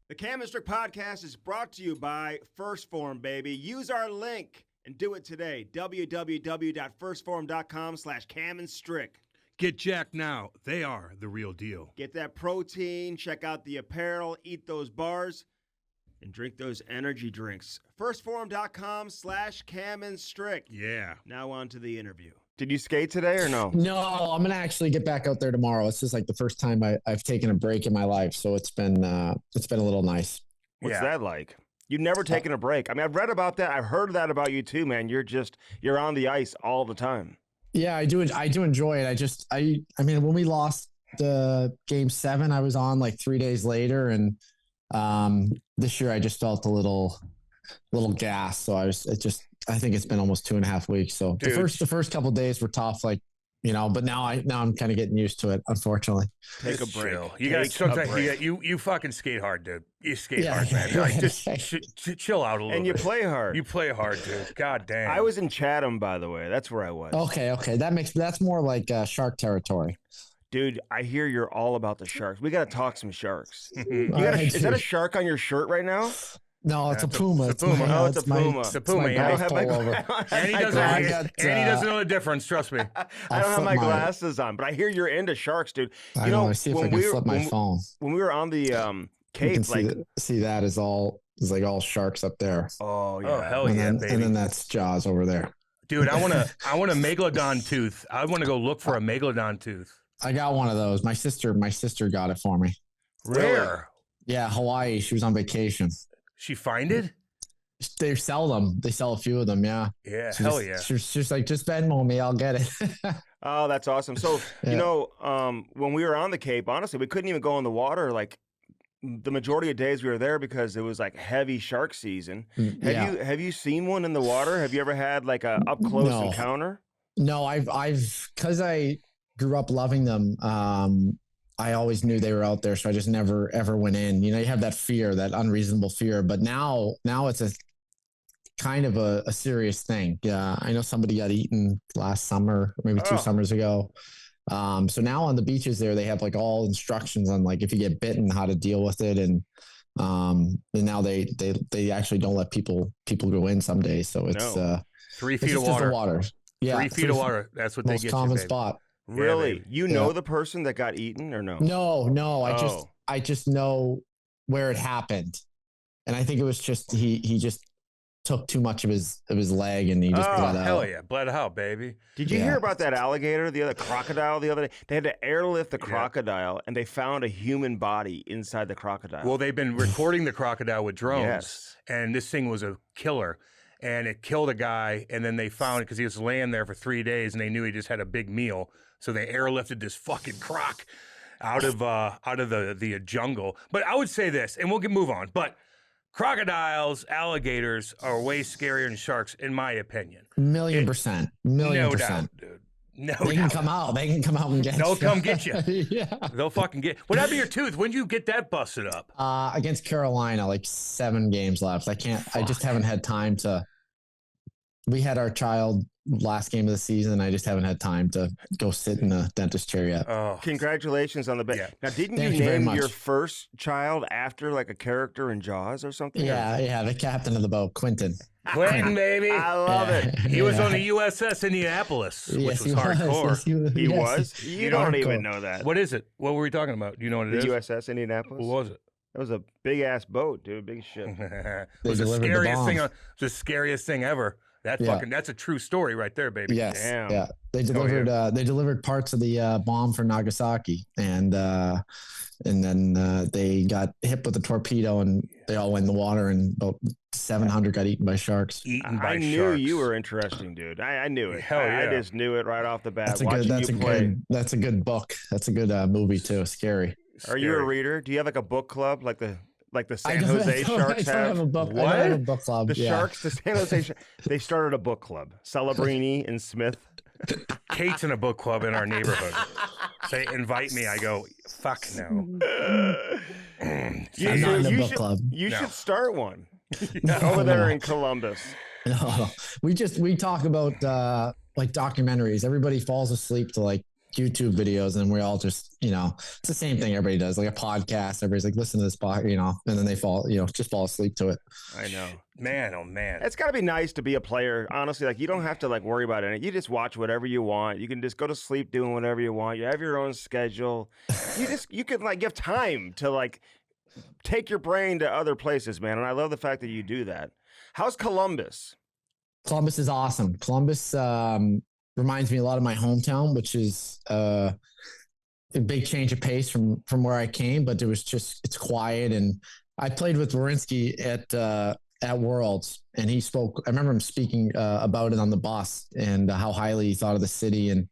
The Cam and Strick Podcast is brought to you by First Form, baby. Use our link and do it today. www.firstform.com/Cam and Strick. Get jacked now. They are the real deal. Get that protein, check out the apparel, eat those bars. and drink those energy drinks. Firstforum.com/Cam and Strick. Yeah. Now on to the interview. Did you skate today or no? No, I'm gonna actually get back out there tomorrow. It's just like the first time I've taken a break in my life, so it's been a little nice. What's that like? You've never taken a break. I mean, I've read about that. I've heard that about you too, man. You're on the ice all the time. Yeah, I do enjoy it. I mean, when we lost the game 7, I was on like 3 days later, and this year I just felt a little gas. So I think it's been almost 2.5 weeks. So Dude. the first couple of days were tough, like, but now I'm kind of getting used to it, unfortunately. Take a break. Chill. You got sometimes you fucking skate hard, dude. You skate hard, man. Like, just chill out a little And you bit. play hard. You play hard, dude. God damn. I was in Chatham, by the way. That's where I was. Okay. That's more like shark territory. Dude, I hear you're all about the sharks. We got to talk some sharks. Right. Is that a shark on your shirt right now? No, it's a puma. It's a puma. Oh, it's a puma. It's a puma, my yeah. I don't golf have my ball over. And he doesn't know the difference. Trust me. I don't have my glasses on, but I hear you're into sharks, dude. I know. I see if I can flip my phone. When we were on the You Cape, can see that is all sharks up there. oh yeah, Oh hell and yeah, then, baby. And then that's Jaws over there. Dude, I want a megalodon tooth. I want to go look for a megalodon tooth. I got one of those. My sister got it for me. Rare. Yeah, Hawaii. She was on vacation. She find it? They sell them. They sell a few of them. Yeah. Yeah, hell yeah. She's like, just Venmo me, I'll get it. Oh, that's awesome. So when we were on the Cape, honestly, we couldn't even go in the water like the majority of days we were there because it was like heavy shark season. Have you seen one in the water? Have you ever had like a up close encounter? No, I've because I grew up loving them. I always knew they were out there, so I just never ever went in. You have that fear, that unreasonable fear. But now it's a kind of a serious thing. Yeah, I know somebody got eaten last summer, maybe 2 summers ago. So now on the beaches there, they have like all instructions on like if you get bitten, how to deal with it, and now they actually don't let people go in some days. So it's 3 feet it's of just water. the water. Yeah, 3 feet of water. That's what they most get common you, baby. spot. Really? baby. You know the person that got eaten or no? No. I just know where it happened, and I think it was just he just took too much of his leg and he just bled out. Hell yeah, bled out, baby. Did you hear about that alligator, the other crocodile the other day? They had to airlift the crocodile and they found a human body inside the crocodile. Well, they've been recording the crocodile with drones, Yes. and this thing was a killer. And it killed a guy, and then they found it because he was laying there for 3 days, and they knew he just had a big meal. So they airlifted this fucking croc out of the jungle. But I would say this, and we'll move on. But crocodiles, alligators are way scarier than sharks, in my opinion. Million percent. No doubt, dude. No They can doubt. come out. They can come out and get They'll you. come get you. Yeah. They'll fucking get. What happened to your tooth? When did you get that busted up? Against Carolina, like 7 games left. I just haven't had time to. We had our child last game of the season. I just haven't had time to go sit in a dentist chair yet. Oh, Congratulations on the baby. Yeah. Now, didn't Thank you you very name much. your first child after like a character in Jaws or something? Yeah, the captain of the boat, Quentin. Quentin, baby. I love it. He was on the USS Indianapolis, which Yes, was he hardcore. Yes, He yes. was? You don't Hardcore. even know that. What is it? What were we talking about? Do you know what it The is? USS Indianapolis? What was it? That was a big ass boat, dude. Big ship. It They was the delivered the scariest thing. bomb. The scariest thing ever. That's a true story right there, baby. Yes. Damn. Yeah. They delivered parts of the bomb for Nagasaki, and then they got hit with a torpedo, and they all went in the water, and about 700 got eaten by sharks. Eaten by I knew sharks. you were interesting, dude. I knew it. Hell I yeah. just knew it right off the bat. That's a watching good. you play. That's a good book. That's a good movie too. Scary. Are you a Scary. reader? Do you have like a book club like the San I Jose don't Sharks have a book. What? I don't have a book club. The yeah. Sharks, the San Jose Sharks, they started a book club. Celebrini and Smith. Kate's in a book club in our neighborhood. They invite me. I go, fuck no. I'm not in a book club. You No. should start one No. over there in Columbus. No, we talk about like documentaries. Everybody falls asleep to like YouTube videos, and we all just, it's the same thing everybody does, like a podcast. Everybody's like, listen to this podcast, and then they just fall asleep to it. I know. Man, oh man. It's got to be nice to be a player. Honestly, like you don't have to like worry about anything. You just watch whatever you want. You can just go to sleep doing whatever you want. You have your own schedule. You can like give time to like take your brain to other places, man. And I love the fact that you do that. How's Columbus? Columbus is awesome. Columbus reminds me a lot of my hometown, which is a big change of pace from where I came, but it's quiet. And I played with Warinsky at Worlds, and I remember him speaking about it on the bus and how highly he thought of the city and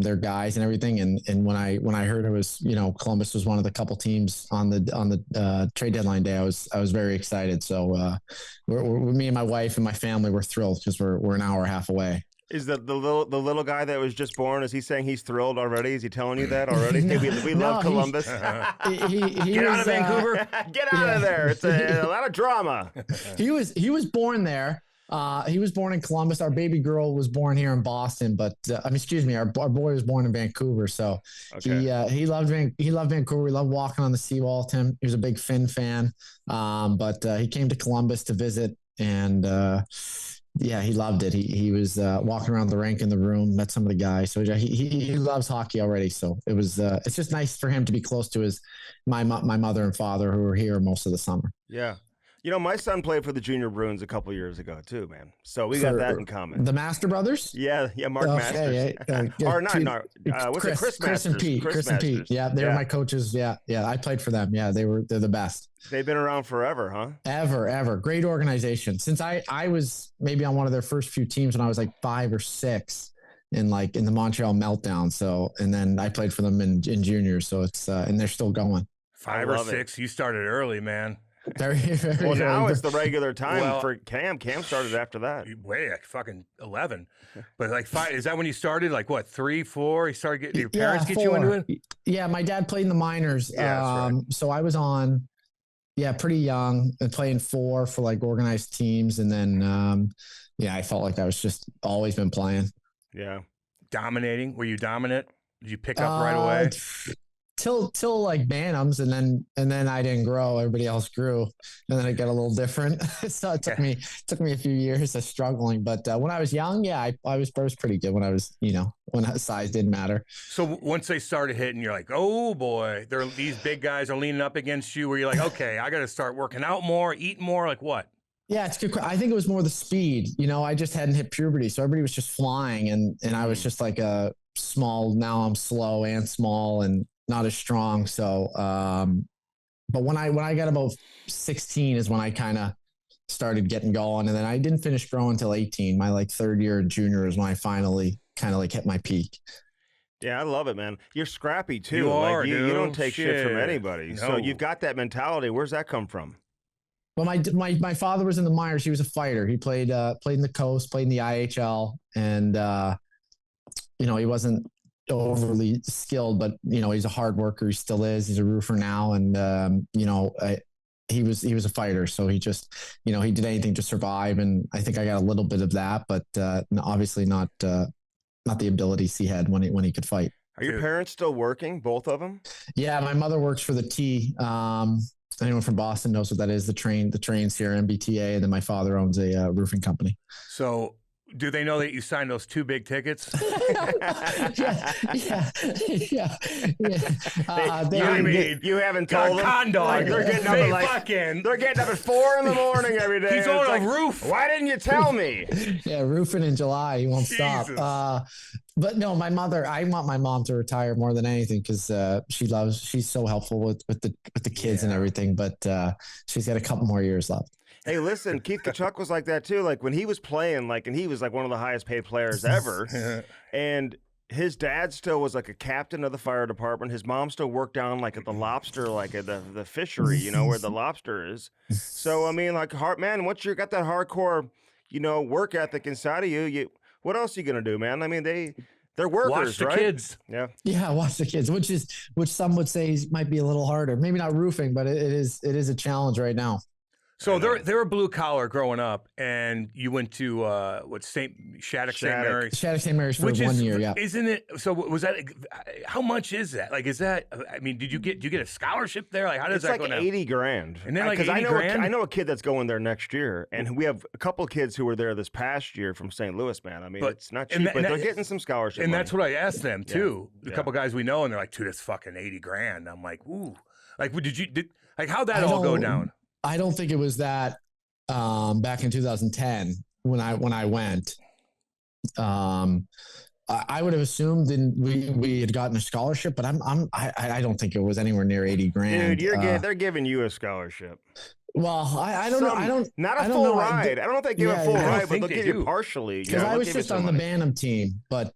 their guys and everything. And when I heard it was, Columbus was one of the couple teams on the trade deadline day, I was very excited. So me and my wife and my family were thrilled because we're an hour and a half away. Is the little guy that was just born? Is he saying he's thrilled already? Is he telling you that already? No, we love Columbus. Get out of Vancouver. Get out of there. It's a lot of drama. He was born there. He was born in Columbus. Our baby girl was born here in Boston, but our boy was born in Vancouver. So he loved Vancouver. We loved walking on the seawall. Tim, he was a big Finn fan, but he came to Columbus to visit, and he loved it. He was walking around the rink in the room, met some of the guys. So he loves hockey already. So it's just nice for him to be close to my mother and father, who were here most of the summer. Yeah. My son played for the Junior Bruins a couple years ago too, man. So we got that in common. The Master Brothers? Yeah, Mark Masters. Or not, Chris and Pete. Chris and Pete. Yeah, they were my coaches. Yeah, I played for them. Yeah, they're the best. They've been around forever, huh? Ever. Great organization. Since I was maybe on one of their first few teams when I was like 5 or 6 in the Montreal Meltdown. So, and then I played for them in juniors. So it's, and they're still going. 5 or 6. You started early, man. Very, very well, now it's the regular time for Cam. Cam started after that. Way like fucking 11, but like 5. Is that when you started? Like what? 3, 4? You started getting your parents get you into it. Yeah, my dad played in the minors. Yeah, right. So I was on, pretty young and playing 4 for like organized teams, and then I felt like I was just always been playing. Yeah, dominating. Were you dominant? Did you pick up right away? Till like Bantams, and then I didn't grow. Everybody else grew, and then it got a little different. So it took me a few years of struggling. But when I was young, I was pretty good when I was, when size didn't matter. So once they started hitting, you're like, oh boy, these big guys are leaning up against you. Where you're like, okay, I got to start working out more, eat more. Like what? Yeah, it's good. I think it was more the speed. I just hadn't hit puberty, so everybody was just flying, and I was just like a small. Now I'm slow and small and not as strong. So, but when I got about 16 is when I kind of started getting going. And then I didn't finish growing until 18. My like 3rd year in junior is when I finally kind of like hit my peak. Yeah, I love it, man. You're scrappy too. You are, you don't take shit from anybody. No. So you've got that mentality. Where's that come from? Well, my father was in the minors. He was a fighter. He played in the coast, played in the IHL, and he wasn't overly skilled, but he's a hard worker. He still is. He's a roofer now, and he was a fighter. So he just he did anything to survive, and I think I got a little bit of that, but obviously not the abilities he had when he could fight. Are your parents still working, both of them? Yeah, my mother works for the T. Anyone from Boston knows what that is. The trains here, MBTA, and then my father owns a roofing company. So do they know that you signed those 2 big tickets? Yeah. You haven't told them. Condog. They're getting up at 4 in the morning every day. He's on a roof. Why didn't you tell me? Yeah, roofing in July. He won't stop. But no, my mother. I want my mom to retire more than anything because she's so helpful with the kids and everything. But she's got a couple more years left. Hey, listen, Keith Tkachuk was like that too. Like when he was playing, and he was like one of the highest paid players ever. And his dad still was like a captain of the fire department. His mom still worked down like at the lobster, like at the fishery, where the lobster is. So I mean, like man, once you got that hardcore, work ethic inside of you, what else are you gonna do, man? I mean, they're workers, watch the right? Kids. Yeah, watch the kids, which some would say might be a little harder. Maybe not roofing, but it is a challenge right now. So they're a blue collar growing up, and you went to Shattuck St. Mary's. Shattuck St. Mary's for 1 year, yeah. Isn't it? So was that? How much is that? Like, is that? I mean, did you get a scholarship there? Like, how does that go now? It's like $80,000. And then like $80,000? I know a kid that's going there next year, and we have a couple of kids who were there this past year from St. Louis, man. I mean, it's not cheap, but they're getting some scholarship and money. that's what I asked them too. A couple guys we know, and they're like, dude, it's fucking $80,000. I'm like, ooh. Like, Like, how'd that all go down? I don't think it was that back in 2010 when I went. I would have assumed we had gotten a scholarship, but I don't think it was anywhere near 80 grand. Dude, they're giving you a scholarship. Well, I don't know. Not a full ride. I don't know if they give a full ride, but they'll give you partially. Because I was just on the Bantam team, but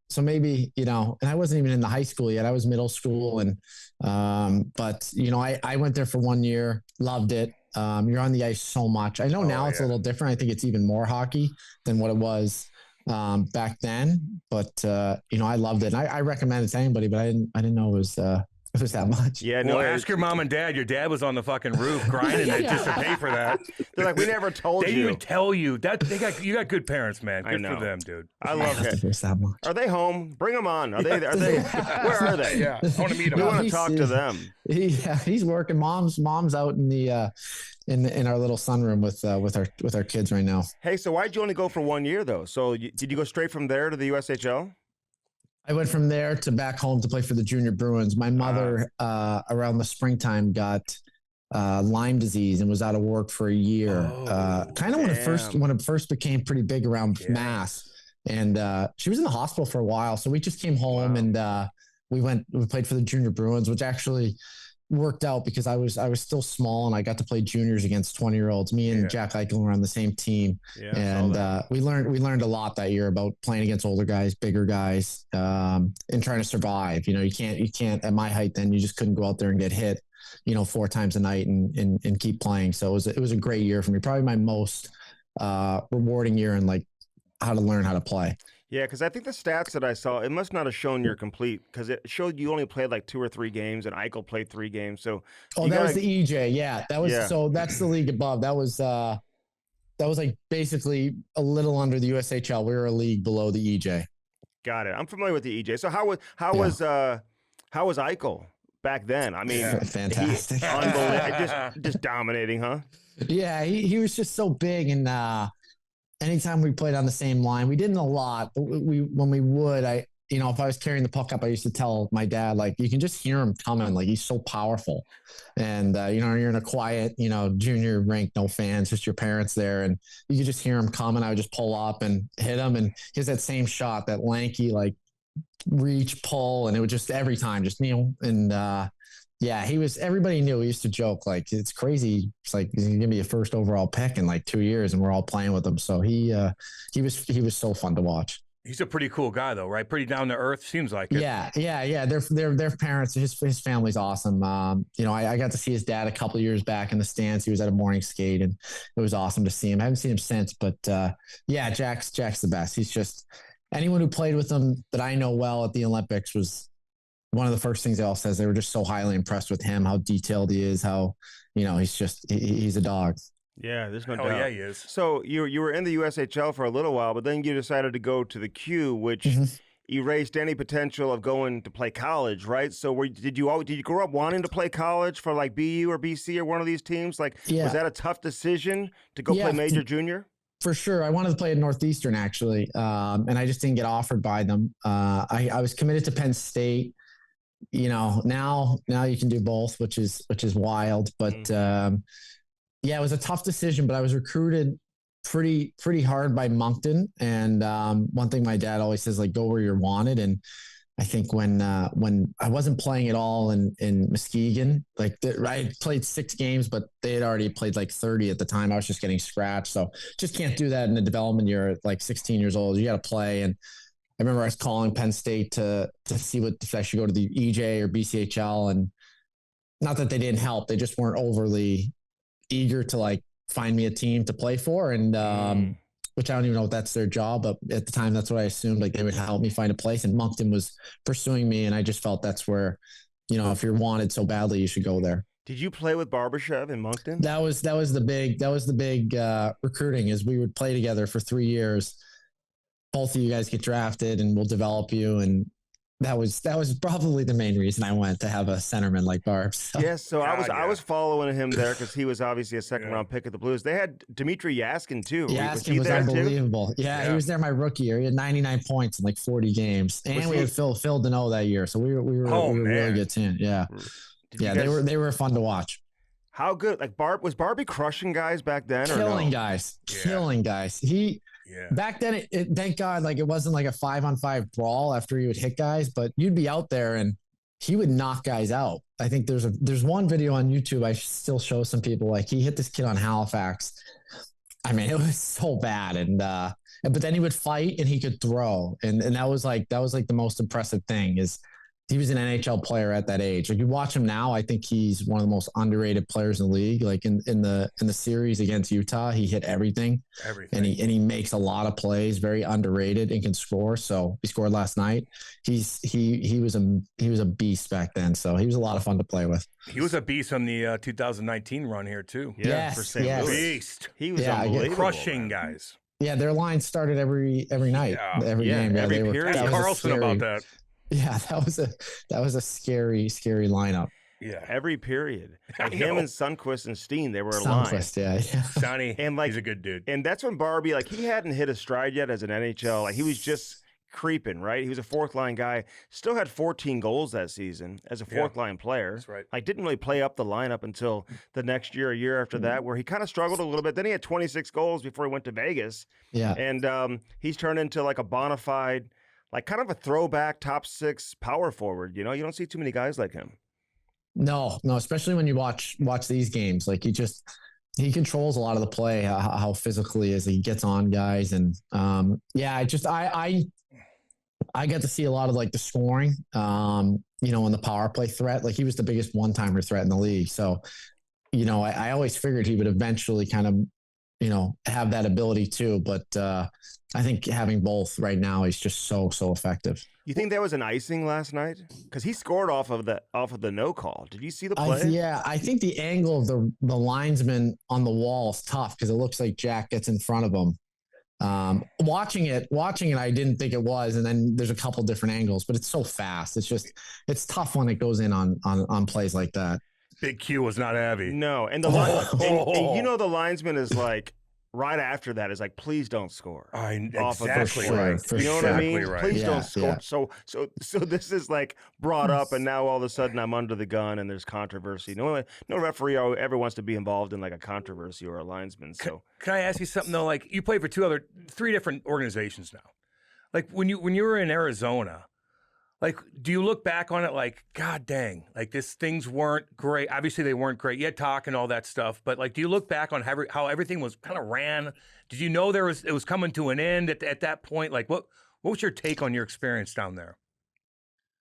so maybe, and I wasn't even in the high school yet. I was middle school, and but I went there for 1 year, loved it. You're on the ice so much. I know now it's a little different. I think it's even more hockey than what it was back then, but I loved it. And I recommend it to anybody, but I didn't know it was that much. Yeah, no. Well, ask your mom and dad. Your dad was on the fucking roof grinding it just to pay for that. They're like, we never told you. They didn't even tell you that. You got good parents, man. Good for them, dude. I love it. Are they home? Bring them on. Are they? Where are they? Yeah, I want to meet them. We want to talk to them. He's working. Mom's out in the in our little sunroom with our kids right now. Hey, so why'd you only go for 1 year though? So did you go straight from there to the USHL? I went from there to back home to play for the Junior Bruins. My mother, around the springtime, got Lyme disease and was out of work for a year. Kind of when it first became pretty big around Mass, and she was in the hospital for a while. So we just came home and we played for the Junior Bruins, which actually worked out because I was still small and I got to play juniors against 20-year-olds. Me and Jack Eichel were on the same team, and we learned a lot that year about playing against older guys, bigger guys, and trying to survive. You can't at my height then you just couldn't go out there and get hit, 4 times a night and keep playing. So it was a great year for me, probably my most rewarding year in like how to learn how to play. Yeah, because I think the stats that I saw, it must not have shown your complete, because it showed you only played like 2 or 3 games, and Eichel played 3 games. So that was the EJ, yeah. That was so that's the league above. That was like basically a little under the USHL. We were a league below the EJ. Got it. I'm familiar with the EJ. So how was Eichel back then? I mean, fantastic, unbelievable, just dominating, huh? Yeah, he was just so big, and anytime we played on the same line, we didn't a lot, but when we would, if I was carrying the puck up, I used to tell my dad, like, you can just hear him coming. Like, he's so powerful. And, you're in a quiet, junior rink, no fans, just your parents there. And you could just hear him coming. I would just pull up and hit him. And he has that same shot, that lanky, like, reach, pull. And it would just every time, just kneel. And, everybody knew. We used to joke, like, it's crazy. It's like, he's going to be a first overall pick in like 2 years, and we're all playing with him. So he was so fun to watch. He's a pretty cool guy though, right? Pretty down to earth, seems like it. Yeah. Their parents, his family's awesome. I got to see his dad a couple of years back in the stands. He was at a morning skate, and it was awesome to see him. I haven't seen him since, but Jack's the best. He's just, anyone who played with him that I know well at the Olympics was one of the first things they all says. They were just so highly impressed with him, how detailed he is, how, he's a dog. Yeah, there's no doubt. Oh, yeah, he is. So you were in the USHL for a little while, but then you decided to go to the Q, which erased any potential of going to play college, right? So did you grow up wanting to play college for like BU or BC or one of these teams? Like, was that a tough decision to go play major junior? For sure. I wanted to play at Northeastern, actually, and I just didn't get offered by them. I was committed to Penn State. Now you can do both, which is wild. But it was a tough decision. But I was recruited pretty hard by Moncton, and one thing my dad always says, like, go where you're wanted. And I think when I wasn't playing at all in Muskegon, like I played 6 games, but they had already played like 30 at the time. I was just getting scratched, so just can't do that in the development year at like 16 years old. You got to play. And I remember I was calling Penn State to see if I should go to the EJ or BCHL, and not that they didn't help, they just weren't overly eager to like find me a team to play for, and which I don't even know if that's their job, but at the time that's what I assumed, like they would help me find a place. And Moncton was pursuing me, and I just felt that's where, if you're wanted so badly, you should go there. Did you play with Barbashev in Moncton? That was the big recruiting, is we would play together for 3 years. Both of you guys get drafted and we'll develop you. And that was probably the main reason I went, to have a centerman like Barb. So. Yes. So I was following him there because he was obviously a second round pick of the Blues. They had Dmitry Yaskin too. Yaskin was unbelievable. Yeah, he was there my rookie year. He had 99 points in like 40 games. And we had Phil Deneau that year. So we were a really good team. Yeah. They were fun to watch. How good? Like was Barbie crushing guys back then? Killing or no? guys, Yeah. killing guys. Back then, thank God, like it wasn't like a 5-on-5 brawl after he would hit guys, but you'd be out there and he would knock guys out. I think there's one video on YouTube I still show some people, like he hit this kid on Halifax. I mean, it was so bad, and but then he would fight and he could throw, and that was like the most impressive thing is. He was an NHL player at that age. Like you watch him now, I think he's one of the most underrated players in the league. Like in the series against Utah, he hit everything. And he makes a lot of plays, very underrated, and can score. So he scored last night. He was a beast back then. So he was a lot of fun to play with. He was a beast on the 2019 run here too. Yeah, for St. Louis. Beast. He was unbelievable, crushing guys. Yeah, their line started every night, every game. Every period. Ask Carlson about that. Yeah, that was a scary lineup. Yeah, every period. Like him and Sundqvist and Steen, they were a line. Sundqvist, yeah. Sonny, and like he's a good dude. And that's when Barbie, like he hadn't hit a stride yet as an NHL. Like he was just creeping, right? He was a fourth line guy. Still had 14 goals that season as a fourth line player. That's right. Like didn't really play up the lineup until the next year, a year after that, where he kind of struggled a little bit. Then he had 26 goals before he went to Vegas. Yeah, and he's turned into like a bona fide. Like kind of a throwback top 6 power forward, you know? You don't see too many guys like him. No, especially when you watch these games. Like he controls a lot of the play, how physical he is. He gets on guys, and I get to see a lot of like the scoring, in the power play threat. Like he was the biggest one-timer threat in the league. So, I always figured he would eventually kind of, have that ability too. But I think having both right now is just so effective. You think that was an icing last night? Because he scored off of the no call. Did you see the play? I think the angle of the linesman on the wall is tough because it looks like Jack gets in front of him. Watching it, I didn't think it was, and then there's a couple different angles, but it's so fast. It's tough when it goes in on plays like that. Big Q was not heavy. No, and the the linesman is like. Right after that is like, please don't score. Exactly right. You know what I mean? Right. Please don't score. Yeah. So this is like brought up, and now all of a sudden I'm under the gun, and there's controversy. No referee ever wants to be involved in like a controversy or a linesman. So can I ask you something though? Like you played for 3 different organizations now. Like when you were in Arizona. Like, do you look back on it like, God dang, like things weren't great. Obviously, they weren't great. You had talk and all that stuff. But like, do you look back on how everything was kind of ran? Did you know it was coming to an end at that point? Like, what was your take on your experience down there?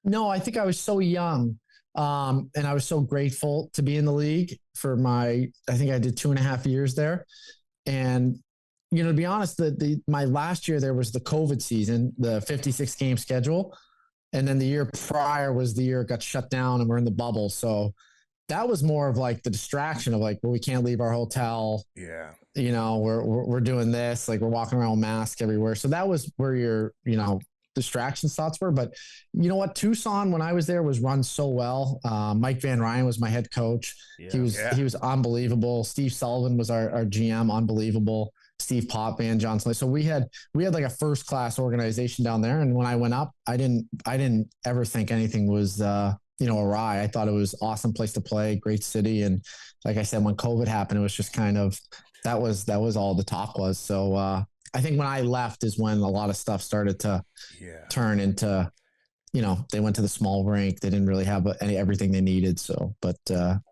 No, I think I was so young, and I was so grateful to be in the league for I think I did 2.5 years there. And, to be honest, my last year there was the COVID season, the 56 game schedule. And then the year prior was the year it got shut down and we're in the bubble. So that was more of like the distraction of like, well, we can't leave our hotel. Yeah. We're doing this, like we're walking around with masks everywhere. So that was where your, distraction thoughts were. But you know what? Tucson, when I was there, was run so well. Mike Van Ryan was my head coach. Yeah. He was unbelievable. Steve Sullivan was our GM, unbelievable. Steve Potvin, John Slay. So we had like a first class organization down there. And when I went up, I didn't ever think anything was, awry. I thought it was awesome place to play, great city. And like I said, when COVID happened, it was just kind of, that was all the talk was. So I think when I left is when a lot of stuff started to turn into, they went to the small rink. They didn't really have everything they needed. So, but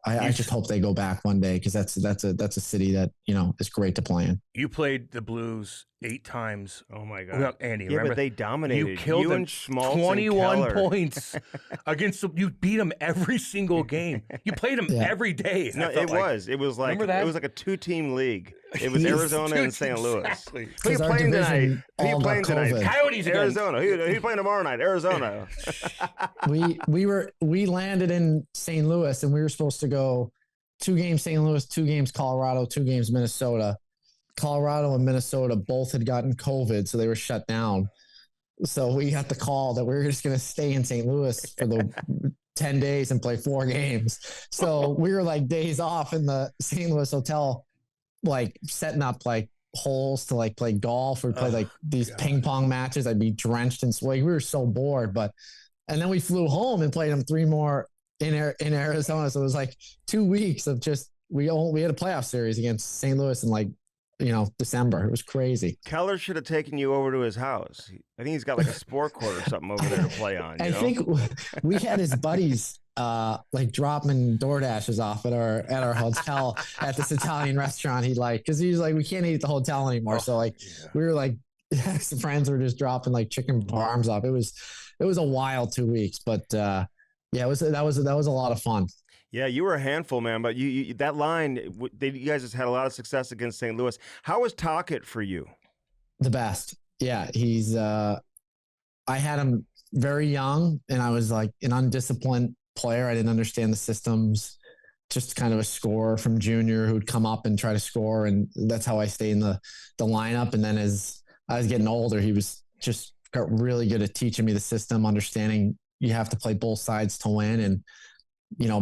I just hope they go back one day because that's a city that is great to play in. You played the Blues 8 times. Oh my God, well, Andy, yeah, remember? But they dominated. You killed them. 21 points against. You beat them every single game. You played them every day. No, it was like it was like a 2-team league. It was Arizona and St. Louis. Exactly. Who you playing tonight? Who you playing tonight? Coyotes again. Arizona. Who you playing tomorrow night? Arizona. we landed in St. Louis and we were supposed to go 2 games St. Louis, 2 games Colorado, 2 games Minnesota. Colorado and Minnesota both had gotten COVID, so they were shut down. So we got the call that we were just going to stay in St. Louis for the 10 days and play 4 games. So we were like days off in the St. Louis hotel, like setting up like holes to like play golf or play like these ping pong matches. I'd be drenched in sweat. We were so bored, and then we flew home and played them 3 more in Arizona. So it was like 2 weeks of just we had a playoff series against St. Louis in like, December. It was crazy. Keller should have taken you over to his house. I think he's got like a sport court or something over there to play on. I think we had his buddies like dropping DoorDashes off at our hotel at this Italian restaurant he liked, because he was like, we can't eat at the hotel anymore. So like we were like, some friends were just dropping like chicken parms off. It was a wild 2 weeks, but that was a lot of fun. Yeah, you were a handful, man. But you that line, you guys just had a lot of success against St. Louis. How was Tocchet for you? The best. Yeah, he's. I had him very young, and I was like an undisciplined player. I didn't understand the systems. Just kind of a scorer from junior who'd come up and try to score, and that's how I stayed in the lineup. And then as I was getting older, he was just got really good at teaching me the system, understanding you have to play both sides to win. And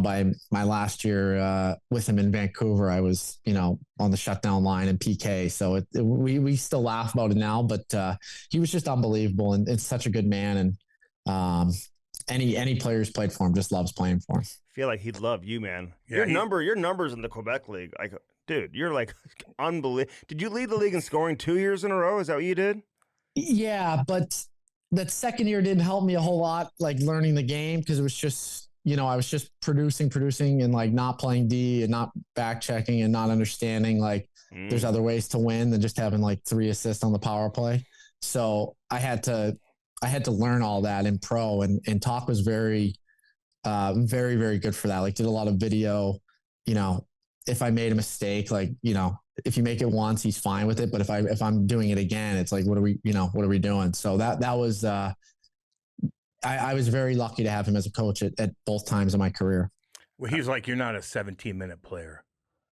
by my last year with him in Vancouver, I was, on the shutdown line and PK. So we still laugh about it now, but he was just unbelievable and such a good man. And any player who's played for him just loves playing for him. I feel like he'd love you, man. Yeah, your numbers in the Quebec League, like, dude, you're like unbelievable. Did you lead the league in scoring 2 years in a row? Is that what you did? Yeah, but that second year didn't help me a whole lot, like learning the game, because it was just, I was just producing and like not playing D and not back checking and not understanding like there's other ways to win than just having like 3 assists on the power play. So I had to learn all that in pro, and Talk was very, very, very good for that. Like did a lot of video, if I made a mistake, like, if you make it once, he's fine with it. But if I'm doing it again, it's like, what are we doing? So that was, I was very lucky to have him as a coach at both times in my career. Well, he's like, you're not a 17-minute player.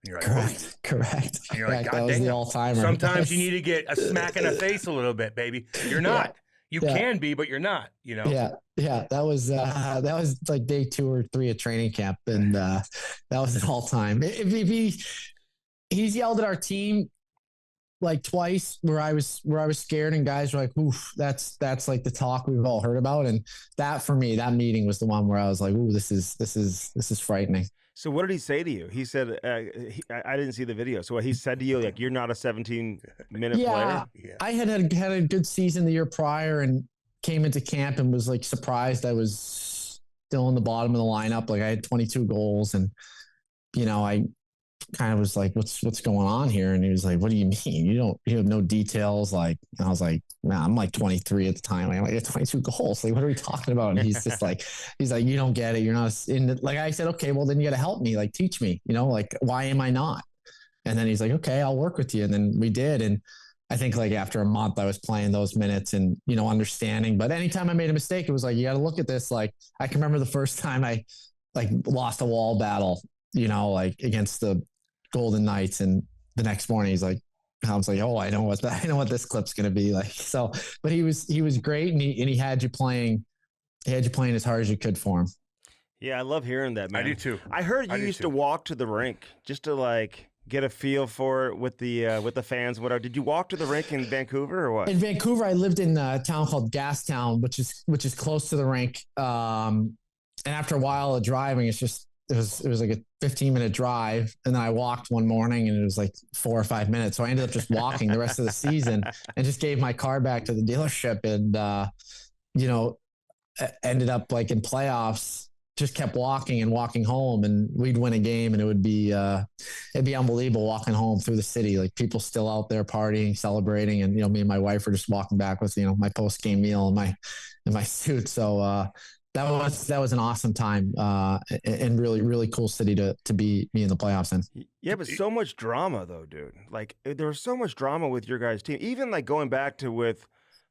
And you're like, correct. And you're like, that God was dang the it. all-timer. Sometimes you need to get a smack in the face a little bit, baby. You're not. You Yeah. can be, but you're not. Yeah. That was like day 2 or 3 at training camp, and that was an all-time. He's yelled at our team like twice where I was scared, and guys were like, oof, that's like the talk we've all heard about. And that, for me, that meeting was the one where I was like, ooh, this is frightening. So what did he say to you? He said, I didn't see the video. So what he said to you, like, you're not a 17-minute player? Yeah. I had a good season the year prior and came into camp and was like surprised I was still in the bottom of the lineup. Like I had 22 goals, and, I kind of was like, what's going on here? And he was like, what do you mean? You have no details. Like, and I was like, nah, I'm like 23 at the time. I'm like, I got 22 goals. Like, what are we talking about? And he's just like, you don't get it. You're not in the, like, I said, okay, well then you got to help me, like teach me, like, why am I not? And then he's like, okay, I'll work with you. And then we did. And I think like after a month I was playing those minutes and, understanding, but anytime I made a mistake, it was like, you got to look at this. Like, I can remember the first time I like lost a wall battle, like against the Golden Knights, and the next morning he's like, I was like, oh, I know what this clip's going to be like. So, but he was great, and he had you playing as hard as you could for him. Yeah, I love hearing that, man. I do too. I heard you used to walk to the rink just to like get a feel for it with the fans, whatever. Did you walk to the rink in Vancouver or what? In Vancouver, I lived in a town called Gastown, which is close to the rink. And after a while of driving, it was like a 15-minute drive. And then I walked one morning and it was like 4 or 5 minutes. So I ended up just walking the rest of the season and just gave my car back to the dealership, and, ended up like in playoffs, just kept walking home, and we'd win a game, and it'd be unbelievable walking home through the city. Like people still out there partying, celebrating. And, me and my wife were just walking back with, my post-game meal and my suit. So, that was an awesome time, and really, really cool city to be in the playoffs in. Yeah, but so much drama though, dude. Like there was so much drama with your guys' team. Even like going back to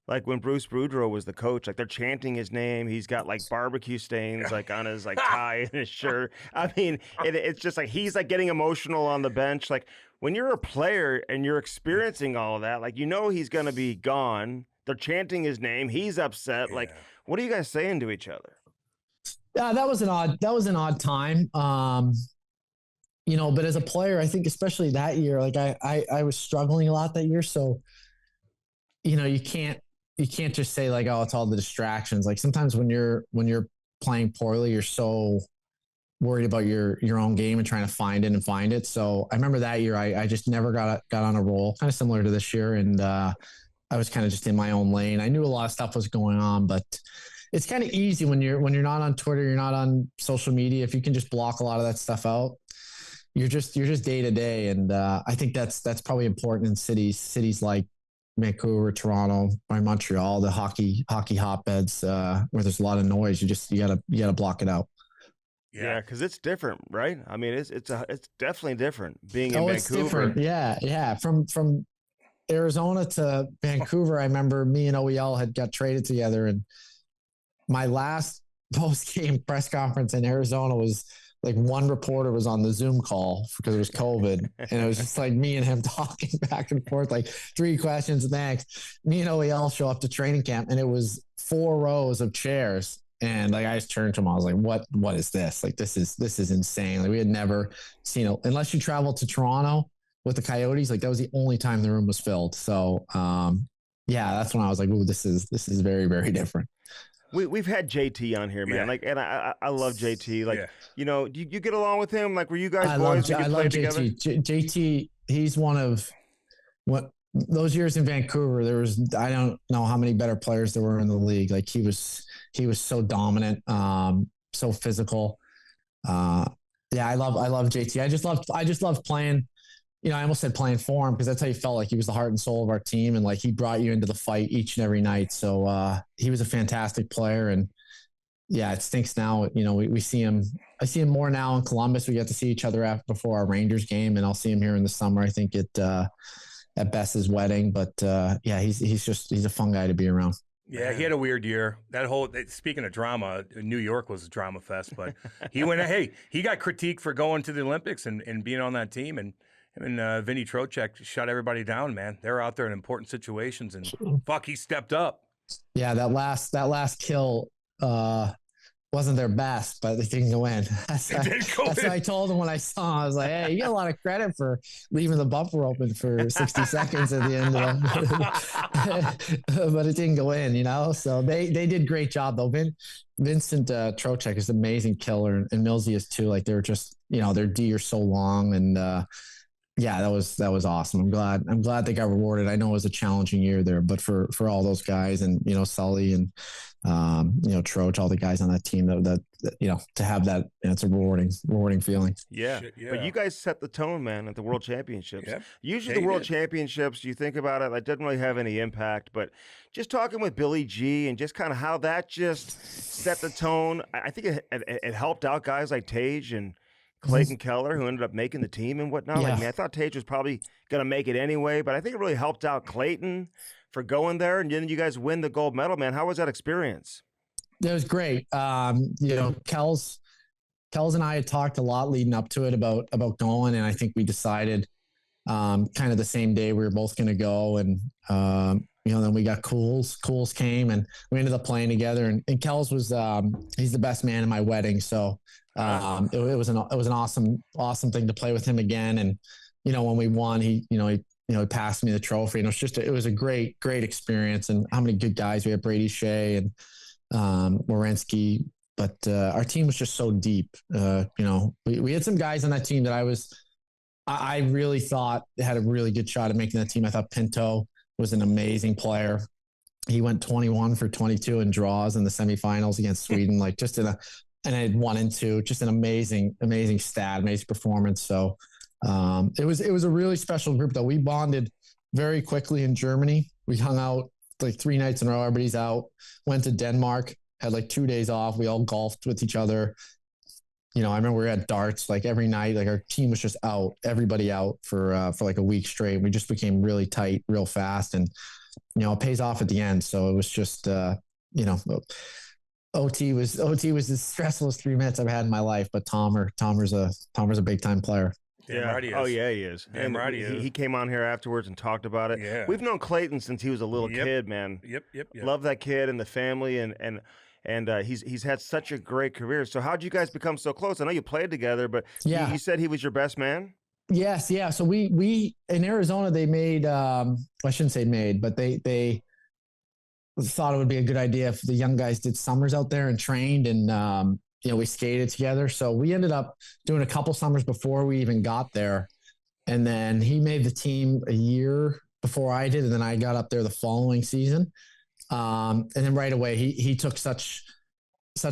like when Bruce Boudreau was the coach, like they're chanting his name. He's got like barbecue stains like on his like tie and his shirt. I mean, it's just like he's like getting emotional on the bench. Like when you're a player and you're experiencing all of that, like he's gonna be gone. They're chanting his name. He's upset. Like, what are you guys saying to each other? Yeah, that was an odd time. But as a player, I think especially that year, like I was struggling a lot that year. So, you can't just say like, oh, it's all the distractions. Like sometimes when you're playing poorly, you're so worried about your own game and trying to find it. So I remember that year I just never got on a roll, kind of similar to this year. And I was kind of just in my own lane. I knew a lot of stuff was going on, but it's kind of easy when you're not on Twitter, you're not on social media. If you can just block a lot of that stuff out, you're just day to day. And I think that's probably important in cities like Vancouver, Toronto, or Montreal, the hockey hotbeds, where there's a lot of noise. You gotta block it out. Yeah, because it's different, right? I mean, it's definitely different being in Oh, Vancouver. it's different. Yeah. From Arizona to Vancouver, I remember me and OEL had got traded together, and my last post-game press conference in Arizona was like one reporter was on the Zoom call because it was COVID, and it was just like me and him talking back and forth, like 3 questions next. Me and OEL show up to training camp, and it was 4 rows of chairs. And like I just turned to him, I was like, "What is this? Like this is insane." Like we had never seen it, unless you travel to Toronto with the Coyotes. Like that was the only time the room was filled. So yeah, that's when I was like, "Ooh, this is very, very different." We've had JT on here, man. Yeah. Like, and I love JT. Like, Yeah. you know, do you get along with him? Like, were you guys I boys? love, when I you love played together? JT. JT, he's one of what those years in Vancouver. There was, I don't know how many better players there were in the league. Like he was so dominant, so physical. Yeah, I love JT. I just loved playing. You know, I almost said playing for him because that's how you felt. Like he was the heart and soul of our team, and like he brought you into the fight each and every night. So he was a fantastic player, and yeah, it stinks now. You know, we see him. I see him more now in Columbus. We get to see each other before our Rangers game, and I'll see him here in the summer. I think at Bess's wedding. But yeah, he's a fun guy to be around. Yeah, he had a weird year. Speaking of drama, New York was a drama fest, but he went, hey, he got critiqued for going to the Olympics and being on that team. And him and Vinny Trocheck shut everybody down, man. They're out there in important situations, and fuck, he stepped up. Yeah, that last kill wasn't their best, but they didn't go in. That's what I told him when I saw him. I was like, "Hey, you get a lot of credit for leaving the bumper open for 60 seconds at the end of but it didn't go in, you know." So they did a great job though. Vincent Trocheck is an amazing killer, and Millsy is too. Like they're just, you know, their D are so long, and yeah, that was awesome. I'm glad they got rewarded. I know it was a challenging year there, but for all those guys, and you know, Sully and you know, Troch, all the guys on that team, that you know, to have that, it's a rewarding feeling. Yeah. Shit, yeah. But you guys set the tone, man, at the World Championships. Yep. Usually Yeah, the you World did. Championships, you think about it, that doesn't really have any impact. But just talking with Billy G and just kind of how that just set the tone, I think it helped out guys like Tage and Clayton Keller, who ended up making the team and whatnot. Yeah. Like, man, I thought Tage was probably going to make it anyway, but I think it really helped out Clayton for going there. And then you guys win the gold medal, man. How was that experience? It was great. You know, Kels and I had talked a lot leading up to it about going, and I think we decided kind of the same day we were both going to go. And you know, then we got Cools came, and we ended up playing together. And Kels was he's the best man in my wedding, so it was an awesome thing to play with him again. And you know, when we won, he passed me the trophy, and it was a great experience. And how many good guys we had: Brady Shea and Morensky. But our team was just so deep. You know, we had some guys on that team that I really thought had a really good shot at making that team. I thought Pinto was an amazing player. He went 21 for 22 in draws in the semifinals against Sweden, like just and I had 1 and 2, just an amazing stat, amazing performance. So it was a really special group that we bonded very quickly in Germany. We hung out like 3 nights in a row. Everybody's out, went to Denmark, had like 2 days off. We all golfed with each other. You know, I remember we had darts like every night. Like our team was just out, everybody out for like a week straight. We just became really tight real fast, and you know, it pays off at the end. So it was just you know, OT was the stressfulest 3 minutes I've had in my life. But Tomer's a big time player. Damn right he is. Oh, yeah, he is. Damn right he is. He came on here afterwards and talked about it. Yeah. We've known Clayton since he was a little Yep. kid, man. Yep. Love that kid and the family, and he's had such a great career. So how'd you guys become so close? I know you played together, but Yeah. you said he was your best man? Yes, yeah. So we in Arizona, they made I shouldn't say made, but they thought it would be a good idea if the young guys did summers out there and trained. And we skated together. So we ended up doing a couple summers before we even got there. And then he made the team a year before I did. And then I got up there the following season. And then right away, he took such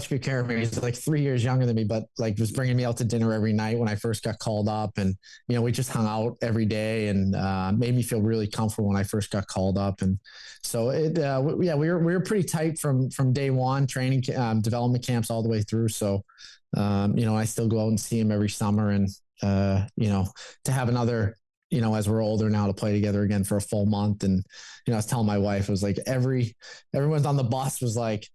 good care of me. He's like 3 years younger than me, but like was bringing me out to dinner every night when I first got called up. And, we just hung out every day and made me feel really comfortable when I first got called up. And so we were pretty tight from day one, training, development camps all the way through. So, I still go out and see him every summer and, to have another, as we're older now, to play together again for a full month. And, I was telling my wife, it was like everyone's on the bus was like,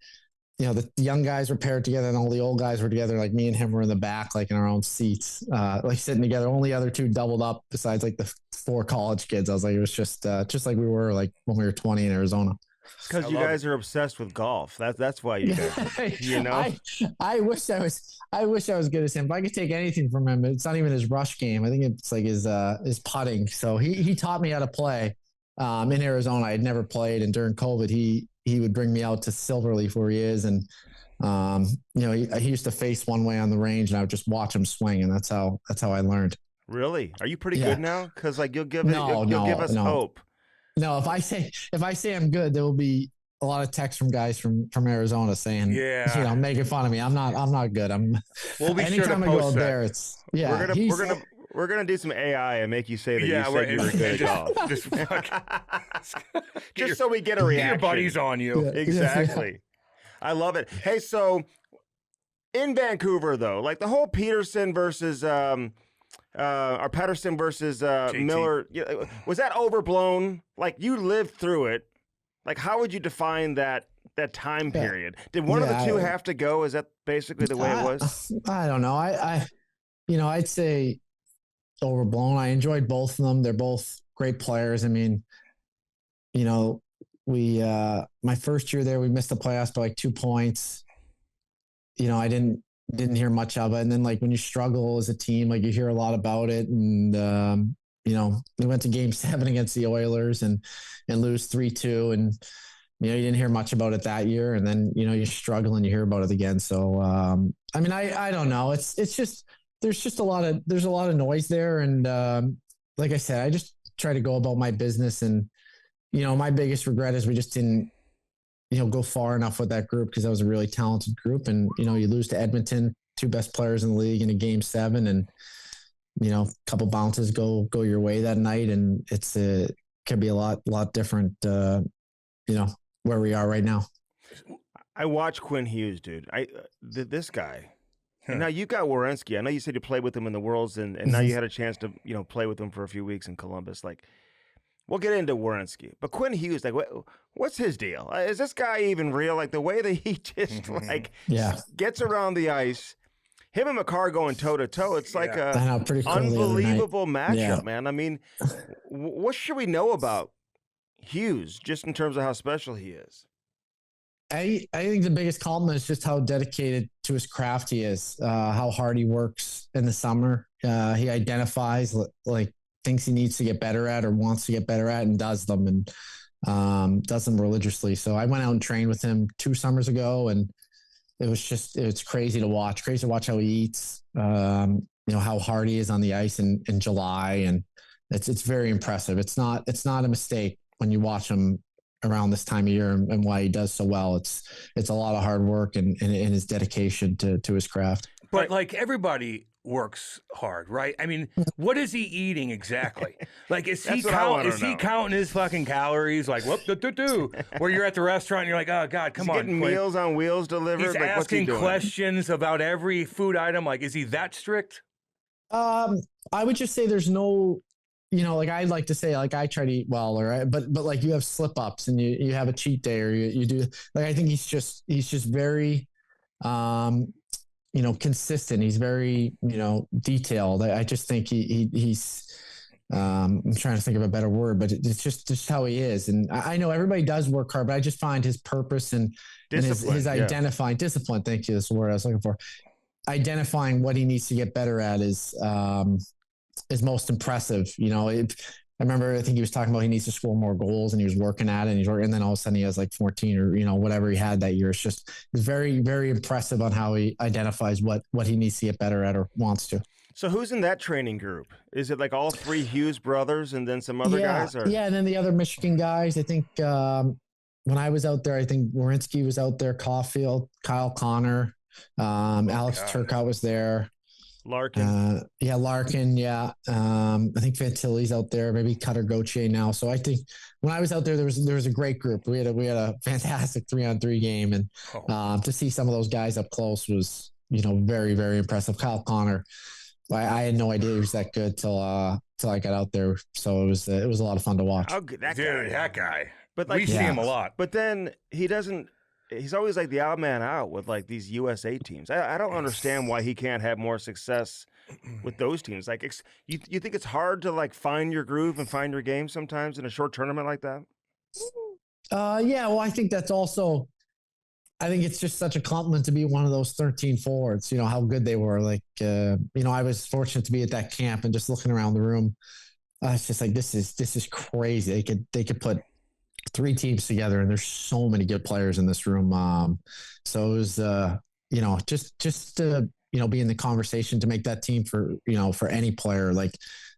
the young guys were paired together and all the old guys were together. Like me and him were in the back, like in our own seats, like sitting together. Only other two doubled up besides like the 4 college kids. I was like, it was just like we were like when we were 20 in Arizona. Because you guys are obsessed with golf. That's why you guys, I wish I was good as him. If I could take anything from him, it's not even his rush game. I think it's like his putting. So he taught me how to play in Arizona. I had never played. And during COVID, he would bring me out to Silverleaf where he is. And, he used to face one way on the range and I would just watch him swing. And that's how I learned. Really? Are you pretty good now? Cause like you'll give us no. hope. No, if I say I'm good, there will be a lot of texts from guys from Arizona saying, making fun of me. I'm not good. We'll be sure to post I go that. There, it's We're gonna do some AI and make you say that you said you were good at golf. Just so we get a reaction. Your buddies on you. Yeah. Exactly. I love it. Hey, so in Vancouver though, like the whole Peterson versus Pedersen versus Miller, was that overblown? Like you lived through it. Like how would you define that time period? Did one of the two have to go? Is that basically the way it was? I don't know. I'd say overblown. I enjoyed both of them. They're both great players. I mean, we my first year there, we missed the playoffs by like 2 points. I didn't hear much of it. And then like when you struggle as a team, like you hear a lot about it. And, we went to game 7 against the Oilers and lose 3-2. And, you didn't hear much about it that year. And then, you struggle and you hear about it again. So, I mean, I don't know. It's just, there's a lot of noise there. And, like I said, I just try to go about my business. And, my biggest regret is we just didn't, go far enough with that group because that was a really talented group. And, you lose to Edmonton, 2 best players in the league in a game 7 and, a couple bounces go your way that night. And can be a lot different, where we are right now. I watch Quinn Hughes, dude. This guy. Now you got Werenski. I know you said you played with him in the Worlds and now you had a chance to, play with him for a few weeks in Columbus. Like, we'll get into Werenski, but Quinn Hughes, like, what's his deal? Is this guy even real? Like the way that he just gets around the ice, him and McCarr going toe to toe. It's like pretty cool unbelievable matchup, man. I mean, what should we know about Hughes just in terms of how special he is? I think the biggest compliment is just how dedicated to his craft he is, how hard he works in the summer. He identifies like things he needs to get better at or wants to get better at and does them and does them religiously. So I went out and trained with him 2 summers ago and it's crazy to watch how he eats, how hard he is on the ice in July. And it's very impressive. It's not a mistake when you watch him around this time of year and why he does so well. It's a lot of hard work and his dedication to his craft. But like everybody works hard, right? I mean, what is he eating exactly? Like, is he counting his fucking calories? Like, whoop, where you're at the restaurant, and you're like, oh God, come on. Getting Meals on Wheels delivered. He's like, asking what's he doing? questions about every food item. Like, is he that strict? I would just say there's no, like I'd like to say, like I try to eat well, but like you have slip ups and you have a cheat day or you do. Like I think he's just very, consistent. He's very, detailed. I just think he's, I'm trying to think of a better word, but it's just how he is. And I know everybody does work hard, but I just find his purpose and his identifying discipline. Thank you. That's the word I was looking for. Identifying what he needs to get better at is most impressive. remember, I think he was talking about he needs to score more goals and he was working at it and then all of a sudden he has like 14 or, whatever he had that year. It's very, very impressive on how he identifies what he needs to get better at or wants to. So who's in that training group? Is it like all three Hughes brothers and then some other guys? Or? Yeah. And then the other Michigan guys, I think, when I was out there, I think Werenski was out there, Caulfield, Kyle Connor, Alex Turcotte was there. Larkin. Larkin. Yeah. I think Fantilli's out there, maybe Cutter Gauthier now. So I think when I was out there, there was a great group. We had a fantastic 3-on-3 game. And to see some of those guys up close was, very, very impressive. Kyle Connor, I had no idea he was that good till I got out there. So it was a lot of fun to watch. How good that guy. But like, we see him a lot. But then he's always like the odd man out with like these USA teams. I don't understand why he can't have more success with those teams. Like, you think it's hard to like find your groove and find your game sometimes in a short tournament like that? Yeah. Well, I think that's also, I think it's just such a compliment to be one of those 13 forwards, how good they were. Like, I was fortunate to be at that camp and just looking around the room. It's just like, this is crazy. They could put 3 teams together and there's so many good players in this room. So it was, just to, be in the conversation to make that team for any player, like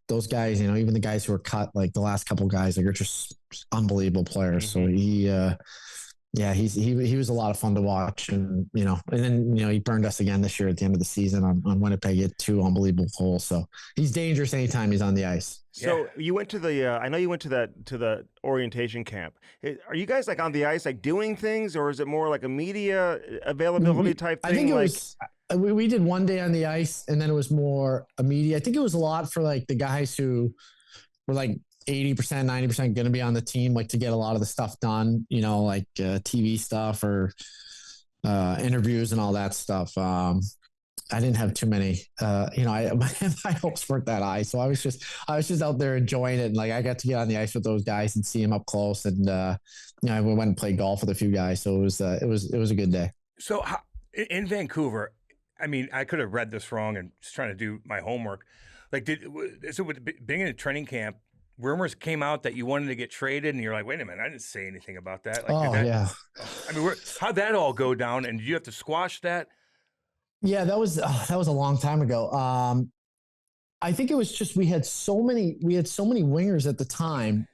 those guys, even the guys who are cut, like the last couple of guys, like are just unbelievable players. So he was a lot of fun to watch, and then he burned us again this year at the end of the season on Winnipeg. He had 2 unbelievable goals, so he's dangerous anytime he's on the ice. So you went to the I know you went to the orientation camp. Are you guys like on the ice like doing things, or is it more like a media availability type thing? I think it was. We did one day on the ice, and then it was more a media. I think it was a lot for like the guys who were like 80%, 90% going to be on the team, like to get a lot of the stuff done, like TV stuff or interviews and all that stuff. I didn't have too many, my hopes weren't that high. So I was just out there enjoying it. And like, I got to get on the ice with those guys and see them up close. And, I went and played golf with a few guys. So it was a good day. So in Vancouver, I mean, I could have read this wrong and just trying to do my homework. Like, being in a training camp, rumors came out that you wanted to get traded, and you're like, wait a minute, I didn't say anything about that. Like, yeah. I mean, how'd that all go down? And did you have to squash that? Yeah, that was a long time ago. I think it was just we had so many wingers at the time.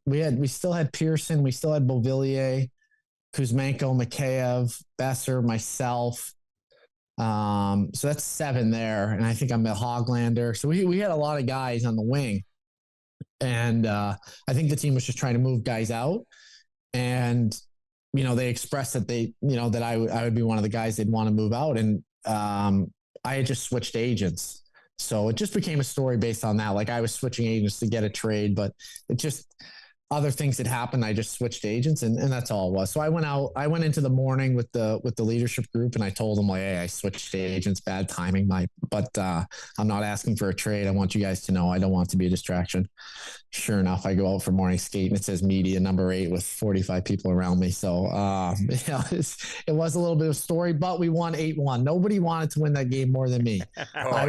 We still had Pearson, we still had Beauvillier, Kuzmenko, Mikheyev, Besser, myself. So that's 7 there, and I think I'm a Hoglander. So we had a lot of guys on the wing. And I think the team was just trying to move guys out, and they expressed that that I would be one of the guys they'd want to move out, and I had just switched agents, so it just became a story based on that. Like I was switching agents to get a trade, but it just other things had happened. I just switched agents, and that's all it was. So I went into the morning with the leadership group, and I told them like, hey, I switched agents, bad timing, but I'm not asking for a trade. I want you guys to know I don't want to be a distraction. Sure enough, I go out for morning skate and it says media number 8 with 45 people around me. So it was a little bit of a story, but we won 8-1. Nobody wanted to win that game more than me. I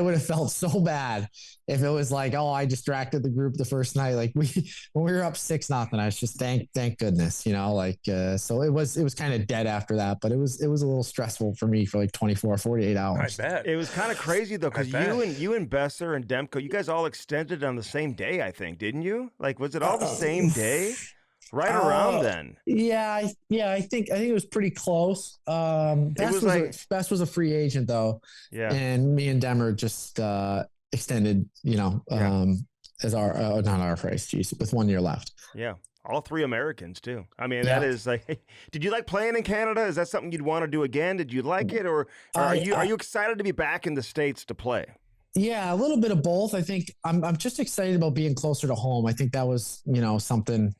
would have felt so bad if it was like, oh, I distracted the group the first night. Like when we were up 6-0, I was just thank goodness, so it was kind of dead after that, but it was a little stressful for me for like 24, 48 hours. I bet. It was kind of crazy though, because you and Besser and Demko, you guys all extended on the same day, I think, didn't you? Like, was it all the same day? Right around then. Yeah. I think it was pretty close. Best was a free agent though. Yeah. And me and Demmer just extended, as our not our price, with 1 year left. Yeah. All 3 Americans too. I mean, that is like, did you like playing in Canada? Is that something you'd want to do again? Did you like it? Or are you excited to be back in the States to play? Yeah, a little bit of both. I think I'm just excited about being closer to home. I think that was, something,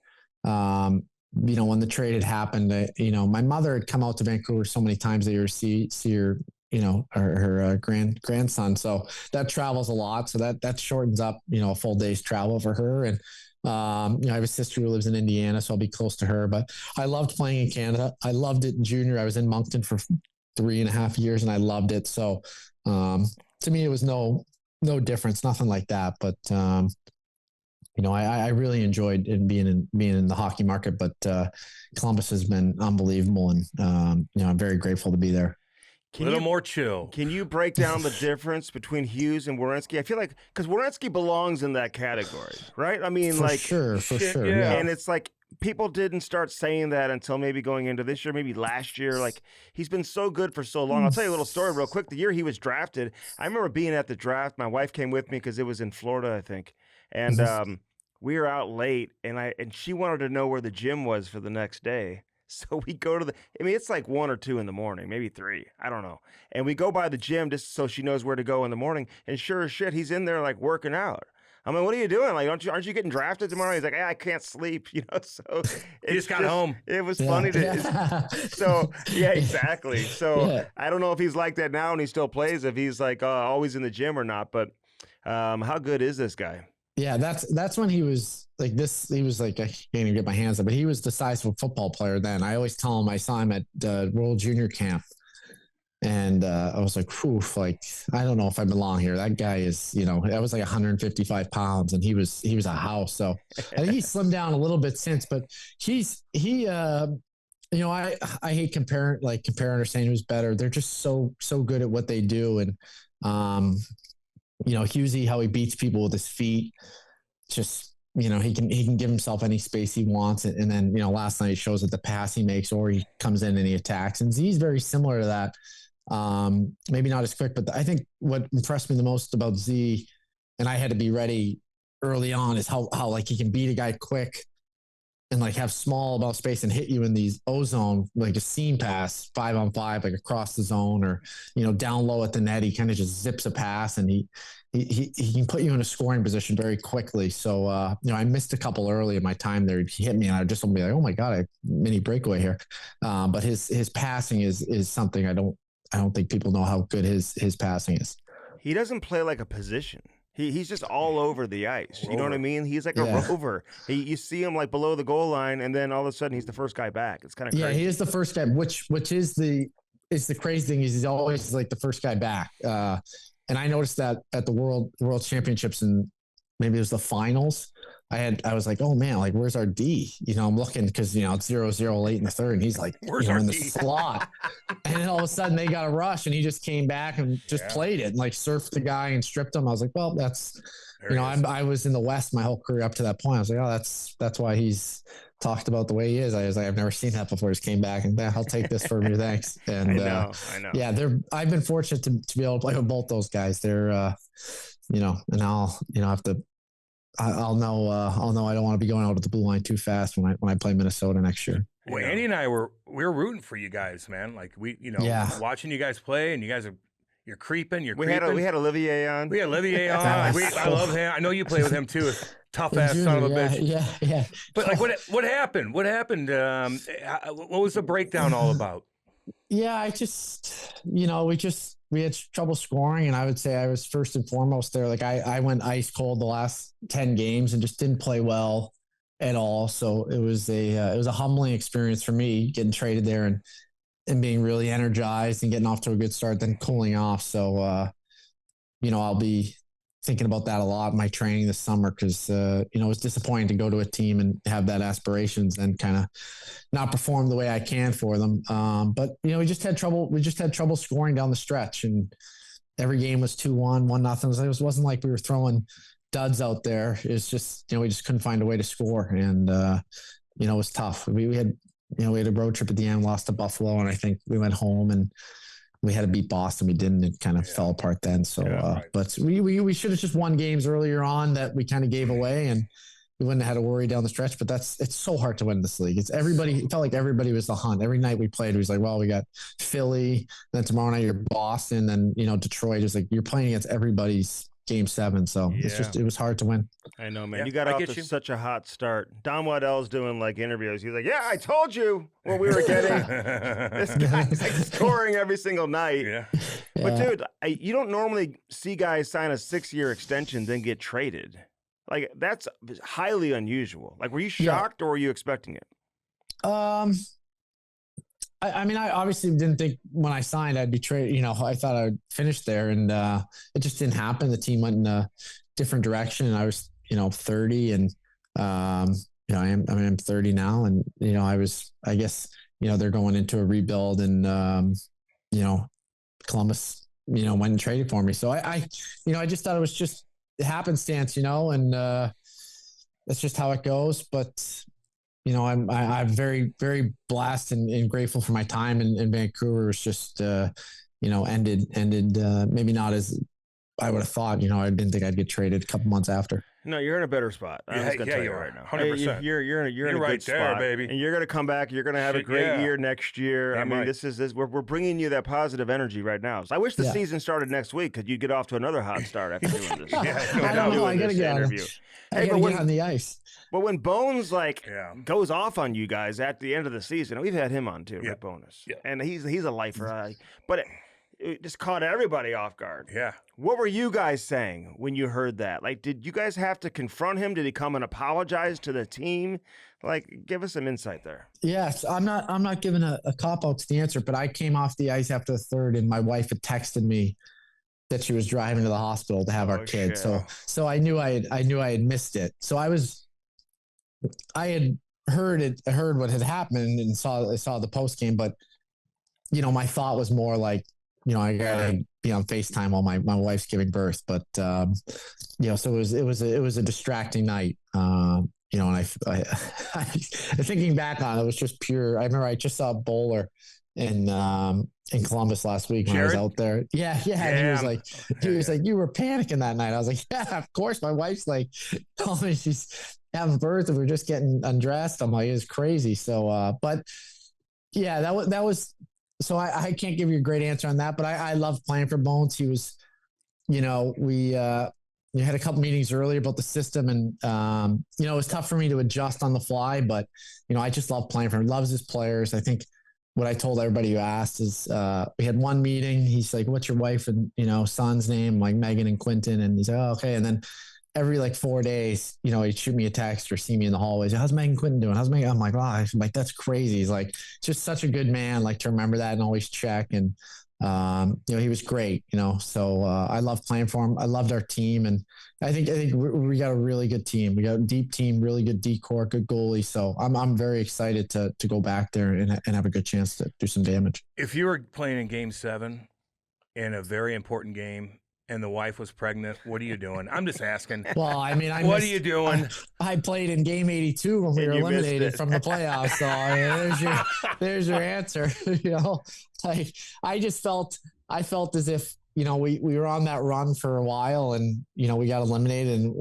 when the trade had happened, my mother had come out to Vancouver so many times a year to see her, her grandson. So that travels a lot. So that shortens up, a full day's travel for her. And, I have a sister who lives in Indiana, so I'll be close to her, but I loved playing in Canada. I loved it in junior. I was in Moncton for 3.5 years and I loved it. So, to me, it was no difference, nothing like that. But I really enjoyed being in the hockey market, but Columbus has been unbelievable, and I'm very grateful to be there. A little more chill. Can you break down the difference between Hughes and Werenski? I feel like because Werenski belongs in that category, right? I mean, For sure. Yeah. And it's like people didn't start saying that until maybe going into this year, maybe last year. Like he's been so good for so long. I'll tell you a little story real quick. The year he was drafted, I remember being at the draft. My wife came with me because it was in Florida, I think, and we were out late, and she wanted to know where the gym was for the next day. So we go to it's like 1 or 2 in the morning, maybe 3. I don't know. And we go by the gym just so she knows where to go in the morning. And sure as shit, he's in there like working out. I'm like, what are you doing? Like, aren't you getting drafted tomorrow? He's like, I can't sleep, So He just got home. It was funny So yeah, exactly. So I don't know if he's like that now and he still plays, if he's like always in the gym or not, but how good is this guy? Yeah, that's when he was like this. He was like, I can't even get my hands up, but he was the size of a football player then. I always tell him I saw him at World Junior Camp, and I was like, "Oof!" Like I don't know if I belong here. That guy is, I was like 155 pounds, and he was a house. So I think he's slimmed down a little bit since, but I hate comparing or saying who's better. They're just so good at what they do, and Hughesy, how he beats people with his feet, just, he can give himself any space he wants. And then, last night he shows that the pass he makes, or he comes in and he attacks. And Z's very similar to that. Maybe not as quick, but I think what impressed me the most about Z, and I had to be ready early on, is how like he can beat a guy quick and like have small amount of space and hit you in these O-zone, like a seam pass 5-on-5, like across the zone, or, down low at the net. He kind of just zips a pass, and he can put you in a scoring position very quickly. So, I missed a couple early in my time there. He hit me and I just want to be like, oh my God, I mini breakaway here. But his passing is something I don't think people know how good his passing is. He doesn't play like a position. He's just all over the ice. You know what I mean? He's like a rover. You see him like below the goal line, and then all of a sudden he's the first guy back. It's kind of crazy. Yeah, he is the first guy, which is the crazy thing is he's always like the first guy back. And I noticed that at the World Championships, and maybe it was the finals. I was like, oh man, like where's our D? I'm looking because it's 0-0 late in the third, and he's like, where's our in the D? slot. And then all of a sudden they got a rush, and he just came back and just played it and like surfed the guy and stripped him. I was like, well, that's I was in the West my whole career up to that point. I was like, oh, that's why he's talked about the way he is. I was like, I've never seen that before. Just came back and I'll take this from you, thanks. And I know. Yeah, I've been fortunate to be able to play with both those guys. They're and I'll have to. I'll know I don't want to be going out at the blue line too fast when I play Minnesota next year. Well, Andy and I we're rooting for you guys, man. Like watching you guys play, and you guys you're creeping. We had Olivier on. We had Olivier on. I love him. I know you play with him too. Tough ass son of a bitch. Yeah. But like, what happened? What happened? What was the breakdown all about? Yeah, I just, we had trouble scoring, and I would say I was first and foremost there. Like I went ice cold the last 10 games and just didn't play well at all. So it was a humbling experience for me getting traded there and being really energized and getting off to a good start, then cooling off. So, I'll be thinking about that a lot in my training this summer, because it was disappointing to go to a team and have that aspirations and kind of not perform the way I can for them. But we just had trouble scoring down the stretch, and every game was 2-1, 1-0. It wasn't like we were throwing duds out there. It's just we just couldn't find a way to score, and it was tough. We had a road trip at the end, lost to Buffalo, and I think we went home and we had to beat Boston. We didn't. It kind of fell apart then. So, but we should have just won games earlier on that we kind of gave away, and we wouldn't have had to worry down the stretch. But it's so hard to win this league. It felt like everybody was the hunt. Every night we played, it was like, well, we got Philly, then tomorrow night you're Boston, then Detroit. It's like you're playing against everybody's Game 7. So it was hard to win. I know, man. You got off to such a hot start. Don Waddell's doing like interviews. He's like, yeah, I told you what we were getting. This guy's like scoring every single night. Yeah. But dude, you don't normally see guys sign a 6-year extension then get traded. Like that's highly unusual. Like, were you shocked or were you expecting it? I mean, I obviously didn't think when I signed I'd be traded. I thought I'd finish there, and it just didn't happen. The team went in a different direction, and I was 30 and, I'm 30 now. And, I guess, they're going into a rebuild and, Columbus, went and traded for me. So I just thought it was just happenstance, and, that's just how it goes. But, I'm very, very blessed and grateful for my time in Vancouver. It's just, ended maybe not as I would have thought. I didn't think I'd get traded a couple months after. No, you're in a better spot. I'm just gonna tell you right now. 100%. You're in a right good there, spot, baby. and you're gonna come back. You're gonna have a great year next year. Damn I mean, right. we're bringing you that positive energy right now. So I wish the season started next week because you'd get off to another hot start after doing this. I don't know. I gotta get interview. I gotta get on the ice. But when Bones goes off on you guys at the end of the season, we've had him on too, Rick Bonus, and he's a lifer. But it just caught everybody off guard. Yeah. What were you guys saying when you heard that? Like, did you guys have to confront him? Did he come and apologize to the team? Like, give us some insight there. Yes, I'm not giving a cop out to the answer, but I came off the ice after the third, and my wife had texted me that she was driving to the hospital to have our kid. Shit. So I knew I had missed it. So I had heard what had happened and saw the post game, but my thought was more like, I gotta be on FaceTime while my wife's giving birth. But so it was a distracting night. And I thinking back on it, was just pure. I remember I just saw a bowler in Columbus last week when I was out there. Yeah. And he was like, you were panicking that night. I was like, yeah, of course. My wife's like, telling me she's having birth and we're just getting undressed. I'm like, it's crazy. So, but yeah, that was. So I can't give you a great answer on that, but I love playing for Bones. He was, we had a couple meetings earlier about the system and, it was tough for me to adjust on the fly, but, I just love playing for him. Loves his players. I think what I told everybody who asked is, we had one meeting. He's like, what's your wife and, son's name? Like Megan and Quentin. And he's like, oh, okay. And then every 4 days, he'd shoot me a text or see me in the hallways. How's Megan Quinton doing? How's Megan? I'm like, wow, that's crazy. He's like, just such a good man, to remember that and always check. And, he was great, so I love playing for him. I loved our team. And I think we got a really good team. We got a deep team, really good decor, good goalie. So I'm very excited to go back there and have a good chance to do some damage. If you were playing in Game 7 in a very important game, and the wife was pregnant, what are you doing? I'm just asking. Well, I mean, what are you doing? I played in game 82 when we were eliminated from the playoffs. So there's your answer. I felt as if, we were on that run for a while and, we got eliminated and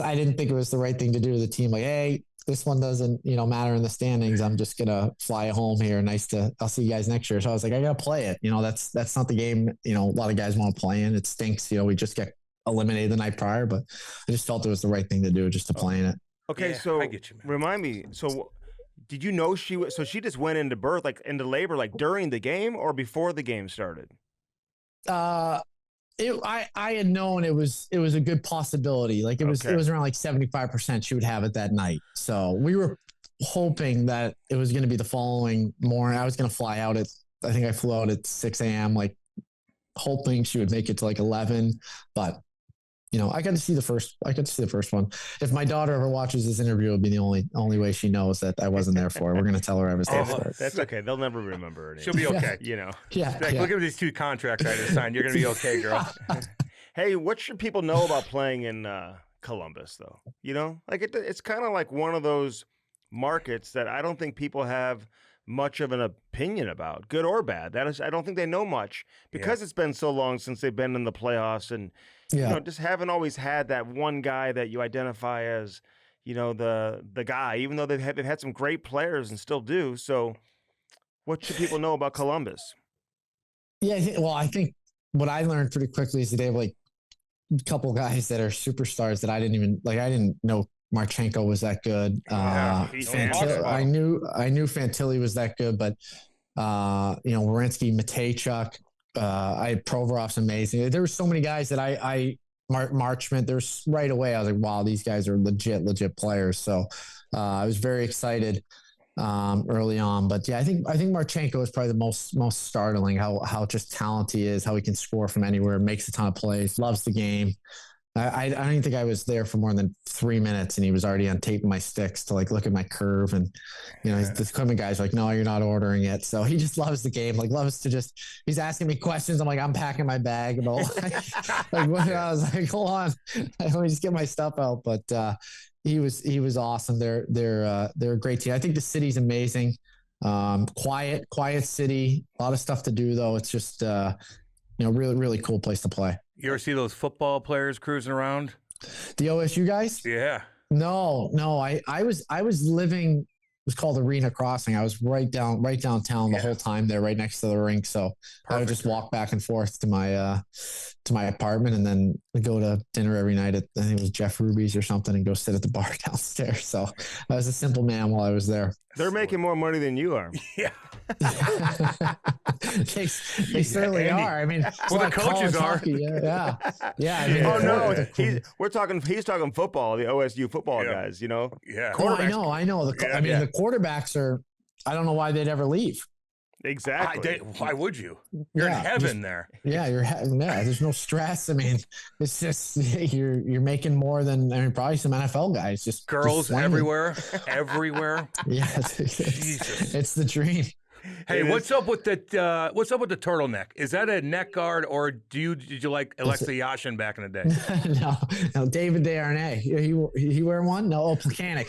I didn't think it was the right thing to do to the team. Like, hey, this one doesn't, matter in the standings. I'm just going to fly home here. I'll see you guys next year. So I was like, I got to play it. That's not the game, a lot of guys want to play in. It stinks. We just get eliminated the night prior, but I just felt it was the right thing to do just to play in it. Okay. Yeah, so I get you, man. Remind me. So did you know she just went into birth, into labor, during the game or before the game started? I had known it was a good possibility. It was around 75% she would have it that night. So we were hoping that it was going to be the following morning. I was going to fly out I think I flew out at 6 a.m. Hoping she would make it to 11, but I got to see the first one. If my daughter ever watches this interview, it'll be the only way she knows that I wasn't there for her. We're going to tell her I was there for her. That's okay. They'll never remember it. She'll be okay. Yeah. Look at these 2 contracts I just signed. You're going to be okay, girl. Hey, what should people know about playing in Columbus, though? It's kind of like one of those markets that I don't think people have much of an opinion about, good or bad. I don't think they know much because it's been so long since they've been in the playoffs and just haven't always had that one guy that you identify as, the guy, even though they've had some great players and still do. So what should people know about Columbus? Yeah, I think what I learned pretty quickly is that they have a couple guys that are superstars that I didn't know Marchenko was that good. I knew Fantilli was that good, but Werenski, Matejchuk, Provorov's amazing. There were so many guys that Marchment, there's right away. I was like, wow, these guys are legit players. So I was very excited early on, but yeah, I think Marchenko is probably the most startling how just talented he is, how he can score from anywhere, makes a ton of plays, loves the game. I don't think I was there for more than 3 minutes, and he was already untaping my sticks to like look at my curve. And this equipment guy's like, "No, you're not ordering it." So he just loves the game, like loves to just. He's asking me questions. I'm like, I'm packing my bag and all. Like what? I was like, hold on, let me just get my stuff out. But he was awesome. They're a great team. I think the city's amazing. Quiet city. A lot of stuff to do though. It's just really really cool place to play. You ever see those football players cruising around? The OSU guys? Yeah. No. I was living. It was called Arena Crossing. I was right downtown the whole time there, right next to the rink. So I would just walk back and forth to my apartment, and then go to dinner every night at, I think it was Jeff Ruby's or something, and go sit at the bar downstairs. So I was a simple man while I was there. They're making more money than you are. Yeah. they certainly Andy. are. I mean, Well, the coaches are. hockey. Yeah. I mean, Oh no, cool. he's talking football. The OSU football Yeah. guys, you know. Yeah. Oh, I know. The quarterbacks are. I don't know why they'd ever leave. Exactly. Why would you? You're in heaven there. Yeah, there's no stress. I mean, it's just you're making more than probably some NFL guys. Just Girls swinging. everywhere. Yeah, Jesus. it's the dream. Hey, what's up with the turtleneck? Is that a neck guard, or did you like Alexa Yashin back in the day? no, David Desharnais. He wear one? No, Plekanec.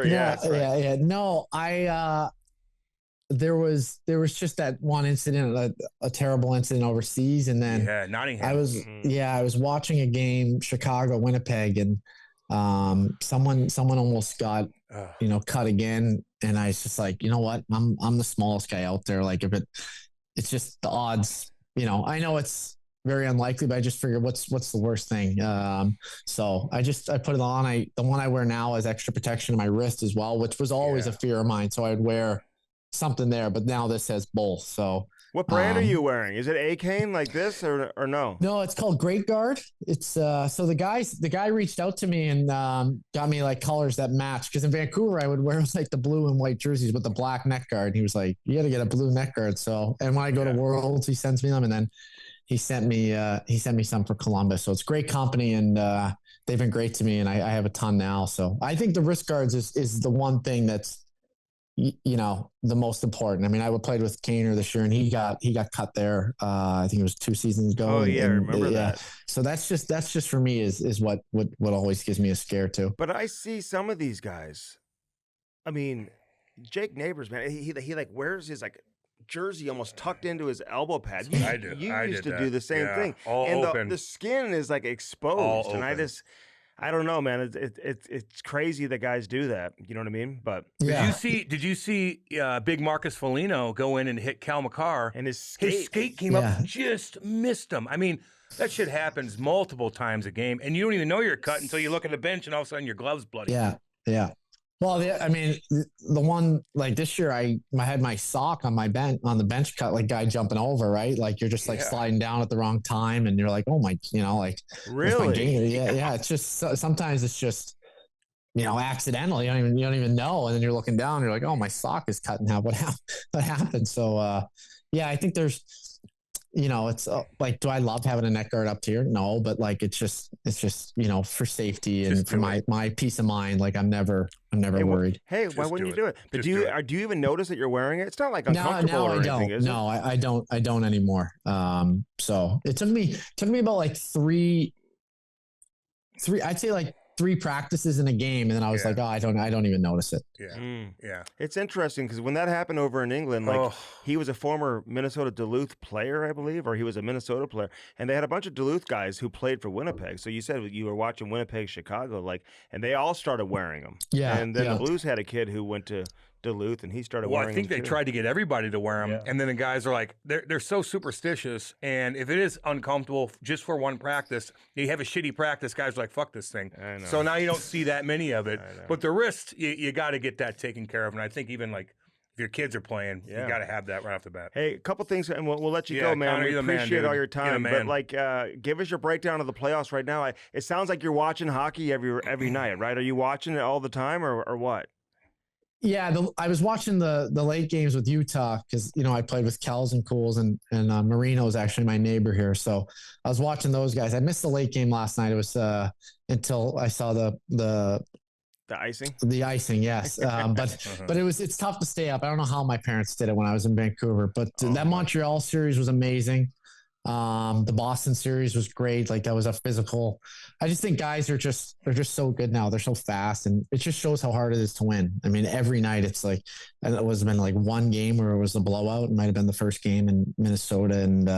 Yeah. No, there was just that one incident, a terrible incident overseas, and then Nottingham. I was watching a game, Chicago, Winnipeg, and someone almost got cut again, and I was just like, you know what, I'm the smallest guy out there. Like if it's just the odds. I know it's very unlikely, but I just figured what's the worst thing. So I put it on. The one I wear now has extra protection on my wrist as well, which was always a fear of mine. So I'd wear something there, but now this has both. So what brand are you wearing? Is it A-Cane like this or no? No, it's called Great Guard. It's so the guy reached out to me and got me like colors that match, because in Vancouver I would wear like the blue and white jerseys with the black neck guard. And he was like, you got to get a blue neck guard. So, and when I go to Worlds, he sends me them, and then he sent me some for Columbus. So it's great company, and they've been great to me, and I have a ton now. So I think the wrist guards is the one thing that's the most important. I mean, I played with Kaner this year, and he got cut there. I think it was 2 seasons ago. Oh yeah, I remember that. So that's just for me is what always gives me a scare too. But I see some of these guys. I mean, Jake Neighbors, man, he like wears his like jersey almost tucked into his elbow pad. I do. You I used did to that. do the same thing, All and open. the skin is like exposed, All and open. I don't know, man. It's crazy that guys do that. You know what I mean? But Did you see big Marcus Foligno go in and hit Cal McCarr? And his skate came up, just missed him. I mean, that shit happens multiple times a game, and you don't even know you're cut until you look at the bench, and all of a sudden your glove's bloody. Yeah. Well, I mean, the one like this year, I had my sock on the bench cut, like guy jumping over, right? Like you're just like sliding down at the wrong time, and you're like, oh my, like really? Yeah. It's just sometimes it's just accidental. You don't even know, and then you're looking down, and you're like, oh, my sock is cut in half. What happened? So I think there's. It's like, do I love having a neck guard up here? No, but like, it's just, for safety and for my peace of mind. Like I'm never worried. Hey, why wouldn't you do it? But do you even notice that you're wearing it? It's not like uncomfortable or anything, is it? No, I don't anymore. So it took me about like three, I'd say like 3 practices in a game, and then I was like, oh, I don't even notice it. Yeah. It's interesting because when that happened over in England, like he was a former Minnesota Duluth player, I believe, or he was a Minnesota player, and they had a bunch of Duluth guys who played for Winnipeg. So you said you were watching Winnipeg, Chicago, like, and they all started wearing them. Yeah. And then the Blues had a kid who went to Duluth, and he started wearing them. Well, I think they tried to get everybody to wear them, and then the guys are like, they're so superstitious, and if it is uncomfortable just for one practice, you have a shitty practice, guys are like, fuck this thing. I know. So now you don't see that many of it. But the wrist, you got to get that taken care of, and I think even like if your kids are playing, you got to have that right off the bat. Hey, a couple things, and we'll let you go, man. Connor, we appreciate all your time, man. but like, give us your breakdown of the playoffs right now. It sounds like you're watching hockey every night, right? Are you watching it all the time, or what? Yeah, I was watching the late games with Utah because I played with Kells and Cools and Marino is actually my neighbor here, so I was watching those guys. I missed the late game last night. It was until I saw the icing. The icing, yes, but it's tough to stay up. I don't know how my parents did it when I was in Vancouver, but that Montreal series was amazing. The Boston series was great. Like that was a physical. I just think guys they're just so good now. They're so fast, and it just shows how hard it is to win. I mean, every night it's like, and it was been like one game where it was a blowout. It might have been the first game in Minnesota and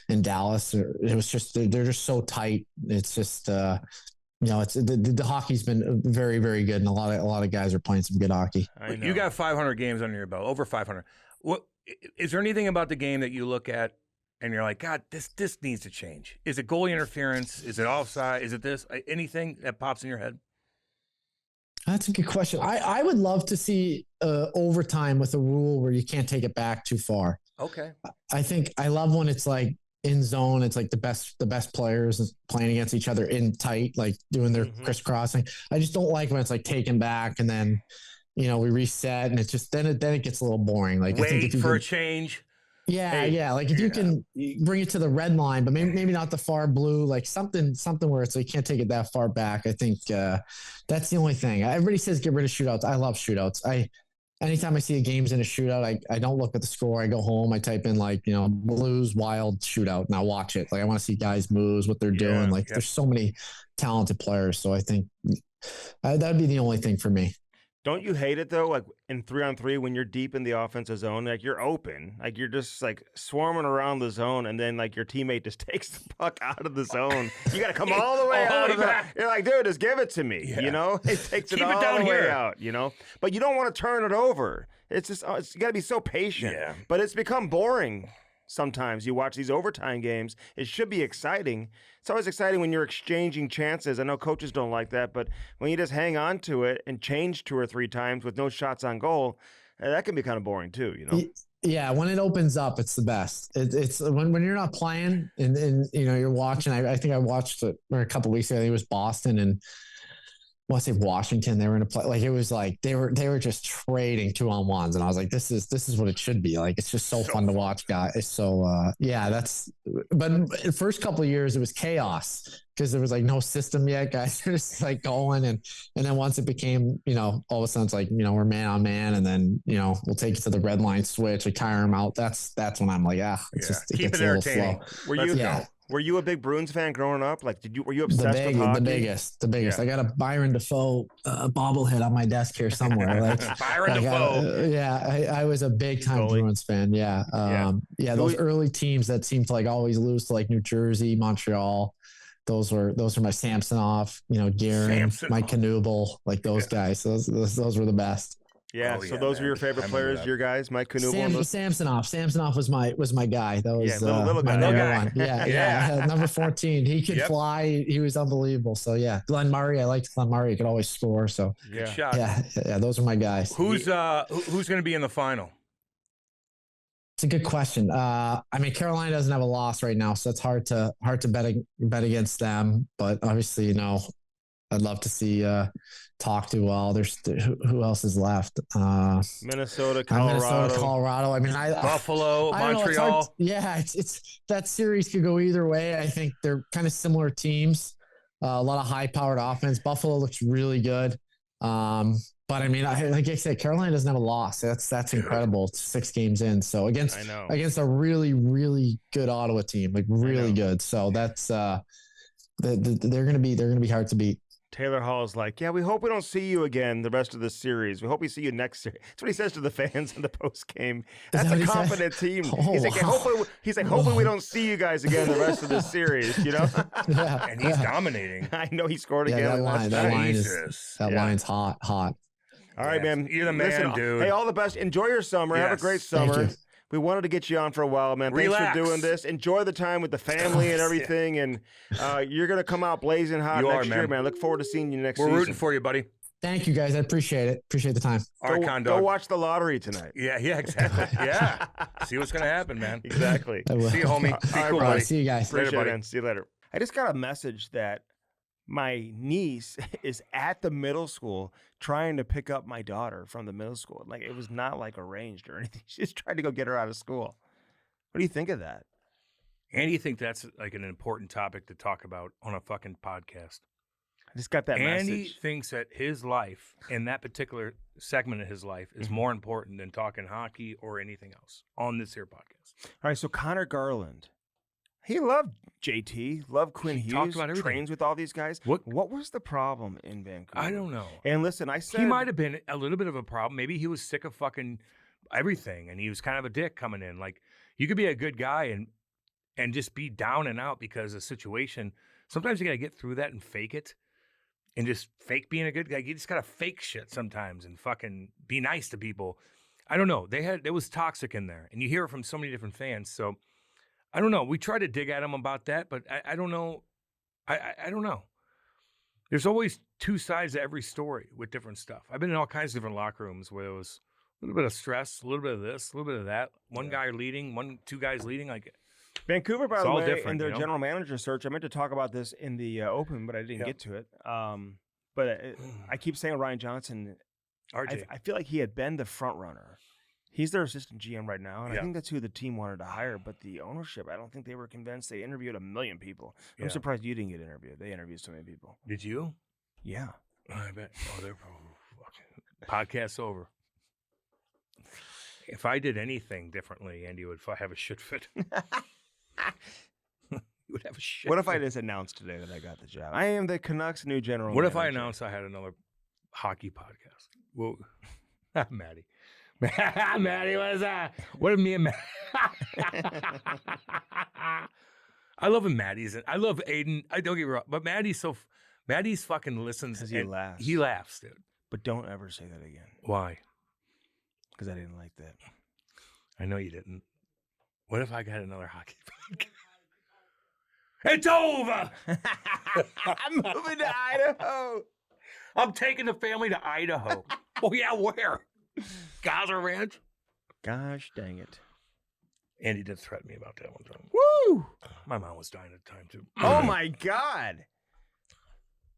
in Dallas. It was just they're just so tight. It's just it's the hockey's been very, very good, and a lot of guys are playing some good hockey. You got 500 games under your belt, over 500. What is there anything about the game that you look at and you're like, God, this needs to change? Is it goalie interference? Is it offside? Is it this? Anything that pops in your head? That's a good question. I would love to see overtime with a rule where you can't take it back too far. Okay. I love when it's like in zone. It's like the best players playing against each other in tight, like doing their crisscrossing. I just don't like when it's like taken back and then, we reset and it's just, then it gets a little boring. Like wait I think if you for could, a change. Yeah. Yeah. Like if you can bring it to the red line, but maybe not the far blue, like something where it's like, you can't take it that far back. I think that's the only thing. Everybody says get rid of shootouts. I love shootouts. Anytime I see a game's in a shootout, I don't look at the score. I go home, I type in like, Blues Wild shootout and I watch it. Like I want to see guys moves, what they're doing. Like there's so many talented players. So I think that'd be the only thing for me. Don't you hate it though? Like in 3-on-3, when you're deep in the offensive zone, like you're open, like you're just like swarming around the zone, and then like your teammate just takes the puck out of the zone. You got to come all the way out of it. You're like, dude, just give it to me. Yeah. It takes it all the way out. But you don't want to turn it over. It's just you got to be so patient. Yeah. But it's become boring. Sometimes you watch these overtime games. It should be exciting. It's always exciting when you're exchanging chances. I know coaches don't like that, but when you just hang on to it and change 2 or 3 times with no shots on goal, that can be kind of boring too, Yeah, when it opens up, it's the best. It's when you're not playing and you're watching. I think I watched it a couple of weeks ago. I think it was Boston and Washington. They were in a play like it was like they were just trading 2-on-1s, and I was like, this is what it should be. Like it's just so fun to watch, guys. It's so that's. But the first couple of years it was chaos because there was like no system yet. Guys were just like going, and then once it became all of a sudden it's like we're man on man, and then we'll take it to the red line switch, like tire them out. That's when I'm like it's just keep it entertaining. Were you a big Bruins fan growing up? Like, were you obsessed with hockey? The biggest. Yeah. I got a Byron Dafoe bobblehead on my desk here somewhere. Like Byron Dafoe. I was a big time Bruins fan. Yeah. Those early teams that seemed to like always lose to like New Jersey, Montreal. Those were my Samsonov, Guerin, Mike Knuble, like those guys. Those were the best. Yeah, those were your favorite players, your guys, Mike Knuble. Samsonov was my guy. That was little guy. One. Yeah. Number 14. He could fly. He was unbelievable. So yeah, Glenn Murray. I liked Glenn Murray. He could always score. So good shot. Yeah. Those are my guys. Who's going to be in the final? It's a good question. I mean, Carolina doesn't have a loss right now, so it's hard to bet against them. But obviously, I'd love to see talk to. Well, there's who else is left? Minnesota, Colorado. I mean, Buffalo, Montreal. It's that series could go either way. I think they're kind of similar teams. A lot of high-powered offense. Buffalo looks really good. But I mean, like I said, Carolina doesn't have a loss. That's incredible. It's 6 games in. So against a really, really good Ottawa team, like really good. So that's they're gonna be hard to beat. Taylor Hall is like, we hope we don't see you again the rest of the series. We hope we see you next series. That's what he says to the fans in the post game. That's a confident team. He's like, hopefully we don't see you guys again the rest of the series. Yeah. And he's dominating. I know he scored again. That line's hot. All right, man. You're the man, dude. Hey, all the best. Enjoy your summer. Have a great summer. We wanted to get you on for a while, man. Thanks for doing this. Enjoy the time with the family and everything. And you're going to come out blazing hot next year, man. Look forward to seeing you next season. We're rooting for you, buddy. Thank you, guys. I appreciate it. Appreciate the time. Go watch the lottery tonight. Yeah, exactly. Yeah. See what's going to happen, man. Exactly. See you, homie. Be cool, buddy. See you guys. Appreciate later, it, buddy. man. See you later. I just got a message that my niece is at the middle school trying to pick up my daughter from the middle school. Like, it was not like arranged or anything. She just tried to go get her out of school. What do you think of that? And you think that's like an important topic to talk about on a fucking podcast? I just got that Andy message. thinks that his life and that particular segment of his life is more important than talking hockey or anything else on this here podcast. All right, so Connor Garland. He loved JT, loved Quinn He Hughes, talked about everything. trains with all these guys. What was the problem in Vancouver? I don't know. And listen, I said He might have been a little bit of a problem. Maybe he was sick of fucking everything, and he was kind of a dick coming in. Like, you could be a good guy and just be down and out because of the situation. Sometimes you got to get through that and fake it, and just fake being a good guy. You just got to fake shit sometimes and fucking be nice to people. I don't know. It was toxic in there, and you hear it from so many different fans. So I don't know. We try to dig at him about that, but I don't know. I don't know. There's always two sides to every story with different stuff. I've been in all kinds of different locker rooms where there was a little bit of stress, a little bit of this, a little bit of that. One guy leading, two guys leading. Like, Vancouver, by it's the all way, different, in their you know? general manager search. I meant to talk about this in the open, but I didn't get to it. But I keep saying Ryan Johnson. RJ. I feel like he had been the front runner. He's their assistant GM right now, and Yeah. I think that's who the team wanted to hire. But the ownership, I don't think they were convinced. They interviewed 1 million people. I'm Yeah. surprised you didn't get interviewed. They interviewed so many people. Did you? Yeah. I bet. Oh, they're podcast's over. If I did anything differently, Andy would have a shit fit. You would have a shit. What if I fit. just announced today that I got the job? I am the Canucks' new general What if I manager. announced I had another hockey podcast? Well, Maddie. Maddie, what is that? What if me and Maddie? I love when Maddie's in. I love Aiden. I don't get me wrong, but Maddie's fucking listens. 'Cause he and laughs. He laughs, dude. But don't ever say that again, Why? because I didn't like that. I know you didn't. What if I got another hockey podcast? It's over. I'm moving to Idaho. I'm taking the family to Idaho. Oh, yeah, where? Gaza Ranch? Gosh dang it. Andy did threaten me about that one time. Woo! My mom was dying at the time, too. Oh my God.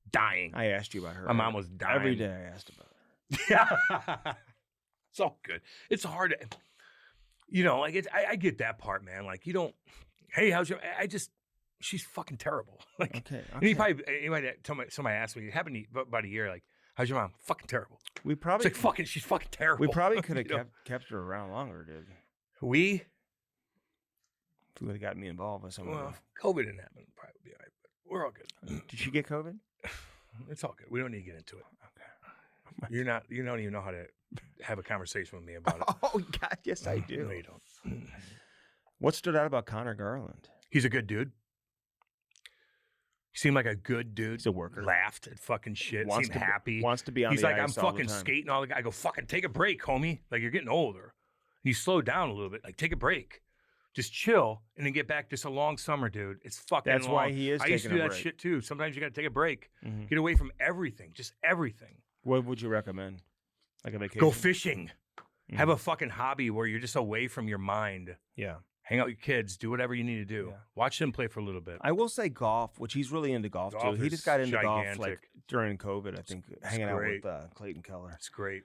Dying. I asked you about her. My mom was dying. Every day I asked about her. Yeah. It's all good. It's hard to, like, I get that part, man. Like, you don't, hey, how's your, she's fucking terrible. Like, Okay. somebody asked me, it happened to you about a year, like, how's your mom? Fucking terrible. We It's probably like, she's fucking terrible. we probably could have You know? kept her around longer, dude. We? If you would have got me involved with something. Well, if COVID didn't happen, it'd probably be all right, but we're all good. Did she get COVID? It's all good. We don't need to get into it. Okay. You don't even know how to have a conversation with me about it. Oh God, yes I do. No, you don't. What stood out about Conor Garland? He's a good dude. He seemed like a good dude. He's a worker. Laughed at fucking shit. Seemed happy. Wants to be on He's the like, I'm ice all the fucking time. skating all the guy. I go, fucking take a break, homie. Like, you're getting older. You slow down a little bit. Like, take a break. Just chill and then get back. Just a long summer, dude. It's fucking That's long. why he is I used to taking do a that break. shit too. Sometimes you got to take a break. Mhm. Get away from everything. Just everything. What would you recommend? Like a vacation? Go fishing. Mhm. Have a fucking hobby where you're just away from your mind. Yeah. Hang out with your kids. Do whatever you need to do. Yeah. Watch them play for a little bit. I will say golf, which he's really into golf Golf too. He is just got into golf like gigantic. during COVID, I think, hanging out great. with Clayton Keller. It's great.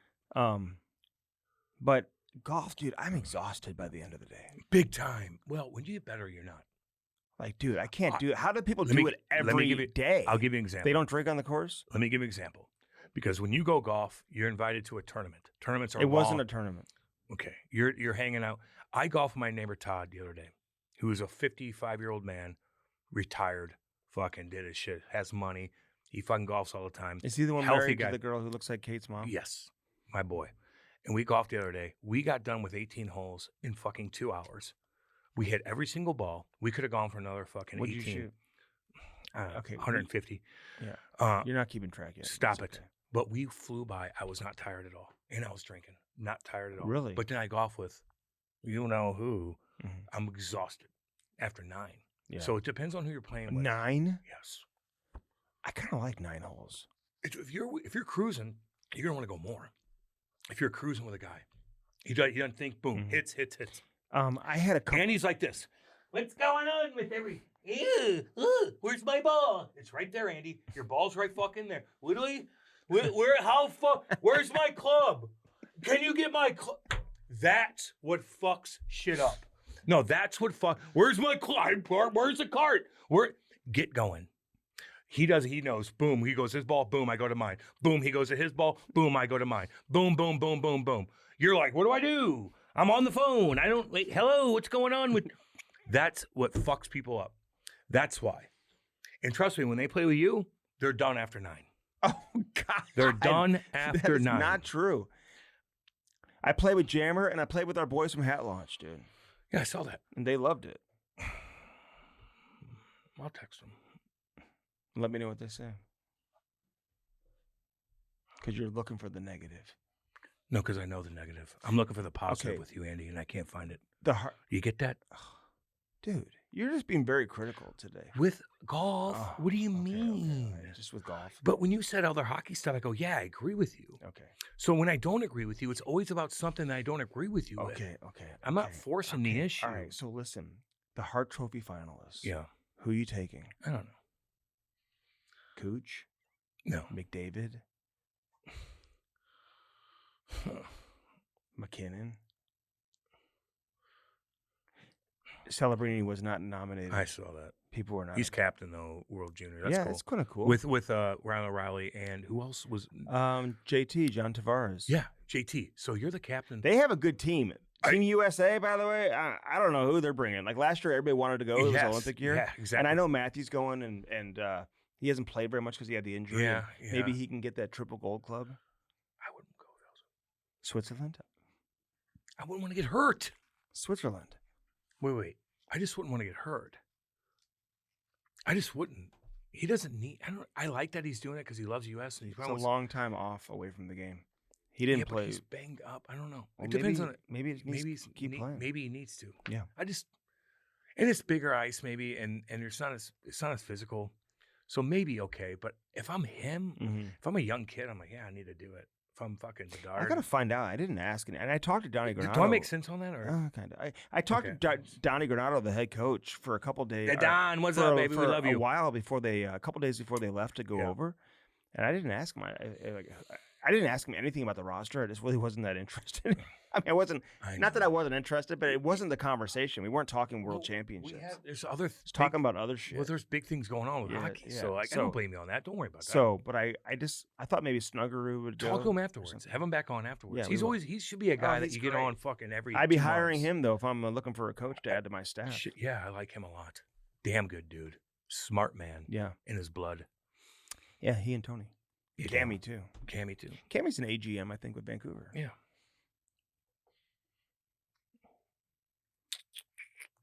But golf, dude, I'm exhausted by the end of the day. Big time. Well, when you get better, you're not. Like, dude, I can't do it. How do people let do me- it let me every give you- day? I'll give you an example. They don't drink on the course? Let me give you an example. Because when you go golf, you're invited to a tournament. Tournaments are It wasn't a long. tournament. Okay. You're hanging out. I golfed with my neighbor Todd the other day, who is a 55-year-old man, retired, fucking did his shit, has money. He fucking golfs all the time. Is he the one Healthy married guy. to the girl who looks like Kate's mom? Yes, my boy. And we golfed the other day. We got done with 18 holes in fucking 2 hours. We hit every single ball. We could have gone for another fucking What'd 18. you shoot? Okay. 150. Yeah. You're not keeping track yet. Stop It's it. okay. But we flew by. I was not tired at all. And I was drinking. Not tired at all. Really? But then I golf with you know who. Mhm. I'm exhausted after 9. Yeah. So it depends on who you're playing with. 9? Yes. I kind of like 9 holes. If you're cruising, you're gonna want to go more. If you're cruising with a guy, he doesn't think boom, Mhm. hits. I had a couple. And he's like this. What's going on with every Ew, where's my ball? It's right there, Andy. Your ball's right fucking there. Literally, where's my club? Can you get my club? That's what fucks shit up. No, that's what where's my club? Where's the cart? Get going. He knows. Boom, he goes his ball. Boom, I go to mine. Boom, he goes to his ball. Boom, I go to mine. Boom, boom, boom, boom, boom. You're like, what do I do? I'm on the phone. I don't, wait, hello, what's going on with... That's what fucks people up. That's why. And trust me, when they play with you, they're done after 9. Oh, God. They're done after 9. That's not true. I play with Jammer, and I played with our boys from Hat Launch, dude. Yeah, I saw that. And they loved it. I'll text them. Let me know what they say. Because you're looking for the negative. No, because I know the negative. I'm looking for the positive with you, Andy, and I can't find it. You get that? Dude, you're just being very critical today. With golf? What do you mean? Okay. Just with golf. But when you said other hockey stuff, I go, yeah, I agree with you. Okay. So when I don't agree with you, it's always about something that I don't agree with you with. Okay. I'm not forcing the issue. All right, so listen. The Hart Trophy finalists. Yeah. Who are you taking? I don't know. Cooch? No. McDavid? McKinnon? Celebrini was not nominated. I saw that. People were not. He's captain though, World Junior. That's cool. That's kind of cool. With Ryan O'Reilly and who else was? JT, John Tavares. Yeah, JT. So you're the captain. They have a good team. Team USA, by the way, I don't know who they're bringing. Like last year, everybody wanted to go. It was Olympic year. Yeah, exactly. And I know Matthew's going, and he hasn't played very much because he had the injury. Yeah. Maybe he can get that triple gold club. I wouldn't go though. Switzerland? I wouldn't want to get hurt. Switzerland. Wait. I just wouldn't want to get hurt. I just wouldn't. He doesn't need. I like that he's doing it because he loves US and he's It's a long time off away from the game. He didn't play. But he's banged up. I don't know. Well, it depends on it. Maybe it needs to keep playing. Maybe he needs to. Yeah. And it's bigger ice maybe, and it's not as physical. So maybe okay. But if I'm him, if I'm a young kid, I'm like, yeah, I need to do it. If I'm fucking Bedard. I got to find out. I didn't ask. And I talked to Donnie Granado. Do I make sense on that? Or? Kind of. I talked to Donnie Granado, the head coach, for a couple of days. Hey, Don, what's up, baby? We love you. A couple days before they left to go over. And I didn't ask him. I didn't ask him anything about the roster. I just really wasn't that interested. I mean, I wasn't. Not that I wasn't interested, but it wasn't the conversation. We weren't talking World Championships. There's other. Talking about other shit. Well, there's big things going on with hockey, so I don't blame you on that. Don't worry about that. So, but I thought maybe Snuggeroo would talk to him afterwards. Have him back on afterwards. Yeah, he should be a guy that you get on fucking every. I'd be hiring him though if I'm looking for a coach to add to my staff. Yeah, I like him a lot. Damn good dude. Smart man. Yeah, in his blood. Yeah, he and Tony. Cammy too. Cammy's an AGM, I think, with Vancouver. Yeah.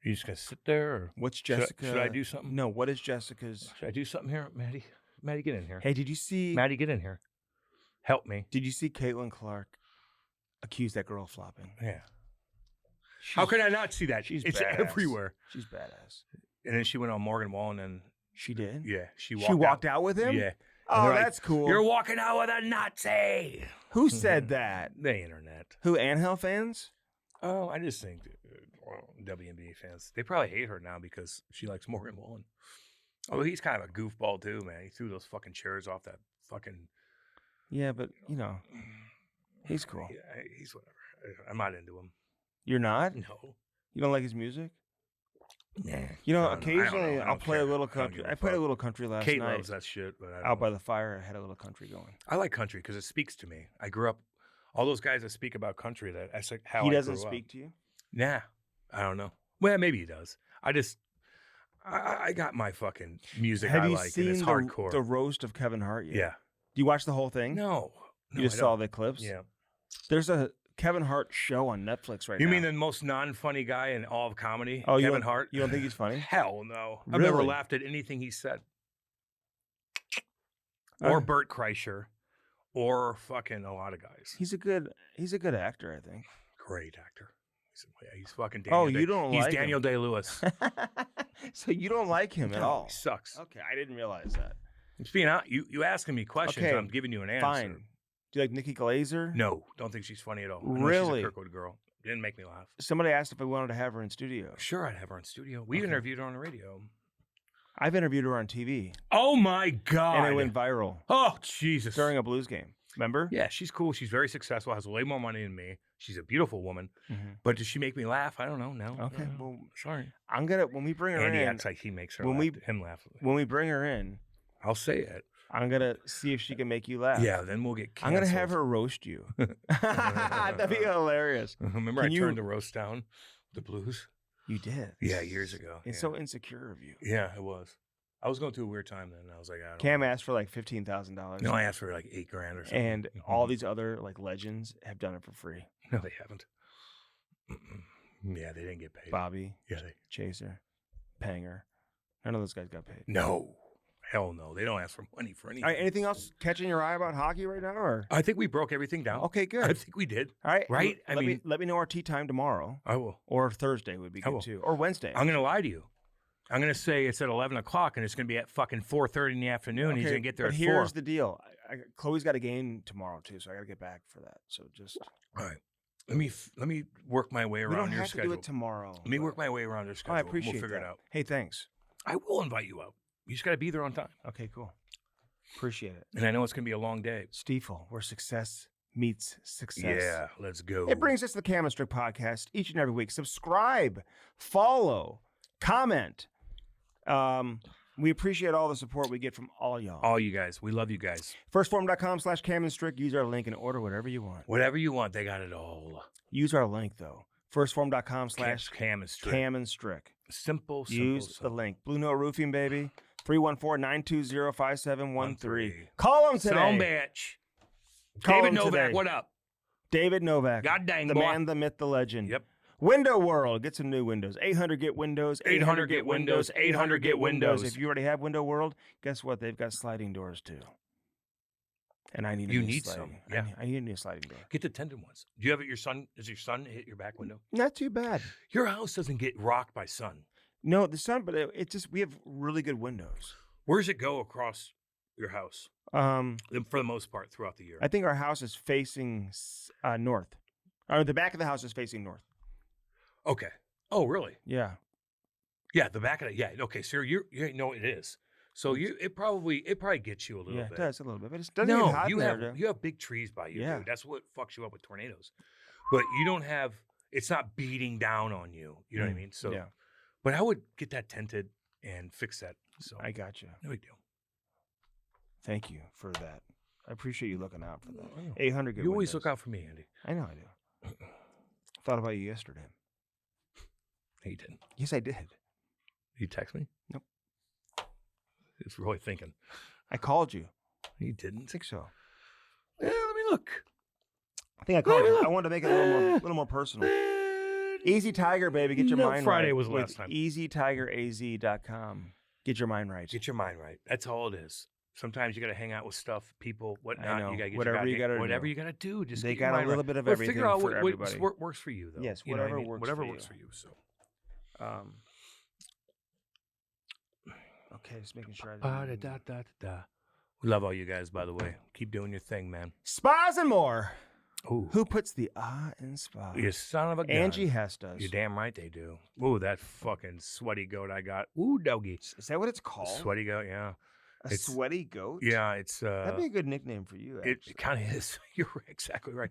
You just gonna sit there, or what's Jessica? Should I do something? No. What is Jessica's? Should I do something here, Maddie? Maddie, get in here. Hey, did you see? Maddie, get in here. Help me. Did you see Caitlin Clark accuse that girl of flopping? Yeah. How can I not see that? It's badass. Everywhere. She's badass. And then she went on Morgan Wallen, and she did. Yeah, she walked out with him. Yeah. Oh, that's cool. You're walking out with a Nazi. Who said that? The internet. Who, Angel fans? Oh, I just think WNBA fans. They probably hate her now because she likes Morgan Wallen. Although he's kind of a goofball too, man. He threw those fucking chairs off that fucking. Yeah, but he's cool. Yeah, he's whatever. I'm not into him. You're not? No. You don't like his music? Nah. Occasionally I'll play a little country. I played a little country last night. Kate loves that shit, but out by the fire, I had a little country going. I like country because it speaks to me. I grew up. All those guys that speak about country, that's like how he I doesn't grew speak up. to you. Nah, I don't know. Well, maybe he does. I got my fucking music. Have I you like, seen and it's hardcore. the roast of Kevin Hart yet? Yeah. Do you watch the whole thing? No. You just saw the clips? Yeah. There's a Kevin Hart show on Netflix right now. You mean the most non-funny guy in all of comedy? Oh, Kevin Hart? You don't think he's funny? Hell no. Really? I've never laughed at anything he said. Or Bert Kreischer. Or fucking a lot of guys. He's a good actor, I think. Great actor. He's fucking Daniel. You don't He's like Daniel him. Day-Lewis. So you don't like him at all? He sucks. Okay, I didn't realize that. It's being out. You asking me questions, Okay, I'm giving you an answer. Fine. Do you like Nikki Glaser? No, don't think she's funny at all. I know Really? She's a Kirkwood girl. Didn't make me laugh. Somebody asked if I wanted to have her in studio. Sure, I'd have her in studio. We interviewed her on the radio. I've interviewed her on TV, Oh my God. and it went viral Oh, Jesus. during a Blues game. Remember? Yeah, she's cool. She's very successful, has way more money than me. She's a beautiful woman. But does she make me laugh? I don't know. No. Okay, no. well, Sorry. I'm gonna when we bring her Andy in. acts like he makes her when laugh, we- him laugh. When we bring her in, I'll say it. I'm gonna see if she can make you laugh. Yeah, then we'll get I'm canceled. gonna have her roast you. That'd be hilarious. Remember Can I you- turned the roast down the Blues? You did. Yeah, years ago. It's yeah. so insecure of you. Yeah, it was. I was going through a weird time then. I was like, I don't Cam asked for like $15,000. No, I asked for like $8,000 or something. And all these other like legends have done it for free. No, they haven't. Yeah, they didn't get paid. Bobby, Yeah, they. Chaser, Panger. None of those guys got paid. No. Hell no. They don't ask for money for anything. All right, anything else catching your eye about hockey right now? Or I think we broke everything down. okay, good. I think we did. All right, Right? I Let me mean- let me know our tea time tomorrow, I will. or Thursday would be I good will. too, or Wednesday. I'm going to lie to you. I'm going to say it's at 11 o'clock and it's going to be at fucking 4:30 in the afternoon. He's Okay, going to get there but at here's 4. the deal. Chloe's got a game tomorrow too, so I got to get back for that. So just All right. Let me work my way we around don't your have to schedule. do it tomorrow. Let me work my way around your Oh, schedule. I appreciate We'll figure that. it out. Hey, thanks. I will invite you out. You just got to be there on time. Okay, cool. Appreciate it. And I know it's going to be a long day. Stiefel, where success meets success. Yeah, let's go. It brings us to the Cam and Strick podcast each and every week. Subscribe, follow, comment. We appreciate all the support we get from all y'all. all you guys. We love you guys. Firstform.com/Cam and Strick. Use our link and order whatever you want. Whatever you want, they got it all. Use our link though. Firstform.com/Cam Cam and Strick. and Strick. Simple. Use the link. Blue Note Roofing, baby. 314-920-5713. 13. Call them today. Son bitch. Call David him Novak, today. what up? David Novak. God dang, the boy. man, the myth, the legend. Yep. Window World. Get some new windows. 800 get Windows. 800 get Windows. 800 get Windows. If you already have Window World, guess what? They've got sliding doors too. And I need a You new need sliding. some, yeah. I need a new sliding door. Get the tendon ones. Do you have it? Your son? Does your son hit your back window? Not too bad. Your house doesn't get rocked by sun. No, the sun, but it just we have really good windows. Where does it go across your house? For the most part, throughout the year. I think our house is facing north. Or the back of the house is facing north. Okay. Oh, really? Yeah. Yeah, the back of it. Yeah. Okay. So you know it is. So it probably gets you a little Yeah, bit. it does a little bit, but it doesn't No, get hot you in have there. you have big trees by you. Yeah. Dude. That's what fucks you up with tornadoes. But you don't have. It's not beating down on you. You know what I mean? So, yeah, but I would get that tinted and fix that. So I got you. no big deal. Thank you for that. I appreciate you looking out for that. I know. 800 good You always windows. look out for me, Andy. I know I do. Thought about you yesterday. No, you didn't. Yes, I did. You text me? Nope. It's really thinking. I called you. You I didn't. think so. Yeah, let me look. I think I called you. I wanted to make it a little more personal. Easy Tiger, baby. Get your No, mind Friday right. was the with last time. EasyTigerAZ.com. Get your mind right. Get your mind right. That's all it is. Sometimes you got to hang out with stuff, people, whatnot. know. You got to get Whatever you gotta do. whatever you got to do. Just They get your got a mind little right. bit of But everything Figure out for what everybody. works for you, though. Yes, You know what I whatever mean? works Whatever for works you. for you. So. Okay, just making sure I didn't. Ba-da-da-da-da. We love all you guys, by the way. Keep doing your thing, man. Spas and more. Ooh, Who puts the in spa? you son of a gun. Angie Hess does. You're damn right they do. Ooh, that fucking sweaty goat I got. Ooh, doggy. Is that what it's called? Sweaty goat, yeah. A it's- sweaty goat? Yeah, it's That'd be a good nickname for you, it actually. kind of is. You're exactly right.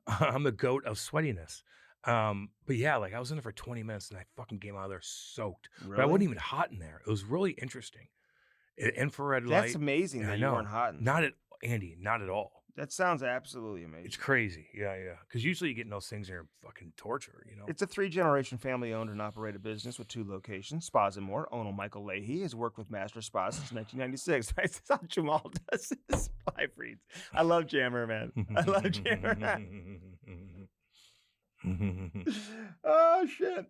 I'm the goat of sweatiness. But yeah, like I was in there for 20 minutes and I fucking came out of there soaked. But I Really? wasn't even hot in there. It was really interesting. Infrared light. That's amazing I that you know. weren't hot. In Not at Andy, not at all. That sounds absolutely amazing. It's crazy. Yeah, yeah. Because usually you get in those things and you're fucking torture, you know? It's a 3-generation family-owned and operated business with 2 locations. Spas and More. Owner Michael Leahy has worked with Master Spas since 1996. That's how Jamal does his live reads. I love Jammer, man. I love Jammer. Oh, shit.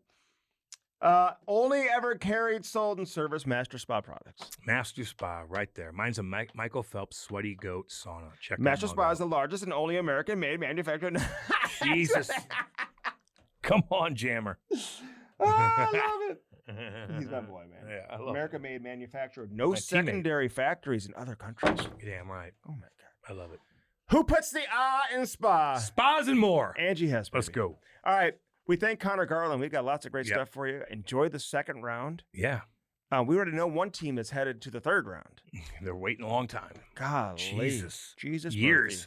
Only ever carried, sold, and serviced Master Spa products. Master Spa, right there. Mine's a Michael Phelps Sweaty Goat Sauna. Check Master that Spa mug is the largest and only American-made manufacturer. out. Jesus. Come on, Jammer. Oh, I love it. He's my boy, man. Yeah, I love American-made manufacturer. No My teammate. secondary factories in other countries. it. You're damn right. Oh, my God. I love it. Who puts the in spa? Spas and more. Angie Hess. Let's baby. go. All right. We thank Connor Garland. We've got lots of great Yep. stuff for you. Enjoy the second round. Yeah. We already know one team that's headed to the third round. They're waiting a long time. Golly. Jesus. Jesus. Years. Murphy.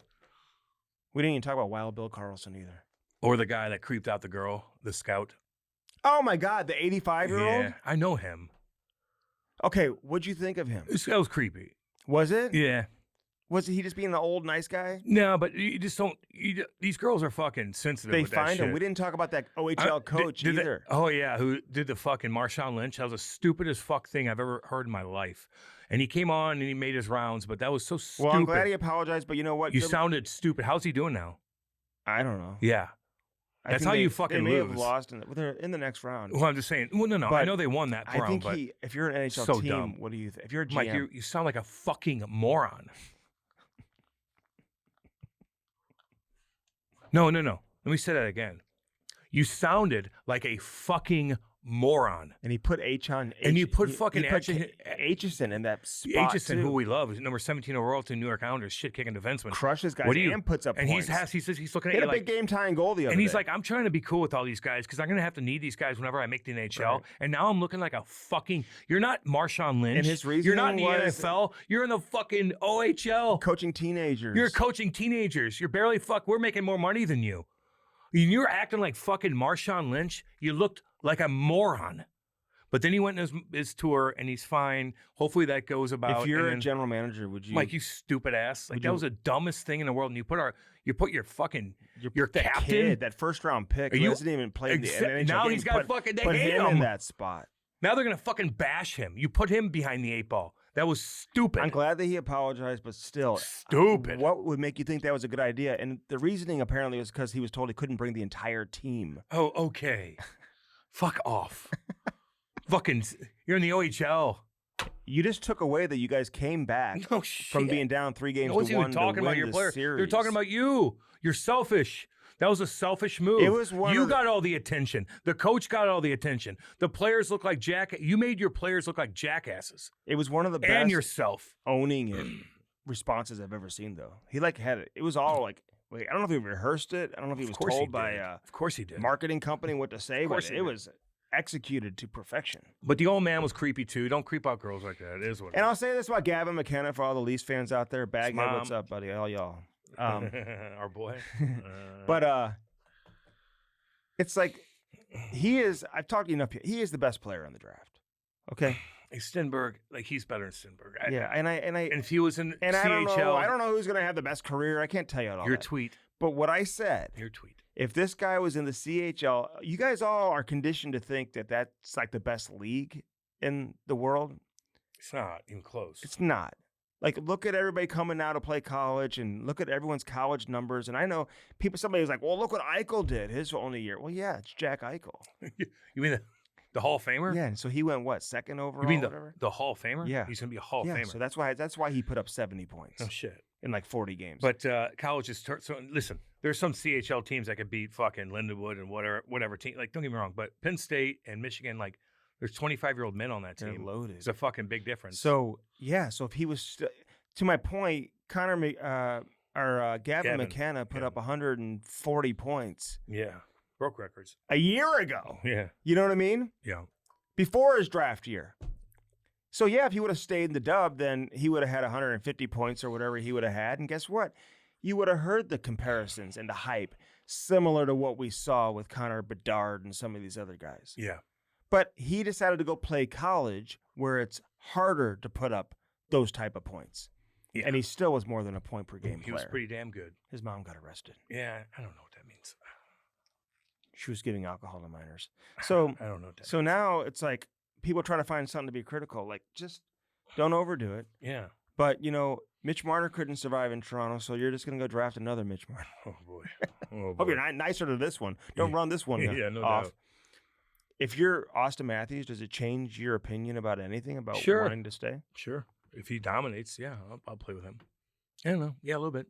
We didn't even talk about Wild Bill Carlson either. Or the guy that creeped out the girl, the scout. Oh, my God. The 85-year-old? Yeah, I know him. Okay. What'd you think of him? That was creepy. Was it? Yeah. Was he just being an old nice guy? No, but you just don't. These girls are fucking sensitive. They with that find him. shit. We didn't talk about that OHL coach either. Oh yeah, who did the fucking Marshawn Lynch? That was the stupidest fuck thing I've ever heard in my life. And he came on and he made his rounds, but that was so stupid. Well, I'm glad he apologized, but you know what? You sounded stupid. How's he doing now? I don't know. Yeah, I that's think how you fucking they may lose. have lost they're in the next round. Well, I'm just saying. Well, no. I But know they won that I round, think but if you're an NHL so team, dumb. what do you think? If you're a GM, Mike, you sound like a fucking moron. No. Let me say that again. You sounded like a fucking moron. and he put Aitchison in that spot Aitchison, too. who we love, is number 17 overall to New York Islanders, shit-kicking defenseman. crushes guys What do you- and puts up And points. he says he's looking He at had you a big like, game-tying goal the other and he's day. like, I'm trying to be cool with all these guys because I'm going to have to need these guys whenever I make the NHL. Right. And now I'm looking like a fucking, you're not Marshawn Lynch. And his you're not in the reasoning was- NFL. You're in the fucking OHL. coaching teenagers. You're coaching teenagers. You're barely we're making more money than you. And you're acting like fucking Marshawn Lynch. You looked like a moron. But then he went on his tour and he's fine. Hopefully that goes about. If you're and a then- general manager, would you? Mike, you stupid ass. Like Would that you- was the dumbest thing in the world. And you put your fucking your that captain. kid, that first-round pick, Are who you- hasn't even played the Except- NHL now game, he's got fucking- they put hate him in him. that spot. Now they're gonna fucking bash him. You put him behind the 8-ball. That was stupid. I'm glad that he apologized, but still, Stupid. What would make you think that was a good idea? And the reasoning apparently was because he was told he couldn't bring the entire team. Oh, okay. Fuck off. Fucking, you're in the OHL. You just took away that you guys came back No shit. from being down 3 games No one's to 1 even talking to about win your the player. series. They're talking about you. You're selfish. That was a selfish move. It was one You of the- got all the attention. The coach got all the attention. The players look like You made your players look like jackasses. It was one of the best And yourself. owning it responses I've ever seen, though. He had it. It was all like, wait, I don't know if he rehearsed it. I don't know if he was course he told by did. a Of course he did. marketing company what to say, course but he it did. was executed to perfection. But the old man was creepy too. Don't creep out girls like that. It is what it And is. I'll say this about Gavin McKenna for all the Leafs fans out there. Baghead, Mom. what's up, buddy? All y'all. Our boy. But it's like I've talked to you enough. He is the best player in the draft. Okay. Hey, Stenberg, like he's better than Stenberg. Yeah. And And if he was in and CHL, I don't know who's gonna have the best career. I can't tell you all your that. tweet. But what I said, Your tweet. if this guy was in the CHL, you guys all are conditioned to think that that's like the best league in the world. It's not even close. It's not. Like, look at everybody coming now to play college and look at everyone's college numbers. And I know somebody was like, well, look what Eichel did his only year. Well, yeah, it's Jack Eichel. You mean the Hall of Famer? Yeah, and so he went, what, second overall? You mean whatever? the Hall of Famer? Yeah. He's gonna be a Hall of Yeah, Famer. so that's why he put up 70 points Oh shit. in like 40 games. But college is so listen. There's some CHL teams that could beat fucking Lindenwood and whatever team. Like, don't get me wrong, but Penn State and Michigan, like, there's 25-year-old men on that they're team. loaded. It's a fucking big difference. So, yeah, so if he was, to my point, Gavin McKenna put up 140 points yeah, broke records. a year ago. Yeah, You know what I mean? yeah. Before his draft year. So, yeah, if he would have stayed in the dub, then he would have had 150 points or whatever he would have had. And guess what? You would have heard the comparisons and the hype similar to what we saw with Connor Bedard and some of these other guys. Yeah. But he decided to go play college where it's harder to put up those type of points. Yeah. And he still was more than a point per game He player. was pretty damn good. His mom got arrested. Yeah, I don't know what that means. She was giving alcohol to minors. So I don't know what that so now it's like people try to find something to be critical. Like, just don't overdo it. Yeah. But, Mitch Marner couldn't survive in Toronto, so you're just going to go draft another Mitch Marner. Oh, boy. Oh, Hope you're nicer to this one. Don't run this one Yeah, no off. doubt. If you're Austin Matthews, does it change your opinion about anything about Sure. wanting to stay? Sure. If he dominates, yeah, I'll play with him. I don't know. Yeah, a little bit.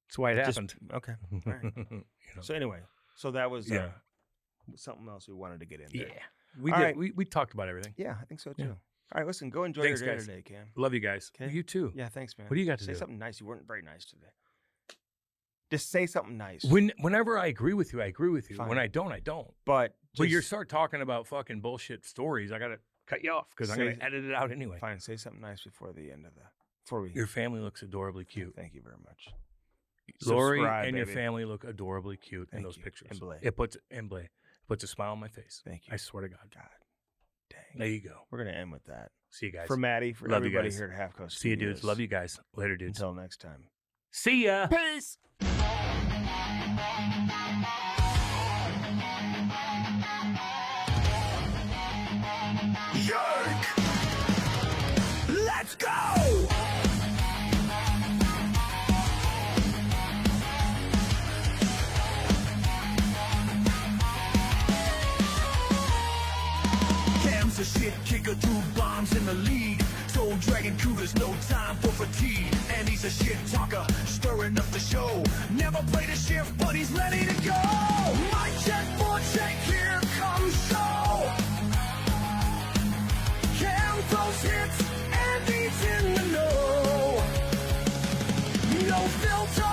That's why it happened. Okay. All right. You know. So anyway, that was Yeah. something else we wanted to get into. Yeah. We All did. right. We talked about everything. Yeah, I think so too. Yeah. All right, listen, go enjoy Thanks, your day guys. today, Cam. Love you guys. Okay. You too. Yeah, thanks, man. What do you got to say do? something nice. You weren't very nice today. Just say something nice. Whenever I agree with you, I agree with you. Fine. When I don't, I don't. But But you start talking about fucking bullshit stories, I gotta cut you off because I'm Say- going to edit it out anyway. Fine, say something nice before the end of the. Before we. Your family looks adorably cute. Thank you very much. Lori Subscribe, and your baby. family look adorably cute in Thank those you. pictures. And Blay. It puts a smile on my face. Thank you. I swear to God. God, dang. There you go. We're gonna end with that. See you guys. For Maddie, for Love you everybody guys. here at Half Coast. See you, dudes. Studios. Love you guys. Later, dudes. Until next time. See ya. Peace. Yerk! Let's go! Cam's a shit kicker, 2 bombs in the lead. Soul dragging cougars, no time for fatigue. And he's a shit talker, stirring up the show. Never played a shift, but he's ready to go. My check for check, here comes show. Cam throws hits, and he's in the know. No filter.